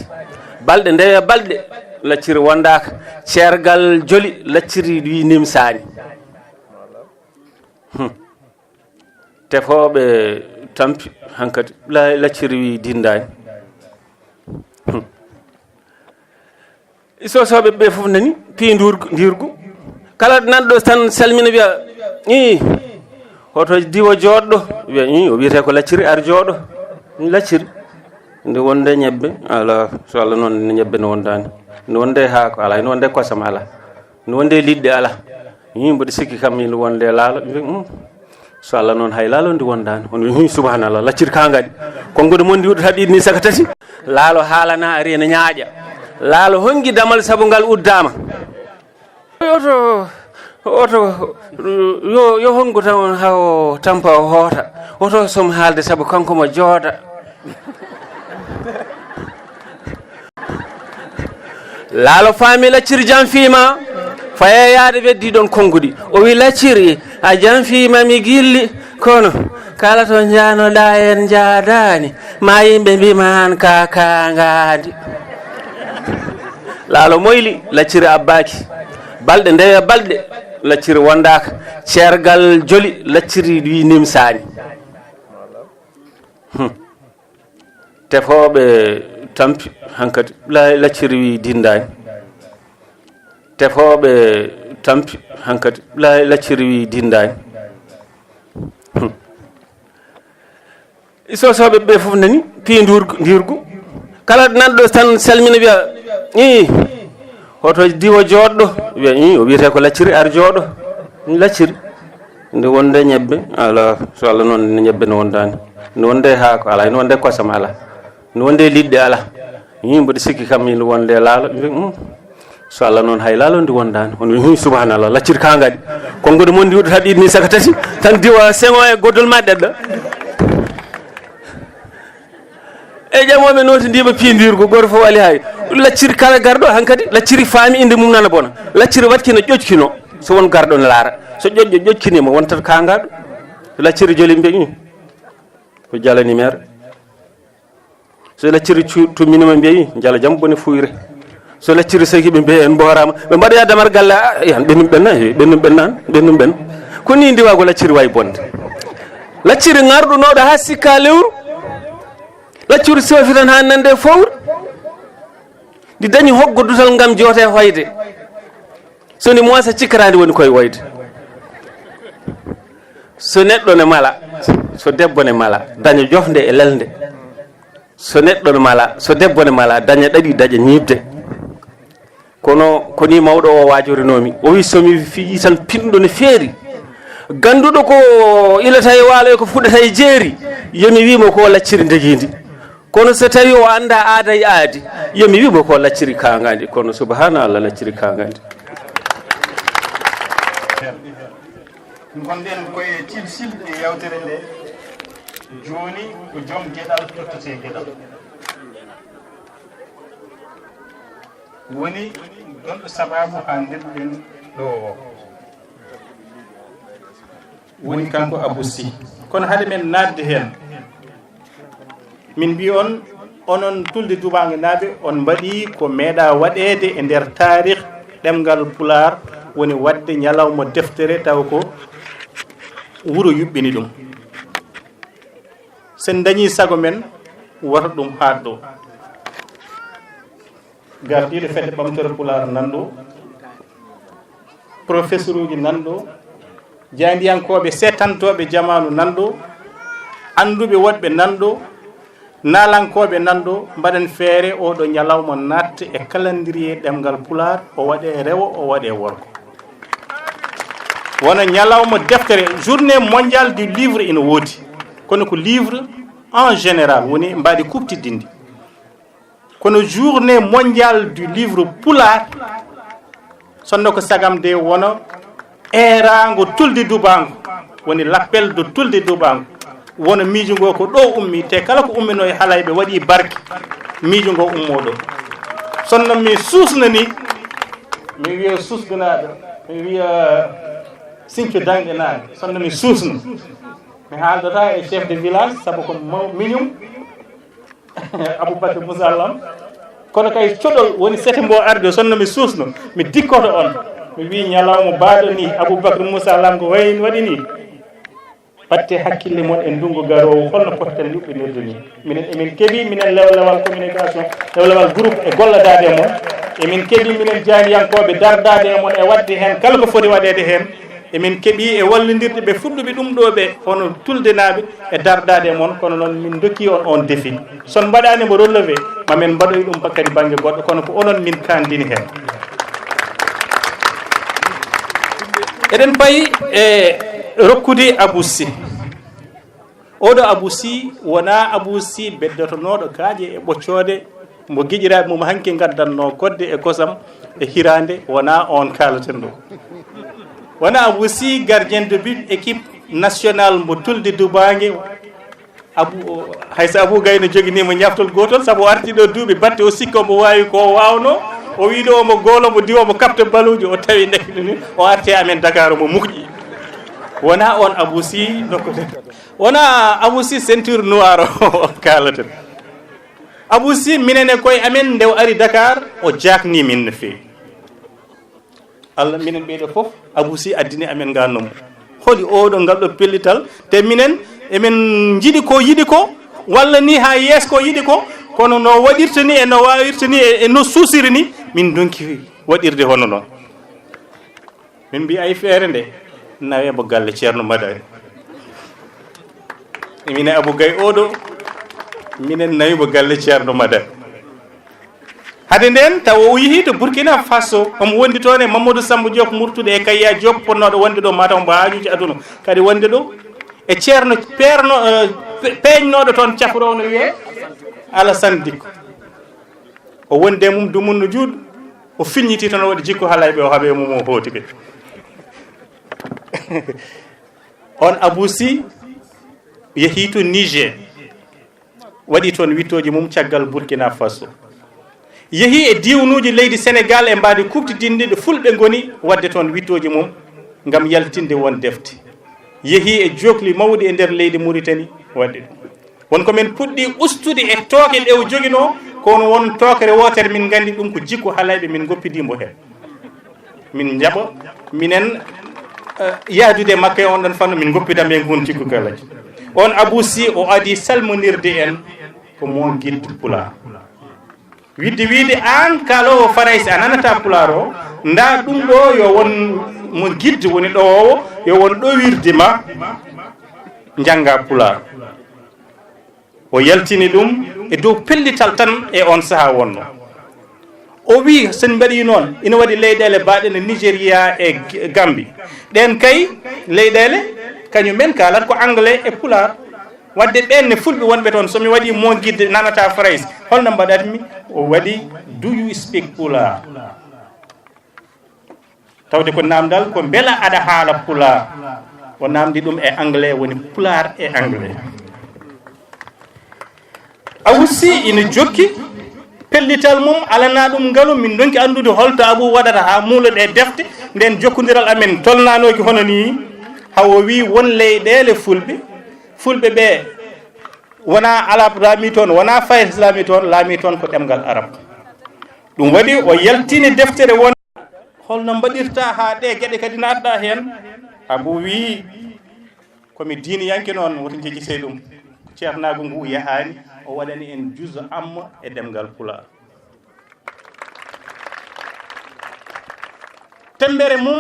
balɗe ndewe balɗe lacciri wondaka ceergal joli lacciri wi nimsani tefoɓe tampi hankadi lacciri wi dindani sosoɓe ɓe fof nani pi ndirgu kala nanɗo tan salmina wiya i hoto diwo jooɗɗo wiya i o wiyete ko lacciri ar jooɗo lacciri nde wonde ñebbe ala so Allah noon ne ñebbe ne wondani nde wonde haako ala nde wonde kosam ala nde wonde liɗɗe ala mboɗo sikki kam ine wonde laalo so Allah noon hay laalo ndi wondani on wi subhanallah lacciri ka ngadi konngode mon ndi wuɗata ɗiɗi ni saka tati laalo haalana ari ene ñaaƴa laalo hongi damal sabu ngal uddama oto yo hongu tan haw tampa o hoota oto somo haalde sabu kanko mo jooda laalo faami lacciri jam fiima faye yaade weddi ɗon konngudi o wi lacciri a jam fiima mi gilli kono kala to janoɗa en jaadani ma yimɓe mbima han ka kangadi laalo moyli lacciri abbaki balɗe ndewe balɗe lacciri wondaka ceergal joli lacciri wi nimsani tefoɓe tampi hankadi lacciri wi dindani tefoɓe tampi hankadi lacciri wi dindani sosoɓe ɓe fof nani pi ndirgu kala nanɗo tan salmina wiya i hoto diwo jooɗɗo wiya i o wiyete ko lacciri ar jooɗo lacciri nde wonde ñebbe ala so Allah noon ne ñebbe ne wondani nde wonde haako ala nde wonde kosam ala nde wonde liɗɗe ala mboɗo sikki kam ine wonde laalo so Allah noon hay laalo ndi wondani on wi subhanallah lacciri ka ngadi konngode mon ndi wuɗata ɗiɗi ni saka tati tan diwa sengo e goddol ma ɗeɗɗo e ƴamoɓe notodima piidirgo goto fof ali hay lacciri kala garɗo hankkadi lacciri faami inde mum nana bona lacciri watkino ƴoƴkino so won garɗo ne laara so ƴoƴƴo ƴoƴkinima wontat kangaɗo lacciri joli mbiyi ko jalanimere so lacciri tumminima mbiyi jala jaam bone fuyre so lacciri saki ɓe mbiya en mborama ɓe mbaɗoya damar galle yan ɓennum ɓenna ɓennum ɓennan ɓennum ɓenna ko ni ndiwago lacciri wawi bonde lacciri garɗunoɗo ha sikka lewru lacciri sofi tan ha nande fowru ndi dañi hoggo dutal ngam joote hoyde soni moisa cikkarandi woni koye woyde so neɗɗo ne mala so debbo ne mala daña jofde e lelde so neɗɗo ne mala so debbo ne mala daña ɗaɗi daƴa ñibde kono koni mawɗo o wajorinomi o wi somi fii tan pinɗo ne feeri ganduɗo ko ilata e waalo e ko fuɗɗata e jeeri yomi wimo ko lacciri ndeguidi kono so tawi o anda aada e aadi yomi wimo ko lacciri kangadi kono subhanallah lacciri kangadi gonɗen koye tilsilɗe yawtere nde joni ko joom gueɗal tottate gueɗal woni gonɗo sababu ha ndeɗuɗen ɗo o woni kanko Abou Sy kono haade men nadde hen min mbi on onon Tulde Dubbaango naaɓe on mbaɗi ko meeɗa waɗede e nder tarikh ɗemgal Pulaar woni wadde ñalawma deftere taw ko wuro yuɓɓini ɗum sen dañi sago men wata ɗum haat ɗo gardiɗo fedde ɓamtere Pulaar nanɗo professeur uji nanɗo jandiyankoɓe setantoɓe jamanu nanɗo anduɓe woɗɓe nanɗo nalankoɓe nanɗo mbaɗen feere oɗo ñalawma natta e calendrier ɗemgal Pulaar o waɗe rewo o waɗe worko wona ñalawma deftere journée mondiale du livre ina woodi kono ko livre en général woni mbaɗi kuptidindi kono journée mondiale du livre Pulaar sonno ko sagam de wona erago Tulde Dubbaango woni l'appel de Tulde Dubbaango wona miijo ngo ko ɗo ummi te kala ko ummino e halayɓe waɗi barke miijo ngo ummo ɗo sonno mi suusnani mi wiya susganaɗo mi wiya Sinthiou Dangue naɓe sonno mi suusno mi haaldata e chef de village saabu ko miñum Aboubacry Moussa Lam kono kay coɗol woni sete mbo arde sonno mi suusno mi dikkoto on mi wi ñalawma baaɗo ni Aboubacry Moussa Lam ko wayi waɗi ni batte hakkille mon e ndungu garowo holno potten yuɓɓinirde ni minen emin keeɓi minen lewlewal communication lewlewal groupe e golladade e mon emin keeɓi minen jaaniyankoɓe dardade e mon e wadde hen kala ko foti waɗede hen emin keeɓi e wallodirde ɓe fuɗɗuɓe ɗum ɗo ɓe hono tuldenaɓe e dardade moon kono noon min dokki on défi son mbaɗanimo relevé mamin mbaɗoy ɗum kadi banggue goɗɗo kono ko onon min kandini hen eɗen payi e rokkude Abou Sy oɗo Abou Sy wona Abou Sy beddotonoɗo kaaƴe e ɓoccode mo guiƴiraɓe mum hanki gaddanno kodde e kosam e hirande wona on kalaten ɗo wona Abou Sy gardien de but équipe nationale mo Tulde Dubbaango Abou hayso Abou Gaye no joguinimo ñaftol gotol saabu o arti ɗo duuɓi batte o sikka omo wawi ko wawno o wiɗo omo goolo mo diwa mo kapta baluji o tawi ndekki ni o arti amen Dakar mo mukƴi wona on Abou Sy nokkote wona Abou Sy ceinture noir o kalaten Abou Sy minen e koye amen nde o ari Dakar o jakni min no fewi Allah minen ɓeɗo foof Abou Sy addini amen gannomo holi oɗo ngal ɗo pellital te minen emin jiiɗi ko yiɗi ko walla ni ha yees ko yiɗi ko kono no waɗirta ni e no wawirta ni e no suusiri ni min donki waɗirde hono noon min mbi ay feere nde nawemo galle ceerno Madani minen Abou Gaye oɗo minen nawimo galle ceerno Madani hade nden taw o yeehi to Burkina Faso omo wondi toon e Mamadou Samba Diop murtude e Kayya Diop ponnoɗo wonde ɗo mataw mbo hajuji aduna kadi wonde ɗo e ceerno peerno peeñnoɗo toon cafrowo no wiye Alassane Dicko o wondi e mum dumunno juuɗo o filñiti tan o waɗi jikku halayɓe o haaɓe mum o hooti ɓe on Abou Sy yeehi to Niger waɗi toon wittoji mum caggal Burkina Faso yeehi e diwnuji leydi Sénégal e mbadi kuftidinde ɗo fulɓe goni wadde toon wittoji mum gam yaltinde won defte yeehi e jokli mawɗi e nder leydi Mauritanie wadde ɗum wonko min puɗɗi ustude e tooke ɗe o joguino kono won tokere wotere min gandi ɗum ko jikku halayɓe min goppidimo hen min jaaɓa minen yaadude makka e on ɗon fanno min goppidam e gon jikku kalaji on Abou Sy o adi salmonirde en ko mo guilde pulaar widde wiide an kalowo faraysi a nanata pulaar o nda ɗum ɗo yo won mo guilde woni ɗowowo yo won ɗowirde ma jangga pulaar o yaltini ɗum e dow pellital tan e on saaha wonno o wi sen mbaɗi noon ina waɗi leyɗele baɗe no Nigéria e Gambie ɗen kay leyɗele kañumen kalat ko anglais e pulaar wadde ɓenne fulɓe wonɓe toon somi waɗi mo guidde nanata phrase holno mbaɗatmi o waɗi do you speak pulaar tawde ko namdal ko beela aɗa haala pulaar o namdi ɗum e anglais woni pulaar e anglais Abou Sy ina jokki pellital mum alana ɗum ngaalu min donki andude holto Abou waɗata ha muuloɗe defte nden jokkodiral amen tolnanoki hono ni hawo wi won leyɗele fulɓe ɓe wona alab laami toon wona fayes laami toon ko ɗemgal arab ɗum waɗi o yaltini deftere won holno mbaɗirta ha ɗe gueɗe kadi natɗa hen Abou wi komi diiniyanke noon woto jejjite ɗum ceernago ngu yahani o waɗani en juzo amma e ɗemgal pulaar tembere mum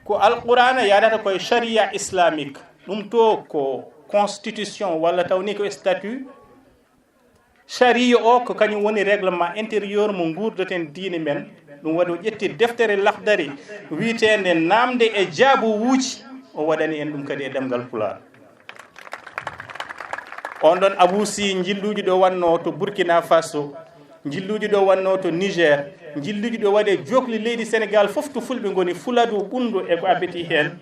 ko alqurana yadata koye sharia islamique ɗum to ko constitution walla tawni ko statut sharia o ko kañum woni règlement intérieur mo gurdeten diine men ɗum waɗi o ƴetti deftere lahdari wiitende namde e jaabuwuji o waɗani en ɗum kadi e ɗemgal pulaar on ɗon Abou Sy jilluji ɗo wanno to Burkina Faso jilluji ɗo wanno to Niger jilluji ɗo waɗe jokli leydi Sénégal fof to fulɓe goni fuladu ɓundu e ko abeti hen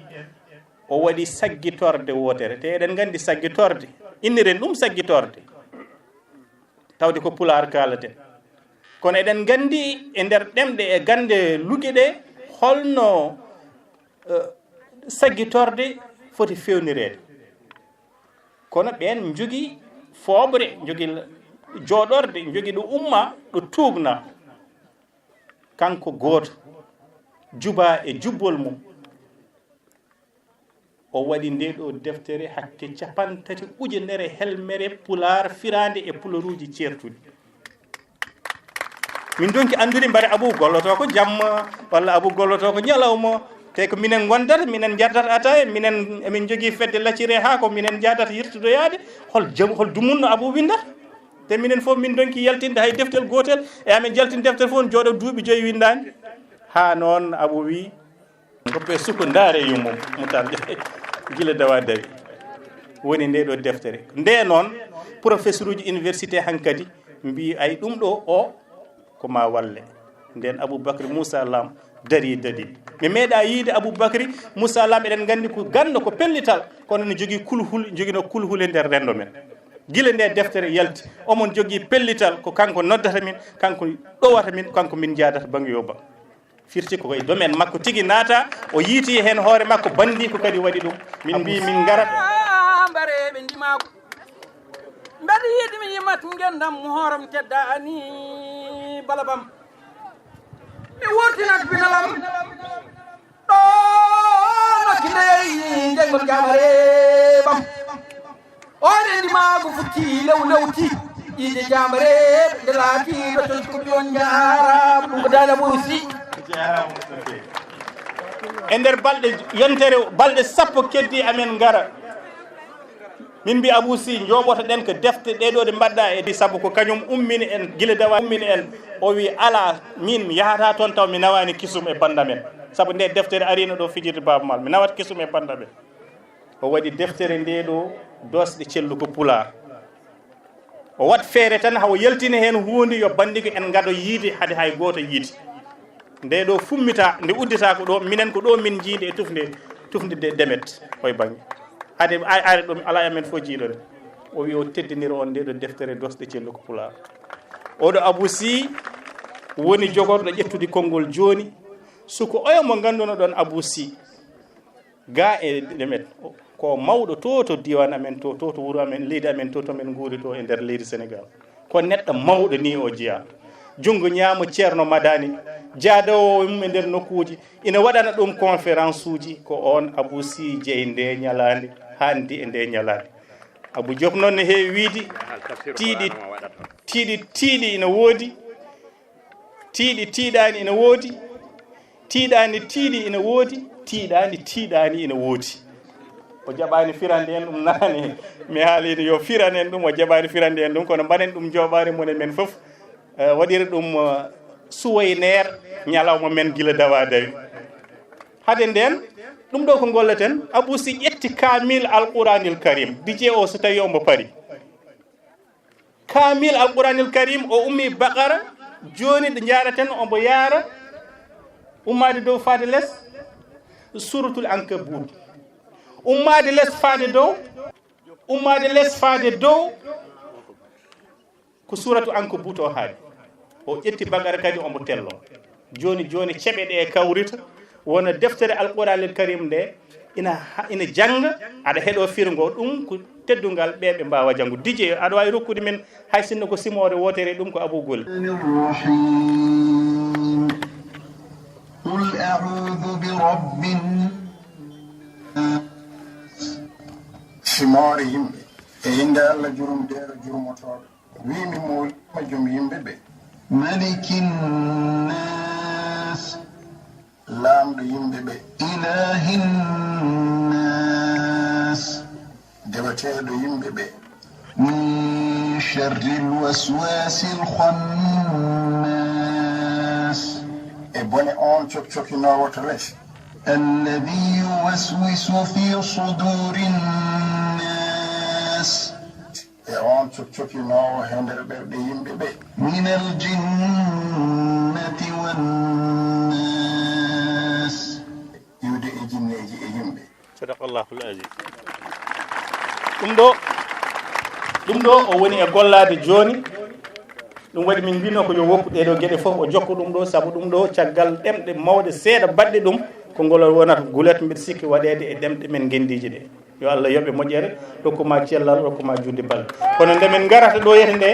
o waɗi saggitorde wotere te eɗen gandi saggitorde inniren ɗum saggitorde tawde ko pulaar kalaten kono eɗen gandi e nder ɗemɗe e gande lugue ɗe holno saggitorde foti fewnirede kono ɓen jogui fooɓre jogui jooɗorde jogui ɗo umma ɗo tuubna kanko gooto juba e jubbol mum o waɗi nde ɗo deftere hakke 30 ujunere helmere pulaar firande e pularuji ceertuɗi min donki andude mbaɗa Abou golloto ko jamma walla Abou golloto ko ñalawma te ko minen gondata minen jaddata ataye minen emin jogii fedde laccire ha ko minen jadata yirtodoyade hol dumunno abou windata te minen fof min donki yaltinde hay deftel gotel e amin jaltin deftel fof jooɗo duuɓi 5 windani ha noon abou wi goppe suko ndaare yummum mutal gila dawa dawi woni nde ɗo deftere nde noon professeur uji université hankadi mbi ay ɗum ɗo o ko ma walle nden aboubacry moussa lam dari mi meeɗa yiide aboubacry moussa lam eɗen gandi ko ganda ko pellital kono ne jogui joguino kulhul e nder rendo men gila nde deftere yalti omon jogui pellital ko kanko noddata min kanko ɗowata min kanko min jadata banggue yo ba firti ko koye domaine makko tigui naata o yiiti hen hoore makko bandi ko kadi waɗi ɗum min mbi min garat mbareɓe ndimako mbeɗa yiide mi yimat gendam horam teddani balabam mi wurtinat binalam ɗo nokkideyi jengol jamare bam ore ndimago futti lewti ide jamare ɓe laati ɗo ton ko ɓiyon jara ɗum ko dana ɓuusi e nder balɗe yontere balɗe sappo keddi amen gara min mbi abou sy jooɓoto ɗen ko defte ɗeɗo ɗe mbaɗɗa e di saabu ko kañum ummini en guila dawa ummini en o wi ala min mi yahata toon taw mi nawani kisum e banda men saabu nde deftere arino ɗo fijirde baba mal mi nawat kisum e banda men o waɗi deftere nde ɗo dosɗe celluko pular o wat feere tan hawo yaltini hen hunde yo bandiko en gado yiide haade hay goto yiiti nde ɗo fummita nde uddita ko ɗo minen ko ɗo min jiide e tufde demet koye banggue hade are ɗum ala amen fof jiiɗon o wi o teddinira on nde ɗo deftere dosɗe celluko pular oɗo abou sy woni jogorɗo ƴettude konngol joni suko oyo mo ganduno ɗon abou sy ga e demet ko mawɗo to diwan amen to wuro amen leydi amen to men guuri to e nder leydi sénégal ko neɗɗo mawɗo ni o jeeya junngo ñaamo ceerno madani jaadowo mum e nder nokkuuji ina waɗana ɗum conférence uji ko on abou sy jeyi nde ñalande handi e nde ñalande abou diop noon ne heewi wiide tiiɗi ina woodi tiiɗani ina woodi tiiɗani tiiɗi ina woodi tiiɗani ina woodi o jaɓani firande en ɗum nane mi haalino yo firan en ɗum o jaɓani firande en ɗum kono mbaɗen ɗum joɓare monen men foof waɗira ɗum suwoyneer ñalawma men gila dawa dawi hade nden ɗum ɗo ko gollaten abou sy ƴetti kamil alqouranil karim dije o so tawi omo paari kamil alqouranil karim o ummi bakara joni ɗo jaraten omo yaara ummade dow faade less suratul ankabut ummade less faade dow ko suratu ankabut o haali o ƴetti bagara kadi omo tello joni ceɓe ɗe kawrita wona deftere alqouranil karim nde ina jangga aɗa heeɗo firgo ɗum ko teddungal ɓeɓe mbawa janggo dije aɗa wawi rokkude men hay sinno ko simore wotere ɗum ko abou gol قل أعوذ برب simaare yimɓe e inde allah jurumdeero jurumotooɗo wimi mo jom yimɓe ɓe malikinnas laamɗo yimɓe ɓe ilahinnas dewateeɗo yimɓe ɓe min sharri lwaswasi lkhannas e bone on cokcokinowo to less الذي يوسوس في صدور الناس يعون تشوكينو هندر بردي يمبي من الجنة والناس يودي إجنة يمبي صدق الله العظيم ɗum ɗo o woni e gollade joni ɗum waɗi min mbino ko yo woppu ɗeɗo gueɗe fof o jokka ɗum ɗo saabu ɗum ɗo caggal ɗemɗe mawɗe seeɗa baɗɗe ɗum ko ngolol wonata gulet mbiɗa sikki waɗede e ɗemɗe men gendiji ɗe yo Allah yoɓe moƴƴere rokkuma cellal rokkuma jundi balɗe kono nde min garata ɗo yete nde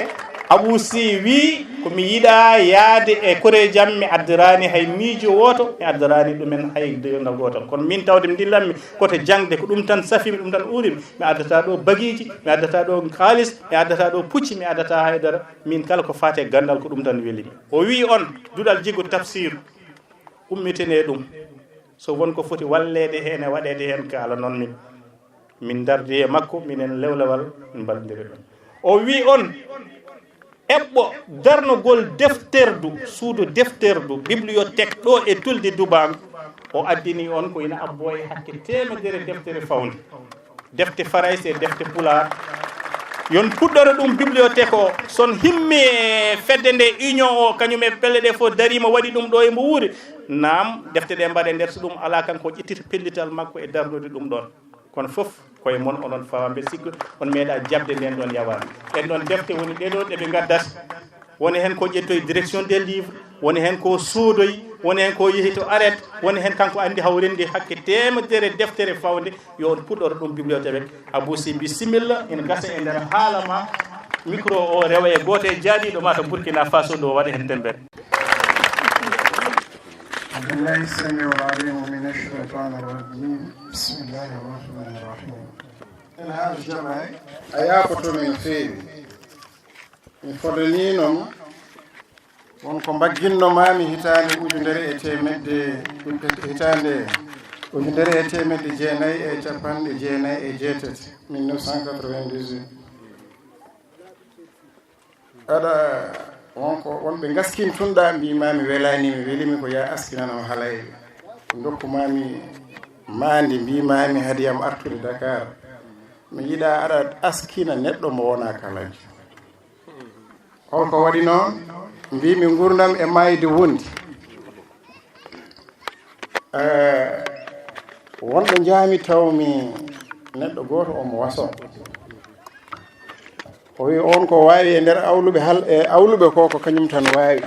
abou sy wi komi yiiɗa yaade e koreji am mi addarani hay miijo woto mi addarani ɗumen hay dewgal gotal kono min tawde mi dillanmi koto jangde ko ɗum tan safimi ɗum tan urimi mi addata ɗo bagiji mi addata ɗo halis mi addata ɗo pucci mi addata haydara min kala ko fate gandal ko ɗum tan welimi o wi on duɗal jiggo tafsir ummitene ɗum so wonko foti wallede hen e waɗede hen ka ala noon min dardi e makko minen lewlewal min ballodiri ɗon o wi on eɓɓo darnogol defterdu suudu defterdu bibliothèque ɗo e Tulde Dubbaango o addini on ko ina abbo e hakke 100 deftere fawde defte farayse e defte pulaar yon puɗɗore ɗum bibliothèque o son himmi e fedde nde union o kañum e pelle ɗe fof darima waɗi ɗum ɗo e mbo wuuri naam defte ɗe mbaɗe nder so ɗum ala kanko ƴettita pellital makko e darnude ɗum ɗon kono fof koye moon onon fawa mbeɗa sikku on meeɗa jabde nden ɗon yawani ɗen ɗon defte woni ɗeɗo ɗeɓe gaddata woni hen ko ƴettoye direction des livres woni hen ko soodoyi woni hen ko yeehi to arrête woni hen kanko andi hawrendi hakke 100 deftere fawde yo on puɗɗoro ɗum bibliothèque Abou Sy bisimilla ina gasa e nder haalama micro o rewa e goto e jaaɗiɗo ma to Burkina Faso ɗo waɗa hen tembere بالله السميع العليم من الشيطان الرجيم بسم الله الرحمن الرحيم en haala jama a yakoto min feewi mi fodaninom wonko mbagginnomami hitande ujunere e temedde hitande ujunere e temedde jeenayyi e capanɗe jeenayyi e jeetati 1998 aɗa wonko wonɓe gaskintunɗa mbimami welanimi welimi ko ya askinanam halayɓe dokkumami mandi mbimami hadiyam artude Dakar mi yiɗa aɗa askina neɗɗo mo wona kalaji holko waɗi noon mbimi gurdam e mayde wondi wonɗo jaami tawmi neɗɗo goto omo waso o wi on ko wawi e nder awluɓe awluɓe ko kañum tan wawi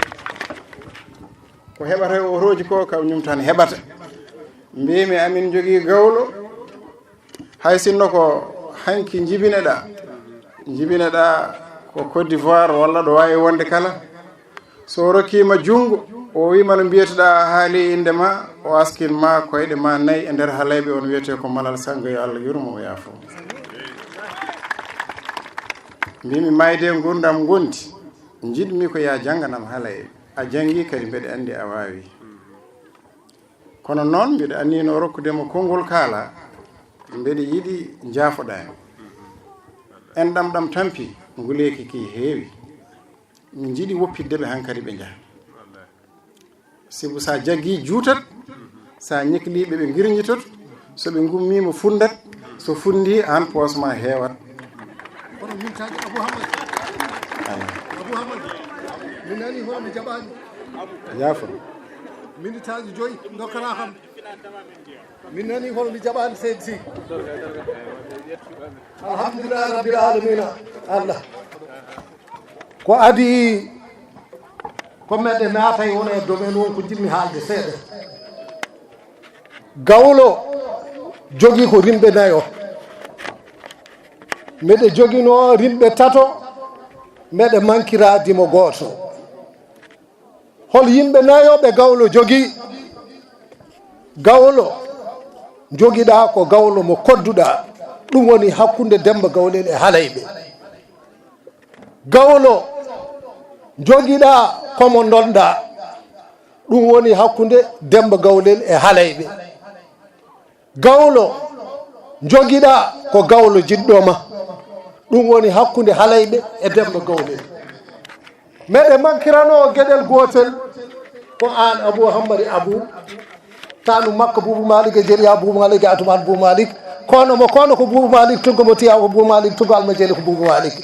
ko heɓata e otoji ko kañum tan heɓata mbimi amin jogui gawlo hay sinno ko hanki jibineɗa ko Côte d'Ivoire walla ɗo wawi wonde kala so rokkima junggo o wima no mbiyetoɗa haali inde ma o askinma koyɗe ma nayyi e nder halayɓe on wiyete ko Malal Sango yo Allah yurmo o yaafo mbimi mayde gurdam gondi jiɗmi ko ya jangganam halayɓe a jangi kadi mbeɗa andi a wawi kono noon mbiɗa annino rokkudema konngol kaala mbeɗa yiɗi jaafoɗami en ɗam tampi nguleki ki heewi min jiiɗi woppiddeɓe hankkadi ɓe jaha sibu sa jaggi juutat sa ñekliɓe ɓe girñitot soɓe gummima fundat so fundi an poosma heewat kono mintaji Abou Hamad min nani homi jaɓani yaafo minitaji 5 dokkata kam min nani hono mi jaɓani seydi Sy alhamdulillahi rabbil alamina Allah ko adi ko meɗe naatay wona e domaine won ko jinmi haalde seeɗa gawlo jogui ko rimɓe nayo mbeɗe joguino rimɓe tato mbeɗe mankiradimo goto hol yimɓe nayoɓe gawlo jogui gawlo joguiɗa ko gawlo mo kodduɗa ɗum woni hakkude Demba Gawlel e halayɓe gawlo joguiɗa komo dolɗa ɗum woni hakkude Demba Gawlel e halayɓe gawlo joguiɗa ko gawlo jiɗɗoma ɗum woni hakkude halayɓe e Demba Gawlel meɗe mankirano gueɗel gotel ko an Abou Hammady Abou tanu makko Boubou Malick e jeeriya Boubou Malick e atuman Boubou Malick kono mo kono ko Boubou Malick tuggomo tiya ko Boubou Malick tuggo alma jeeli ko Boubou Malick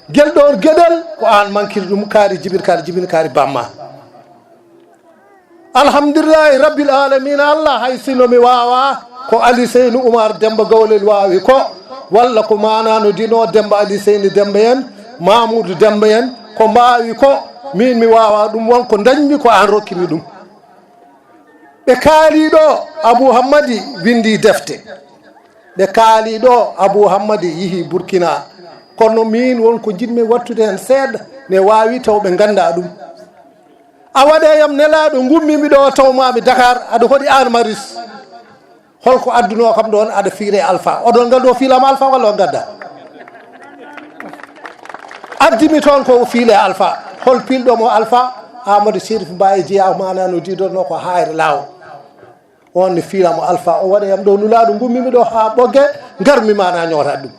guel ɗon gueɗel ko an mankiri ɗum kaari jibin kaari bamma alhamdulillahi rabbil alamina Allah hay sino mi wawa ko Ali Seyni Oumar Demba Gawlel wawi ko walla ko manano dino Demba Ali Seyni Demba en Mamoudou Demba en ko mbawi ko min mi wawa ɗum wonko dañmi ko an rokkimi ɗum ɓe kaaliɗo Abou Hammady windi defte ɓe kaaliɗo Abou Hammady yeehi Burkina kono min wonko jiɗmi wattude hen seeɗa ne wawi taw ɓe ganda ɗum a waɗe yam nelaɗo gummimi ɗo tawmami Dakar aɗa hoɗi an maris holko adduno kam ɗon aɗa fiile alpha oɗon gaddo fiilama alpha walla o gadda addimi toon ko fiile alpha hol pilɗomo alpha Amadou Chérif Mbaye jeeya manano didorno ko hayre law on ne fiiramo alpha o waɗa yam ɗo nulaaɗo gummimi ɗo haa ɓogge garmi mana ñotat ɗum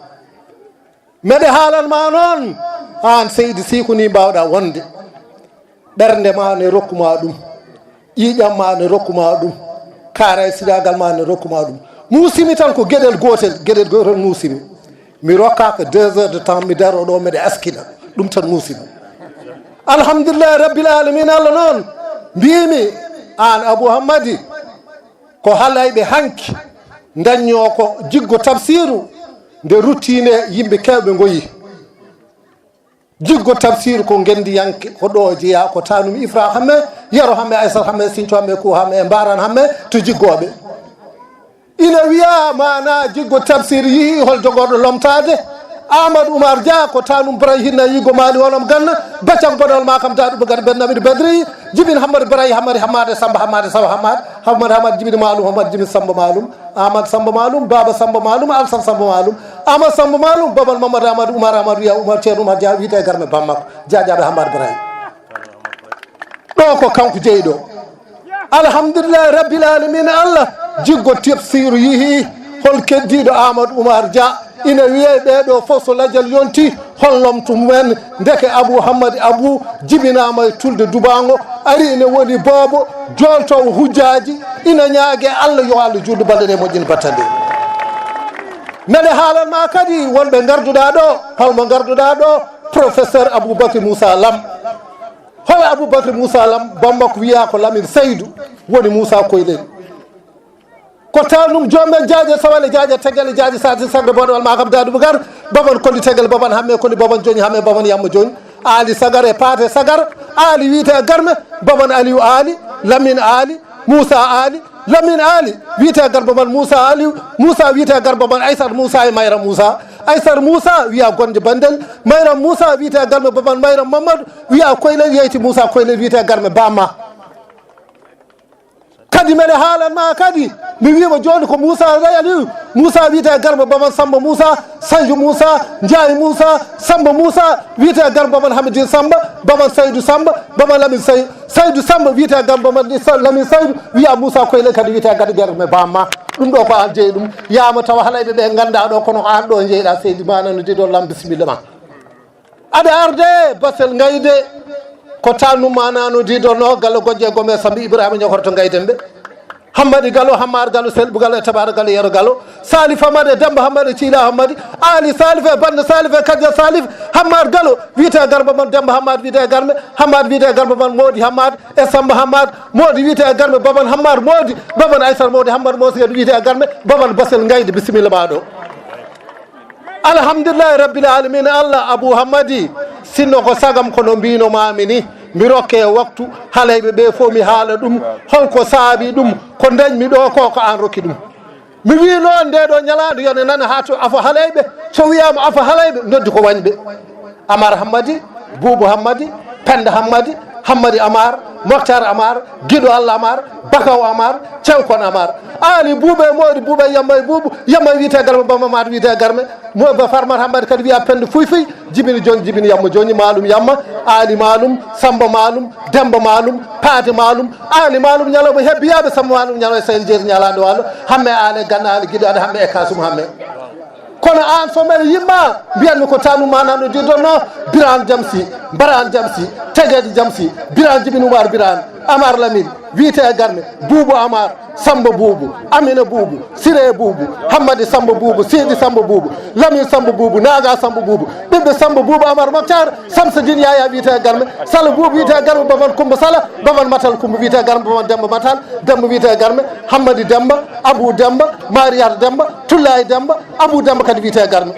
meɗe haalanma noon an seydi siku ni mbawɗa wonde ɓernde ma ne rokkuma ɗum ƴiƴam ma ne rokkuma ɗum kaara e sidagal ma ne rokkuma ɗum muusimi tan ko gueɗel gotel muusimi mi rokkaka 2 heures de temps mi daro ɗo mbeɗe askina ɗum tan muusimi alhamdulillahi rabbil alamin allah noon mbimi an abou hammadi ko halayɓe hanki dañño ko jiggo tafsiru nde ruttine yimɓe kewɓe goyi jiggo tafsiru ko gendiyanke ko ɗo jeeya ko tanum ifra hamme yero hamme aissat hamme sinco hamme ko hamme e mbaran hamme to jiggoɓe ina wiya mana jiggo tafsir yii hol jogorɗo lomtade amadou oumar dia ko tanum bray hinna yigo mali wonom ganna baccam bonol ma kam daɗuɓe gadi ɓennamide badri jibin hammadi bray hamade samba hamade sawa hamade jibini malum hamade jibin samba malum amadou samba malum baba samba malum alsan samba malum amadou samba malum babal mamadou amadou oumar amadou wiya oumar ceerno oumar dia wiyete garme bammakko diadiaɓe hamade bray ɗo ko kanko jeeyiɗo alhamdulillahi rabbil alamin allah jiggo tafsiru yeehi hol keddiɗo amadou oumar dia ina wiye ɓeɗo fof so ladial yonti hollomto mumen ndeke abou hammadi abou jibinama e tulde dubango ari ene woni boobo joltowo hujjaji ina ñaague allah yo allah juutɗo balɗe ɗe moƴƴini battande meɗe haalanma kadi wonɓe garduɗa ɗo holmo garduɗa ɗo professeur aboubacry moussa lam hono aboubacry moussa lam bammakko wiya ko lamin seydou woni moussa koyɗen ko tanum jomen jaaje sawale jaaje tegele jaaje sati sagde boɗowal ma kam daɗuɓe gar baban kolli tegel baban hamme kolli baban joni hamme baban yamma joni ali sagar e paate sagar ali wiite garme baban aliou ali lamin ali moussa ali lamin ali wiite garba man moussa aliou moussa wiite garba man aissat moussa e mayra moussa aissat moussa wiya gonde bandel mayram moussa wiite garme baban mayram mamadou wiya koylel yeyti moussa koylel wiite garme bamma kadi meɗe haalanma kadi mi wima joni ko moussa aliou moussa wiyete garba baban samba moussa sanju moussa ndiaye moussa samba moussa wiyete garba baban hamidine samba baban saydou samba baban lamin saydou samba wiyete garba baban lamin saydou wiya moussa koyle kadi wiyete kadi garme bamma ɗum ɗo ko an jeeyi ɗum yama tawa halayɓe ɓe ganda ɗo kono ko an ɗo jeyɗa seydi manano diɗo lam bisimilla ma aɗa arde basel gayde ko tannum manano diɗonno galle gojje gome sambi ibrahima ñokoto gayden ɓe hammadi gallo hammar gallo selɓu gallo e tabara gallo yero gallo salif hammadi e demba hammadi e thiila hammadi ali salif e bande salif e kadja salif hammad gallo wiyete garba man demba hammad wiyete garme hammad wiyete garba man moodi hammad e samba hammad moodi wiyete garme baban hammad moodi baban aissar moodi hammad mosi kadi wiyete garme baban basel gayde bisimilla ma ɗo alhamdulillahi rabbil alamin allah abou hammadi sinno ko sagam kono mbinomami ni mi rokke e waktu halayɓe ɓe fof mi haala ɗum holko saabi ɗum ko dañmi ɗo ko an rokki ɗum mi wi noon nde ɗo ñalade yone nana ha to afa halayɓe so wiyama afa halayɓe noddi ko wañɓe amar hammadi boubou hammadi penda hammadi hammadi amar moctar amar guiɗo allah amar bakaw amar cewkon amar ali buuɓe moɗi buuɓe yamma e buubu yamma wiyete garme bamba mata wiyete garme moba farmat hammadi kadi wiya pende fuy jibini joni jibini yamma joni malum yamma ali malum samba malum demba malum paate malum ali malum ñalawma hebbiyaɓe samba malum ñalaw e saydi jeeti ñalade wallo hamme ale ganna ale guiɗo ade hamme e kasum hamme kono an so mbeɗa yimma mbiyanmi ko tanum manano didonno biran jamsi mbaran jamsi tegueje jamsi biran jibin oumar biran amar lamin wiyete e garme boubou amar samba boubou amina boubou siré boubou hammadi samba boubou seydi samba boubou lamin samba boubou naga samba boubou ɓiɓɓe samba boubou amar moctar samsadine yaya wiyete e garme sala boubou wiyete e garme baban coumba sala baban matal coumba wiyete e garme baban demba matal demba wiyete e garme hammadi demba abou demba mariata demba tullayi demba abou demba kadi wiyete e garme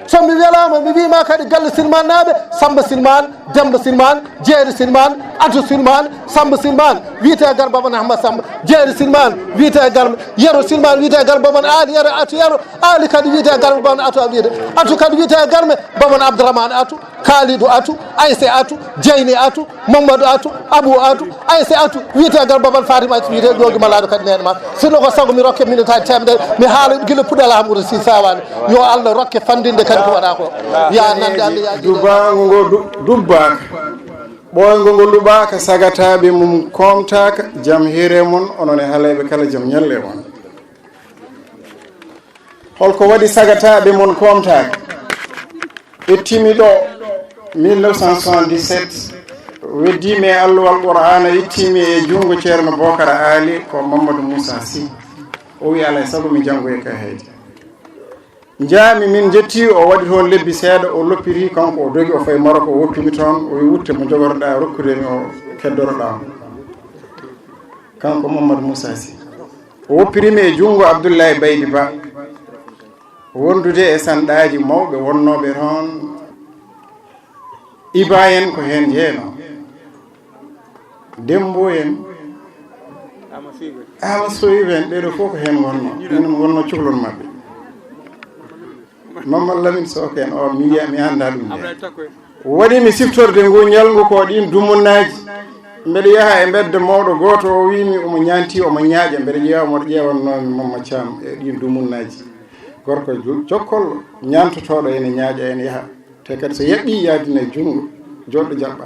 somi welama mi wima kadi galle silman naɓe samba silman demba silman jeeri silman atou silman samba silman wiyete e garme baban ahmad samba jeeri silman wiyete e garme yero silman wiyete e garme baban ali yero atou yero ali kadi wiyete e garme baban atou wiyete atou kadi wiyete e garme baban abdourahmane atou kalidou atou aissé atou dieyni atou mamadou atou abou atou aissé atou wiyete e garme baban fatima atou wiyete ɗogi malaɗo kadi nene ma sinno ko sago mi rokke minutaji temedere mi haala guila puɗɗal hamoudou si sawani yo allah rokke fandinde kadi ko waɗa ko ya nande allah ya Dubbaango ngo dubbaka ɓoyngo ngo luɓa ka sagataɓe mum komtaka jaam hiire mon onon e haalayɓe kala jaam ñalle mon holko waɗi sagataɓe mon komtaka ittimi ɗo 1977 weddimi e alluwal qur'ana ittimi e junngo ceerno bocara ali ko mamadou moussa sy o wi alay saago mi janngoy ka heyde jaami min jetti o waɗi toon lebbi seeɗa o loppiri kanko o dogi o fayi Maroc o woppimi toon o wi wutte mo jogorɗa rokkudemi o keddoroɗa kanko mamadou moussa sy o woppirimi e junngo abdoullahi baydi ba wondude e sanɗaji mawɓe wonnoɓe toon iba en ko hen jeeno dembo en ama soyiɓe en ɓeɗo fof ko hen wonno enen wonno cuhlon mabɓe mamadou lamine soke en o mi yiya mi anda ɗum waɗimi siftorde ngu ñalngu ko ɗin dumunnaji mbeɗa yaha e mbedde mawɗo goto o wimi omo ñanti omo ñaaƴa mbeɗa ƴeewa moɗo ƴewannomi mamma thiam e ɗin dumunnaji gorko jokkollo ñantotoɗo ene ñaaƴa ene yaha te kadi so yaɓɓi yaadina junngo joɗɗo jaɓɓa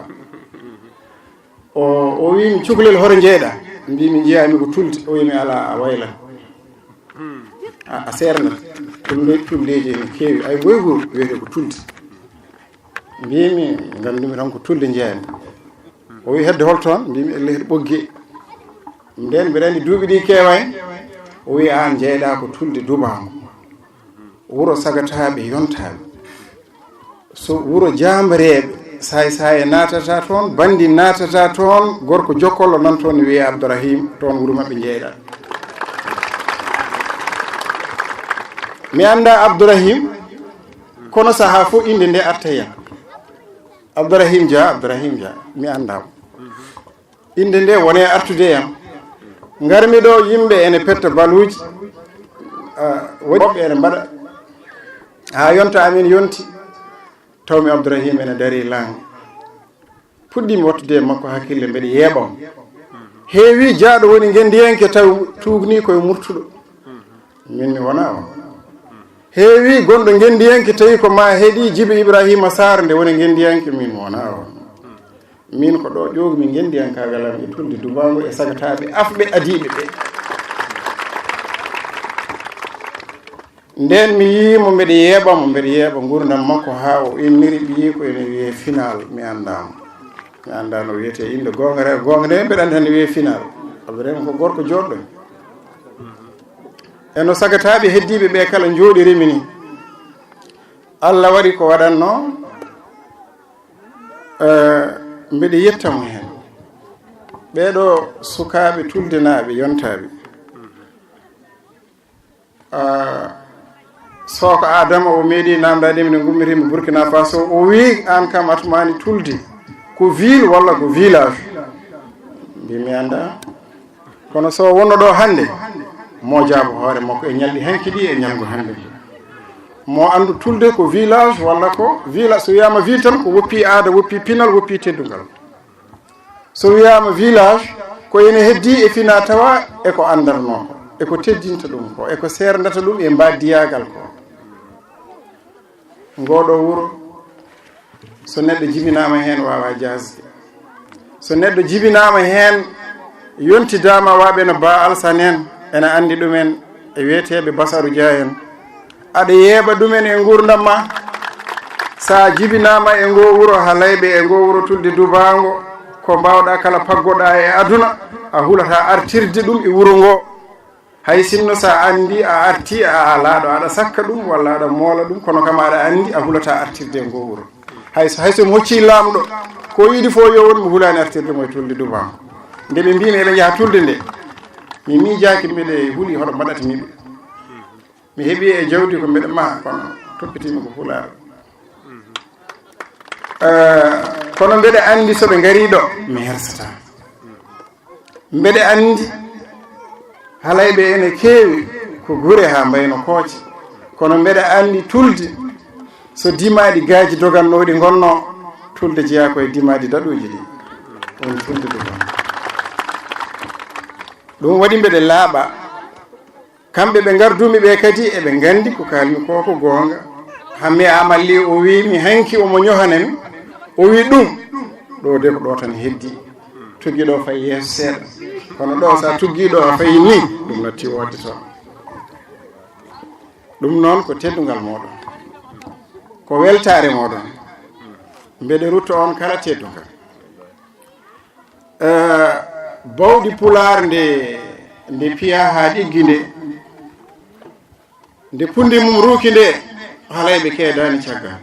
o wimi cukalel hoto jeeɗa mbimi jeyami ko tulde o wimi ala a wayla a sernata tulleji ene keewi ay goygol wiyete ko tulde mbimi gandumi tan ko tulde jeeyami o wi hedde holtoon mbimi elle heɗe ɓogge nden mbiɗa andi duuɓi ɗi keewani o wi an jeyɗa ko tulde Dubbaango wuro sagataɓe yontaɓe so wuro jambareɓe say natata toon bandi natata toon gorko jokkollo nan toon wiye Abdourahim toon wuro mabɓe jeyɗa mi anda Abdourahim kono saaha fof inde nde artayam Abdourahim Dia mi andamo inde nde wone artude yam garmi ɗo yimɓe ene petta baluji woɓɓe ene mbaɗa ha yonta amin yonti tawmi Abdourahim ene dari langue puɗɗimi wattude makko hakkille mbeɗa yeeɓam heewi jaaɗo woni gendiyanke taw tugni koye murtuɗo min mi wona on heewi gonɗo gendiyanke tawi ko ma heeɗi Djiby Ibrahima Sarr nde woni gendiyanke min wona on min ko ɗo ƴogmi gendiyankagalam e tulde Dubbaango e sagataɓe afɓe adiɓe ɓe nden mi yimo mbeɗa yeeɓa gurdam makko ha o inniri ɓiyi ko ene wiye final mi andano wiyete inde gonga nde mbeɗa andi tan ne wiye final Abdourahim ko gorko joɗɗo eno sagataɓe heddiɓe ɓe kala jooɗirimi ni Allah waɗi ko waɗanno mbeɗa yettamo hen ɓeɗo sukaɓe tuldenaɓe yontaɓe soko Adama o meeɗi namdademi ne gummitimi Burkina Faso o wi an kam atumani tulde ko ville walla ko village mbimi anda kono so wonno ɗo hande mo jaabo hoore makko e ñalɗi hanki ɗi e ñalgo hande mo andu tulde ko village walla ko village so wiyama ville tan ko woppi aada woppi pinal woppi teddugal so wiyama village ko ene heddi e fina tawa eko andarno ko eko teddinta ɗum ko eko serdata ɗum e mbadiyagal ko ngoɗo wuro so neɗɗo jibinama hen wawa jasde so neɗɗo jibinama hen yontidama waɓe no Ba Alsane en ene andi ɗumen e wiyeteɓe Basaru Dia en aɗa yeeɓa ɗumen e gurdam ma sa jibinama e ngo wuro halayɓe e ngo wuro tulde Dubbaango ko mbawɗa kala paggoɗa e aduna a hulata artirde ɗum e wuro ngo hay sinno sa andi a arti a alaɗo aɗa sakka ɗum walla aɗa moola ɗum kono kam aɗa andi a hulata artirde ngo wuro hayso mi hocci lamɗo ko yiɗi fo yo won mi hulani artirde mo e tulde Dubbaango nde ɓe mbimi eɓe jaaha tulde nde mi miijaki mbeɗe huuli hoɗo mbaɗatamiɓe mi heeɓi e jawdi ko mbeɗa maha kono toppitimi ko hulaɗo kono mbeɗa andi soɓe gari ɗo mi hersata mbeɗa andi halayɓe ene keewi ko gure ha mbayno kooce kono mbeɗa andi tulde so dimaɗi gaaji dogannoɗi gonno tulde jeeya koye dimaɗi daɗuji ɗi woni tulde Dubbaango ɗum waɗi mbeɗe laaɓa kamɓe ɓe gardumi ɓe kadi eɓe gandi ko kalmi ko gonga hammi amalli o wi mi hanki omo ñohanami o wi ɗum ɗo de ko ɗo tan heddi tuggiɗo fay yeeso seeɗa kono ɗo sa tuggiɗo fayi ni ɗum natti wodde toon ɗum noon ko teddugal moɗon ko weltare moɗon mbeɗe rutta on kala teddugal bawɗi pular nde piya ha ɗiggi nde pundi mum ruuki nde halayɓe keedani caggal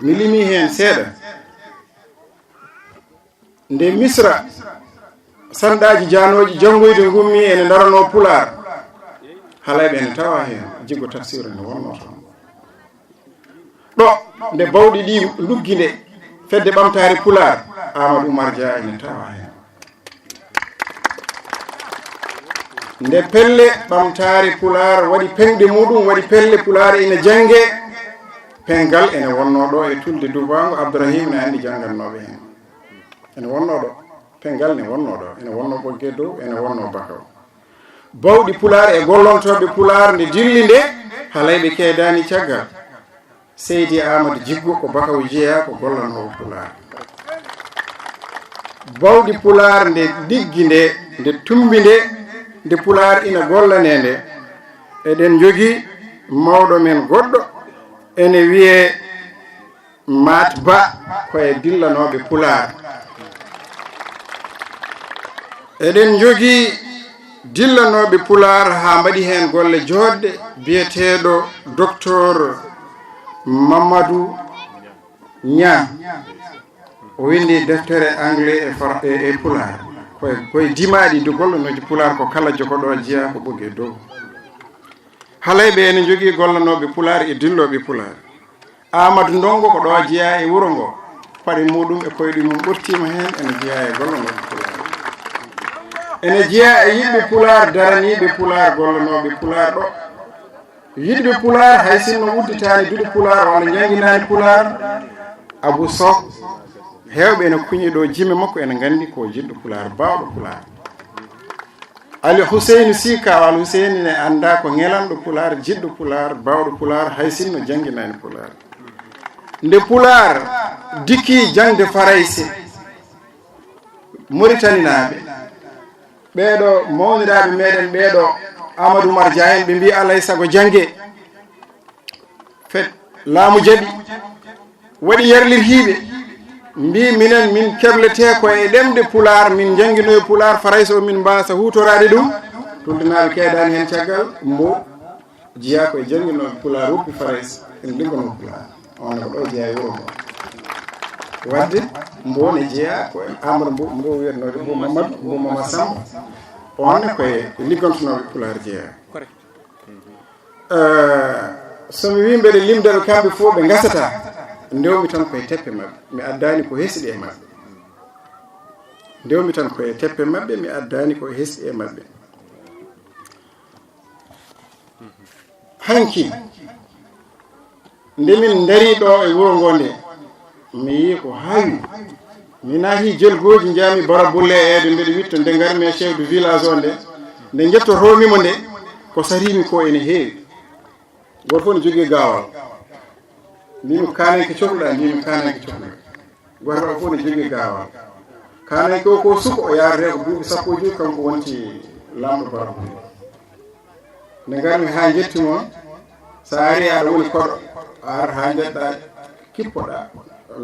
mi limi hen seeɗa nde misra sanɗaji janoji janngoyde gummi ene darano pular halayɓe ene tawa hen jiggo tafsir nde wonno toon ɗo nde bawɗi ɗi luggi nde fedde ɓamtare pular Amadou Oumar Dia ene tawa hen nde pelle ɓamtare pular waɗi penɗe muɗum waɗi pelle pular ene jangge pengal ene wonno ɗo e Tulde Dubbaango Abdourahim ne andi jangannoɓe hen ene wonno ɗo pengal ne wonno ɗo ene wonno ɓogge dow ene wonno bakaw bawɗi pular e gollontoɓe pular nde dilli nde halayɓe keedani caggal Seydi Amadou Jiggo ko bakaw jeeya ko gollanowo pular bawɗi pular nde diggi nde tumbi nde pular ina gollane nde eɗen jogii mawɗo men goɗɗo ene wiye Mat Ba koye dillanoɓe pular eɗen jogii dillanoɓe pular ha mbaɗi hen golle joɗɗe biyeteɗo docteur Mamadou Nia o windi deftere anglais e pular koye dimaɗi de gollonoji pular ko kala jogoɗo jeeya ko ɓogge dow halayɓe ene jogii gollanoɓe pular e dilloɓe pular Amadou Ndongo ko ɗo jeeya e wuro ngo paɗe muɗum e koyɗe mum ɓurtima hen ene jeeya e gollanoɓe pular ene jeeya e yiɗɓe pular daraniɓe pular gollanoɓe pular ɗo yiɗɓe pular hay sinno udditani duɗe pular walla jangguinani pular Abou Sok hewɓe ene kuñi ɗo jime makko ene gandi ko jiɗɗo pular bawɗo pular Ali Hussein Sy Kawal Hussein ne anda ko ngelanɗo pular jiɗɗo pular bawɗo pular hay sinno jangguinani pular nde pular dikki jangde farayse Mauritanie ɓeɗo mawniraɓe meɗen ɓeɗo Amadou Oumar Dia en ɓe mbi alay sago jangge fet laamu jaɓi waɗi yarlirhiɓe mbi minen min keblete ko e ɗemde pular min jangguinoye pular farayse o min mbasa hutorade ɗum tuldenaɓe keedani hen caggal mbo jeeya koye jangguinoɓe pular woppi farayse ene liggono pular on ko ɗo jeeya e wuro ngo wadde mbo ne jeeya koye Amadou mbo wiyetenode Mbo Mamadou Mbo Mamadou Samba on koye liggantonoɓe pular jeeya somi wi mbeɗe limdaɓe kamɓe fof ɓe gasata ndewmi tan koye teppe maɓɓe mi addani ko hesɗi e maɓɓe ndewmi tan koye teppe maɓɓe mi addani ko hesɗi e maɓɓe hanki ndemin dari ɗo e wuro ngo nde mi yi ko hawi mi naati jelgoji jami bara bulle eede mbeɗe witta nde garmi e chef de village o nde jettotomimo nde ko sarimi ko ene heewi goto fof ne jogui gawal mbimi kanenke cohluɗa mbimi kanenke cohluɗa goto fof ne jogui gawal kanenke o ko suka o yarate ko duuɓi sappo e joyi kanko wonti lamɗo bara bulle nde garmi ha jettimo sa ari aɗa woni koɗo a arata ha jeɗɗa kippoɗa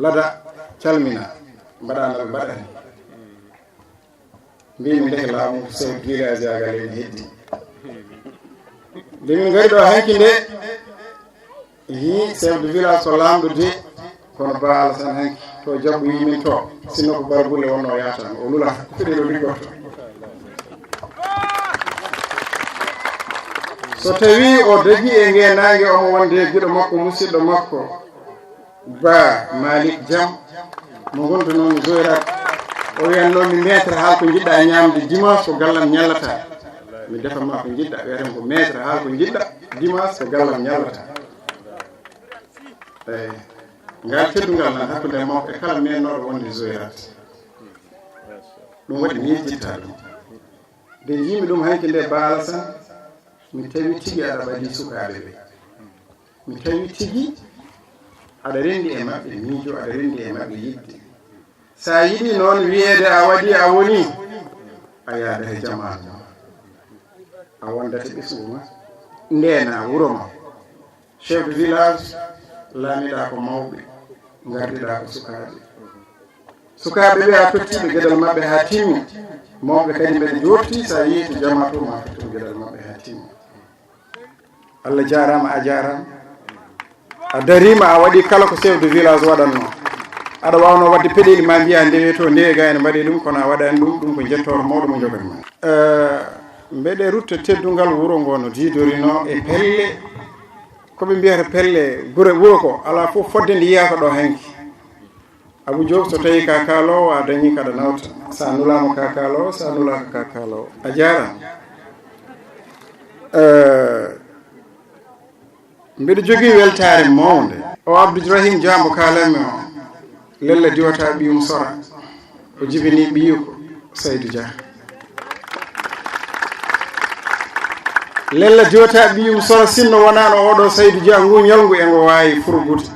lada calmina mbaɗanaɓe mbaɗani mbimi ndeke laamu chef village agal ene heddi nde min gari ɗo hanki nde yi chef de village so lamɗo de kono Ba Alassane hanki to jabɓo yimin to sinno ko bara bulle wonno yatano o lulata koɗe ɗo liggoto so tawi o dagi e ngenage omo wonde guiɗo makko musidɗo makko Ba Malick Diam mo gonta noon joyrat o wiyanno mi metre haal ko jiɗɗa ñamde dimanche ko gallam ñallata mi defama ko jiɗɗa wiyeten ko metre haal ko jiɗɗa dimanche ko gallam ñallata eyi ngal teddugal nan hakkude makko e kala mennoɗo wonde joyrat ɗum waɗi miijitta ɗum nde jimi ɗum hanki nde Ba Alassane mi tawi tigui aɗa ɓaɗi sukaɓe ɓe mi tawi tigui aɗa rendi e maɓɓe miijo aɗa rendi e maɓɓe yidde sa yiɗi noon wiyeede a waɗi a woni a yaada he jamanu a wondata ɓesgu ma ndena wuro ma chef de village laamiɗa ko mawɓe gardiɗa ko sukaaɓe ɓe a tottiɓe gueɗal maɓɓe ha timmi mawɓe kadi mbeɗe jorti sa yii to jama to ma tottu gueɗal maɓɓe ha timmi Allah jarama a jarama a darima a waɗi kala ko chef de village waɗanno aɗa wawno wadde peɗeli ma mbiya ndewe to ndewe ga ene mbaɗi ɗum kono a waɗani ɗum ko jettoro mawɗo mo jogani ma mbeɗe rutta teddungal wuro ngo no didorino e pelle koɓe mbiyata pelle wuro ko ala fof fodde nde yiya ko ɗo hanki Abou Diop so tawi ka kaalowo a dañi kaɗa nawta sa nulama ka kaalowo sa nulaka ka kaalowo a jarama mbeɗa jogui weltare mawde o Abdourahim Diambo kalanmi o lella diwata ɓiyum sora o jibini ɓiyu ko Saydou Dia lella diwata ɓiyum sora sinno wonano oɗo Saydou Dia ngu ñalngu e ngo wawi furgude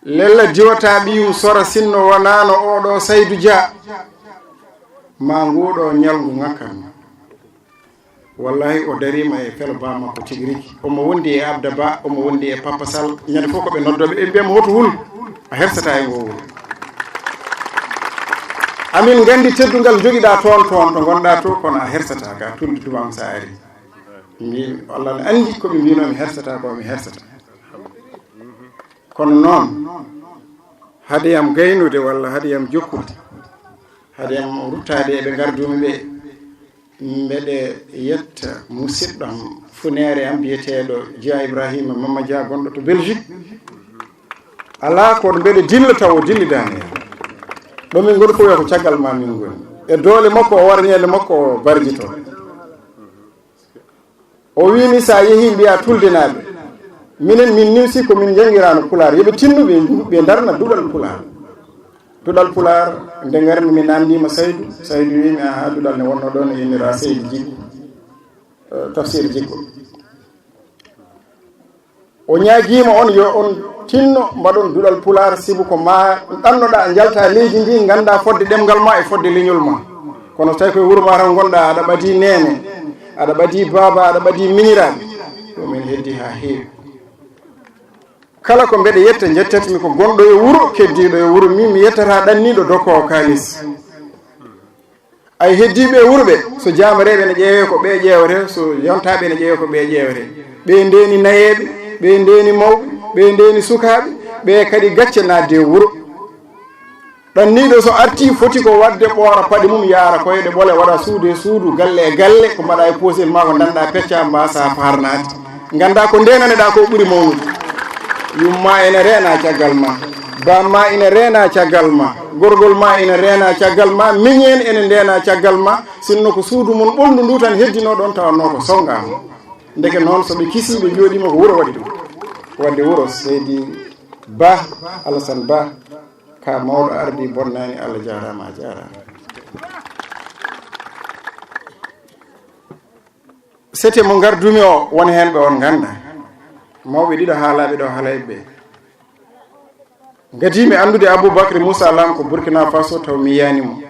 lella diwata ɓiyum sora sinno wonano oɗo Saydou Dia ma nguɗo ñalngu ngakkanma wallahi o darima e felo ba makko tigi rigi omo wondi e Abda Ba omo wondi e Papa Sall ñande fof koɓe noddoɓe ɓe mbiyama hoto wul a hersata e ngo wul amin gandi teddungal joguiɗa toon to gonɗa to kono a hersata ka Tulde Dubbaango sa ari mbimi Allah ne andi koɓe mbino mi hersata ko mi hersata kono noon haadeyam gaynude walla haadeyam jokkude haadeyam ruttade eɓe gardumi ɓe mbeɗe yetta musidɗam funere am biyeteɗo Dia Ibrahima Mama Dia gonɗo to Belgique ala kono mbeɗe dilla taw o dillidani ɗo min goni ko wiya ko caggal ma min goni e doole makko o warñede makko o barjito o wimi sa yeehi mbiya Tuldenaɓe minen min nimsi ko min jangirano Pulaar yooɓe tinnuɓe ɓe darna duɗal Pulaar nde garmi mi namdima Saydou wimi aha duɗal ne wonno ɗon e yennira Seydou Djiggo tafsir Djiggo o ñaguima on yo on tinno mbaɗon duɗal Pulaar sibu ko ma ɗannoɗa jalta leydi ndi ganda fodde ɗemgal ma e fodde leñol ma kono tawi koye wuuro ma tan gonɗa aɗa ɓadi nene aɗa ɓadi baba aɗa ɓadi miniraɓe ɗo min heddi ha heewi kala ko mbeɗe yetta jettatmi ko gonɗo e wuro keddiɗo e wuro min mi yettata ɗanniɗo dokkowo kalis ay heddiɓe e wuuro ɓe so jamareɓe ne ƴeewe ko ɓe ƴeewete so yontaɓe ne ƴeewe ko ɓe ƴeewete ɓe ndeni nayeɓe ɓe ndeni mawɓe ɓe ndeni sukaɓe ɓe kadi gacce nadde wuro ɗanniɗo so arti foti ko wadde ɓoora paɗe mum yaara koyɗe ɓole waɗa suudu e suudu galle e galle ko mbaɗa e poosel ma ko danɗa pecca mbasa farnade ganda ko ndenaneɗa ko ɓuuri mawnude yumma ene reena caggal ma bamma ene reena caggal ma gorgol ma ene reena caggal ma miñen ene ndena caggal ma sinno ko suudu mum ɓolndu ndu tan heddino ɗon tawanno ko songama ndeke noon soɓe kiisi ɓe jooɗima ko wuuro waɗi ɗum wadde wuuro Seydi Ba Alassane Ba ka mawɗo ardi bonnani Allah jarama a jarama sete mo gardumi o woni hen ɓe on ganda mawɓe ɗiɗo haalaɓe ɗo haalayɓe ɓe gadimi andude Aboubacry Moussa Lam ko Burkina Faso taw mi yiyanimo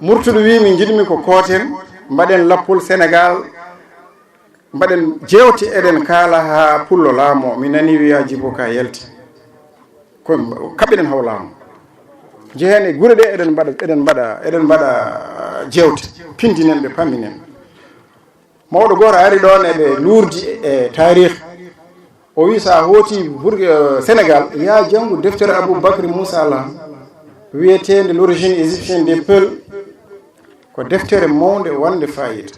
murtuɗo wi min jiɗmi ko kooten mbaɗen lappol Sénégal mbaɗen jewte eɗen kaala ha pullo laamo mi nani wiya Djibo ka yalti ko kaɓeɗen haw laamo jehen e guure ɗe eɗen mbaɗa jewte pindinen ɓe pamminen mawɗo goto ari ɗon eɓe luurdi e tarih o wi sa hooti Sénégal ya janngu deftere Aboubacry Moussa Lam wiyetede l'origine égyptienne des Peuls ko deftere mawde wonde fayida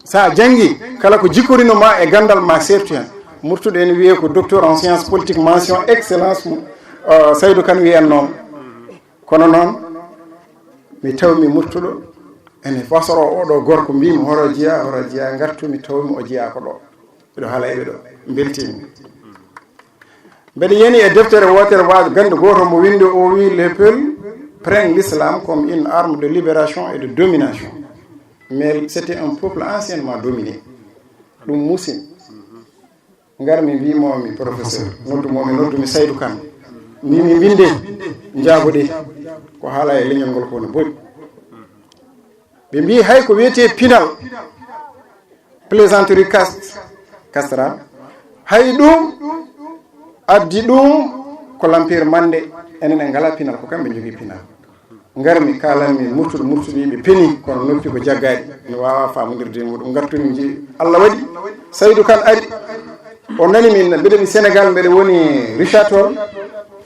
sa jangi kala ko jikkorino ma e gandal ma sertu hen murtuɗo ene wiye ko docteur en science politique mention excellence Saydou Kane wiyannomo kono noon mi tawmi murtuɗo ene fasoro oɗo gorko mbimi horo jeeya gartumi tawmi o jeeya ko ɗo ɓeɗo haala eɓe ɗo beltimi mbeɗa yeni e deftere wotere waade gande goto mo windi o wi les Peuls prennent l'islam comme une arme de libération et de domination mais c'était un peuple anciennement dominé ɗum musim garmi mbimomi professeur noddumi Saydou Kane mimi winde jaaboɗe ko haala e leñol ngol ko no boɗi ɓe mbi hay ko wiyete pinal plaisanterie castral hay ɗum addi ɗum ko lampire mande enen en ngala pinal ko kamɓe jogui pinal garmi kalanmi murtuɗiɓe peni kono noppi ko jaggaɗi mi wawa famodirde muɗum gartumi ji Allah waɗi Saydou Kane ari o nani min mbiɗemi Sénégal mbeɗe woni Richard Toll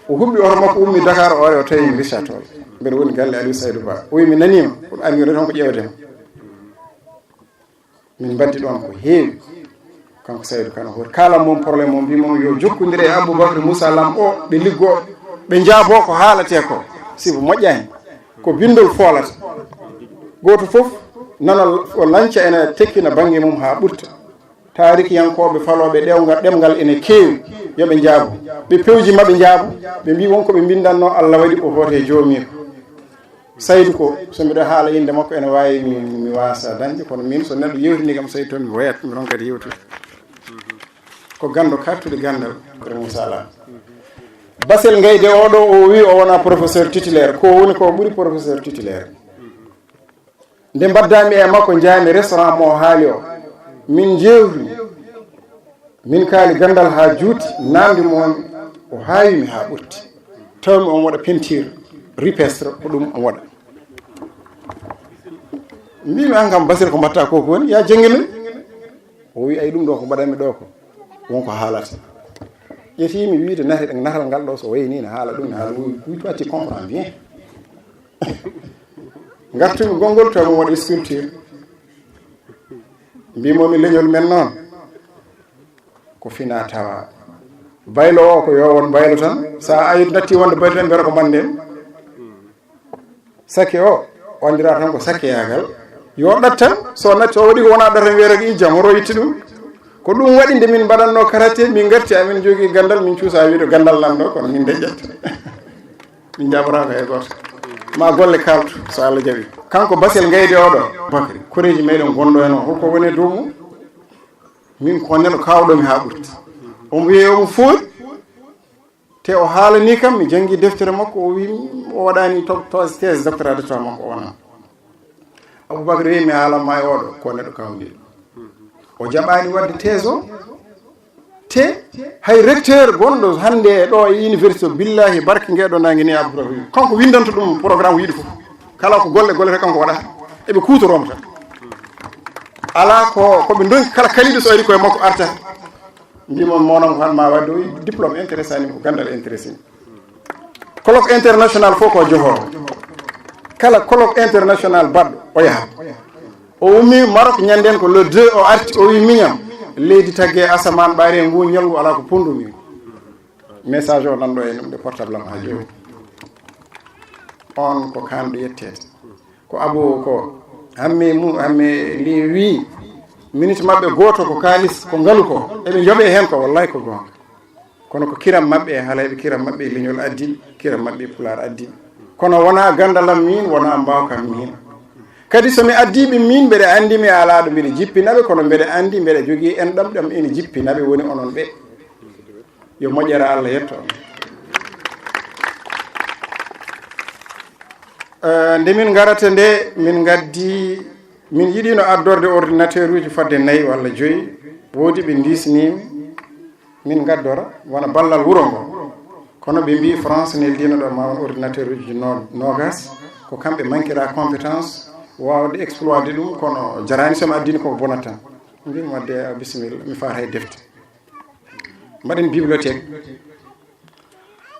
o huɓɓi oto makko ummi Dakar o ari o tawi Richard Toll mbeɗe woni galle Aliou Saydou Ba o wi mi nanima kono anmi tan ko ƴewetema min mbaddi ɗon ko heewi kanko Saydou Kane hoto kala mom probléme o mbimomi yo jokkodire e Aboubacry Moussa Lam o ɓe liggo ɓe jaabo ko haalate ko sibo moƴƴani ko bindol foolata goto foof nano o lanca ene tekkina banggue mum ha ɓurta taariki yankoɓe faloɓe ɗemgal ene keewi yoɓe jaabo ɓe pewji mabɓe jaabo ɓe mbi wonko ɓe bindanno Allah waɗi o hoto e joomi ko Saydou ko so mbiɗa haala inde makko ene wawi mi wasa dañde kono min so neɗɗo yewtini kam Saydou toon mi woyat mi ron kadi yewtude ko gando kattude gandal ko Moussa Lam Basel Ngayde oɗo o wi o wona professeur titulaire ko woni ko ɓuuri professeur titulaire nde mbaddami e makko jaami restaurant mo haali o min jewri min kaali gandal ha juuti namdi moon o hawimi ha ɓurti tawmi on waɗa peinture rupestre ko ɗum on waɗa mbimi an kam Basel ko mbatta koko woni ya jangguimin o wi ayi ɗum ɗo ko mbaɗanmi ɗo ko wonko haalata ƴefimi wiide natal ngal ɗo so wayi ni ne haala ɗum ne haala oui toi tu comprends bien gartumi gongol taw mo waɗa sculpture mbimomi leñol men noon ko fina tawa baylo o ko yo won baylo tan sa ayi natti wonde baylo tan mbiyata ko manden sakke o wandira tan ko sakkeyagal yo ɗat tan so natti o waɗi ko wona ɗatan wiyata ko ijjam o royitti ɗum ko ɗum waɗi nde min mbaɗatno karaté min garti amin jogui gandal min cuusa wiide gandal lam ɗo kono min deƴƴat min jaɓoraka e goto ma golle kaltu so Allah jaaɓi kanko Basel Ngayde oɗo Bakary koreji meɗen gonɗo hen o holko woni dow mum min ko neɗɗo kawɗomi ha ɓurti omo wiye omo foori te o haalani kam mi janggui deftere makko o wi o waɗani thèse doctorat de toi makko o wona Aboubacry wi mi haalanma e oɗo ko neɗɗo kawdiɗo o jaɓani wadde thèse o te hay recteur gonɗo hande ɗo e université o billahi barke ngeɗo nangue ni Aboubacry kanko windanta ɗum programme yiɗi foof kala ko golle te kanko waɗata eɓe kutoroma tan ala koɓe donki kala kaliɗo so ari koye makko artata mbimon monon ko hanma wadde o diplôme intéressé animi ko gandal intéressé colloque international fof ko johowo kala colloque international baɗɗo o yahat o ummi Maroc ñanden ko le 2 o arti o wi miñam leydi taggue asaman ɓaari e ngu ñalngu ala ko pondumi message o nanɗo e ɗum de portable am ha joni on ko kanɗo yettede ko Abou ko hamme li wi minute mabɓe goto ko kalis ko ngaalu ko eɓe jooɓe hen ko wallahi ko gonga kono ko kiram mabɓe e haalayɓe kiram mabɓe e leñol addiɓe kiram mabɓe e pular addiɓe kono wona gandalam min wona mbawkam min kadi somi addiɓe min mbeɗe andi mi alaɗo mbiɗe jippinaɓe kono mbeɗe andi mbeɗe jogui enɗam ɗam ene jippinaɓe woni onon ɓe yo moƴƴere Allah yetto nde min garata nde min gaddi min yiɗino addorde ordinateur uji fodde 4 walla 5 woodi ɓe disnimi min gaddora wona ballal wuuro ngo kono ɓe mbi France ne dino ɗo ma won ordinateur uji nogas ko kamɓe manquera compétence wawde exploité ɗum kono jarani somi addini koko bonat tan mbimi wadde bisimilla mi fata e defte mbaɗen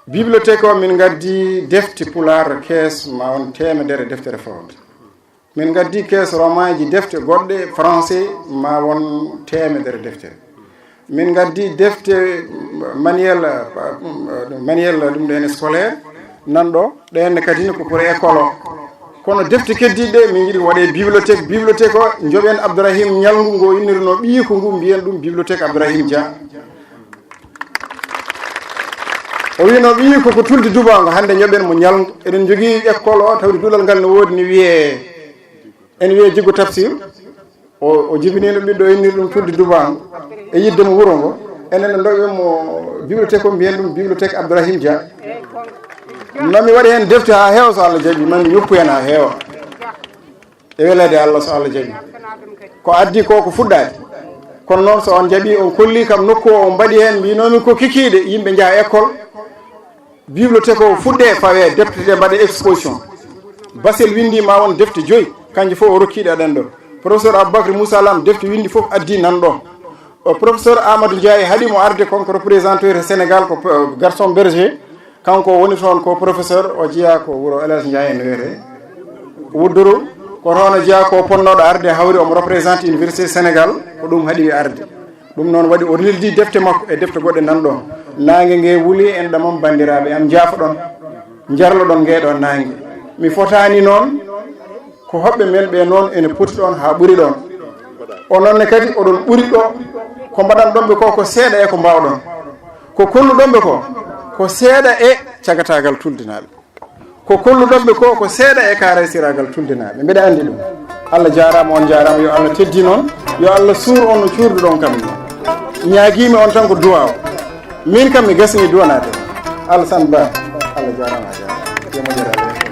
bibliothèque o min gaddi defte pular kees ma won temedere deftere fawde min gaddi kees roman ji defte goɗɗe français ma won temedere deftere min gaddi defte manuel ɗum ɗene scolaire nanɗo ɗenne kadine ko pour école o kono defte keddiɗe min jiiɗi waɗe bibliothèque o joɓen Abdourahim ñalngu ngo innirno ɓiyi ko ngu mbiyen ɗum bibliothèque Abdourahim Dia o wino ɓiyi koko Tulde Dubbaango hande joɓen mo ñalngu eɗen jogui école o tawde duɗal ngal no woodi ni wiye ene wiye Jiggo Tafsir o jibinino ɓiɗɗo inniri ɗum Tulde Dubbaango e yiddemo wuuro ngo enen ndoɓemo bibliothèque o mbiyen ɗum bibliothèque Abdourahim Dia nomi waɗi hen defte ha heewa so Allah jaaɓi mami yoppu hen ha heewa e welede Allah so Allah jaaɓi ko addi ko ko fuɗɗade kono noon so on jaaɓi on kolli kam nokku o mbaɗi hen mbinomi ko kikiɗe yimɓe jaa école bibliothèque o fuɗɗe fawe defte ɗe mbaɗe exposition Basel windi ma won defte 5 kanƴe fof o rokkiɗe aɗen ɗo professeur Aboubacry Moussa Lam defte windi fof addi nan ɗo professeur Amadou Ndiaye haɗimo arde konko représenteur Sénégal ko garçon berger kanko woni toon ko professeur o jeeya ko wuuro Elage Ndiaye no wiyete wuddoro ko toon o jeeya ko ponnoɗo arde hawri omo représente université Sénégal ko ɗum haɗi arde ɗum noon waɗi o leldi defte makko e defte goɗɗe nan ɗon nangue ngue wuuli en ɗamam bandiraɓe am jaafoɗon jarloɗon ngeɗon nangue mi fotani noon ko hoɓɓe men ɓe noon ene poti ɗon ha ɓuuri ɗon ononne kadi oɗon ɓuuri ɗo ko mbaɗanɗonɓe ko seeɗa e ko mbawɗon ko kolluɗonɓe ko seeɗa e cagatagal tuldinaɓe ko kolluɗonɓe ko seeɗa e karasiragal tuldinaɓe mbiɗa andi ɗum Allah jarama on jarama yo Allah teddi noon yo Allah suur on no cuurduɗon kam ñaguimi on tan ko duwa o min kam mi gasni duwanade Allah san ba Allah jarama a jarama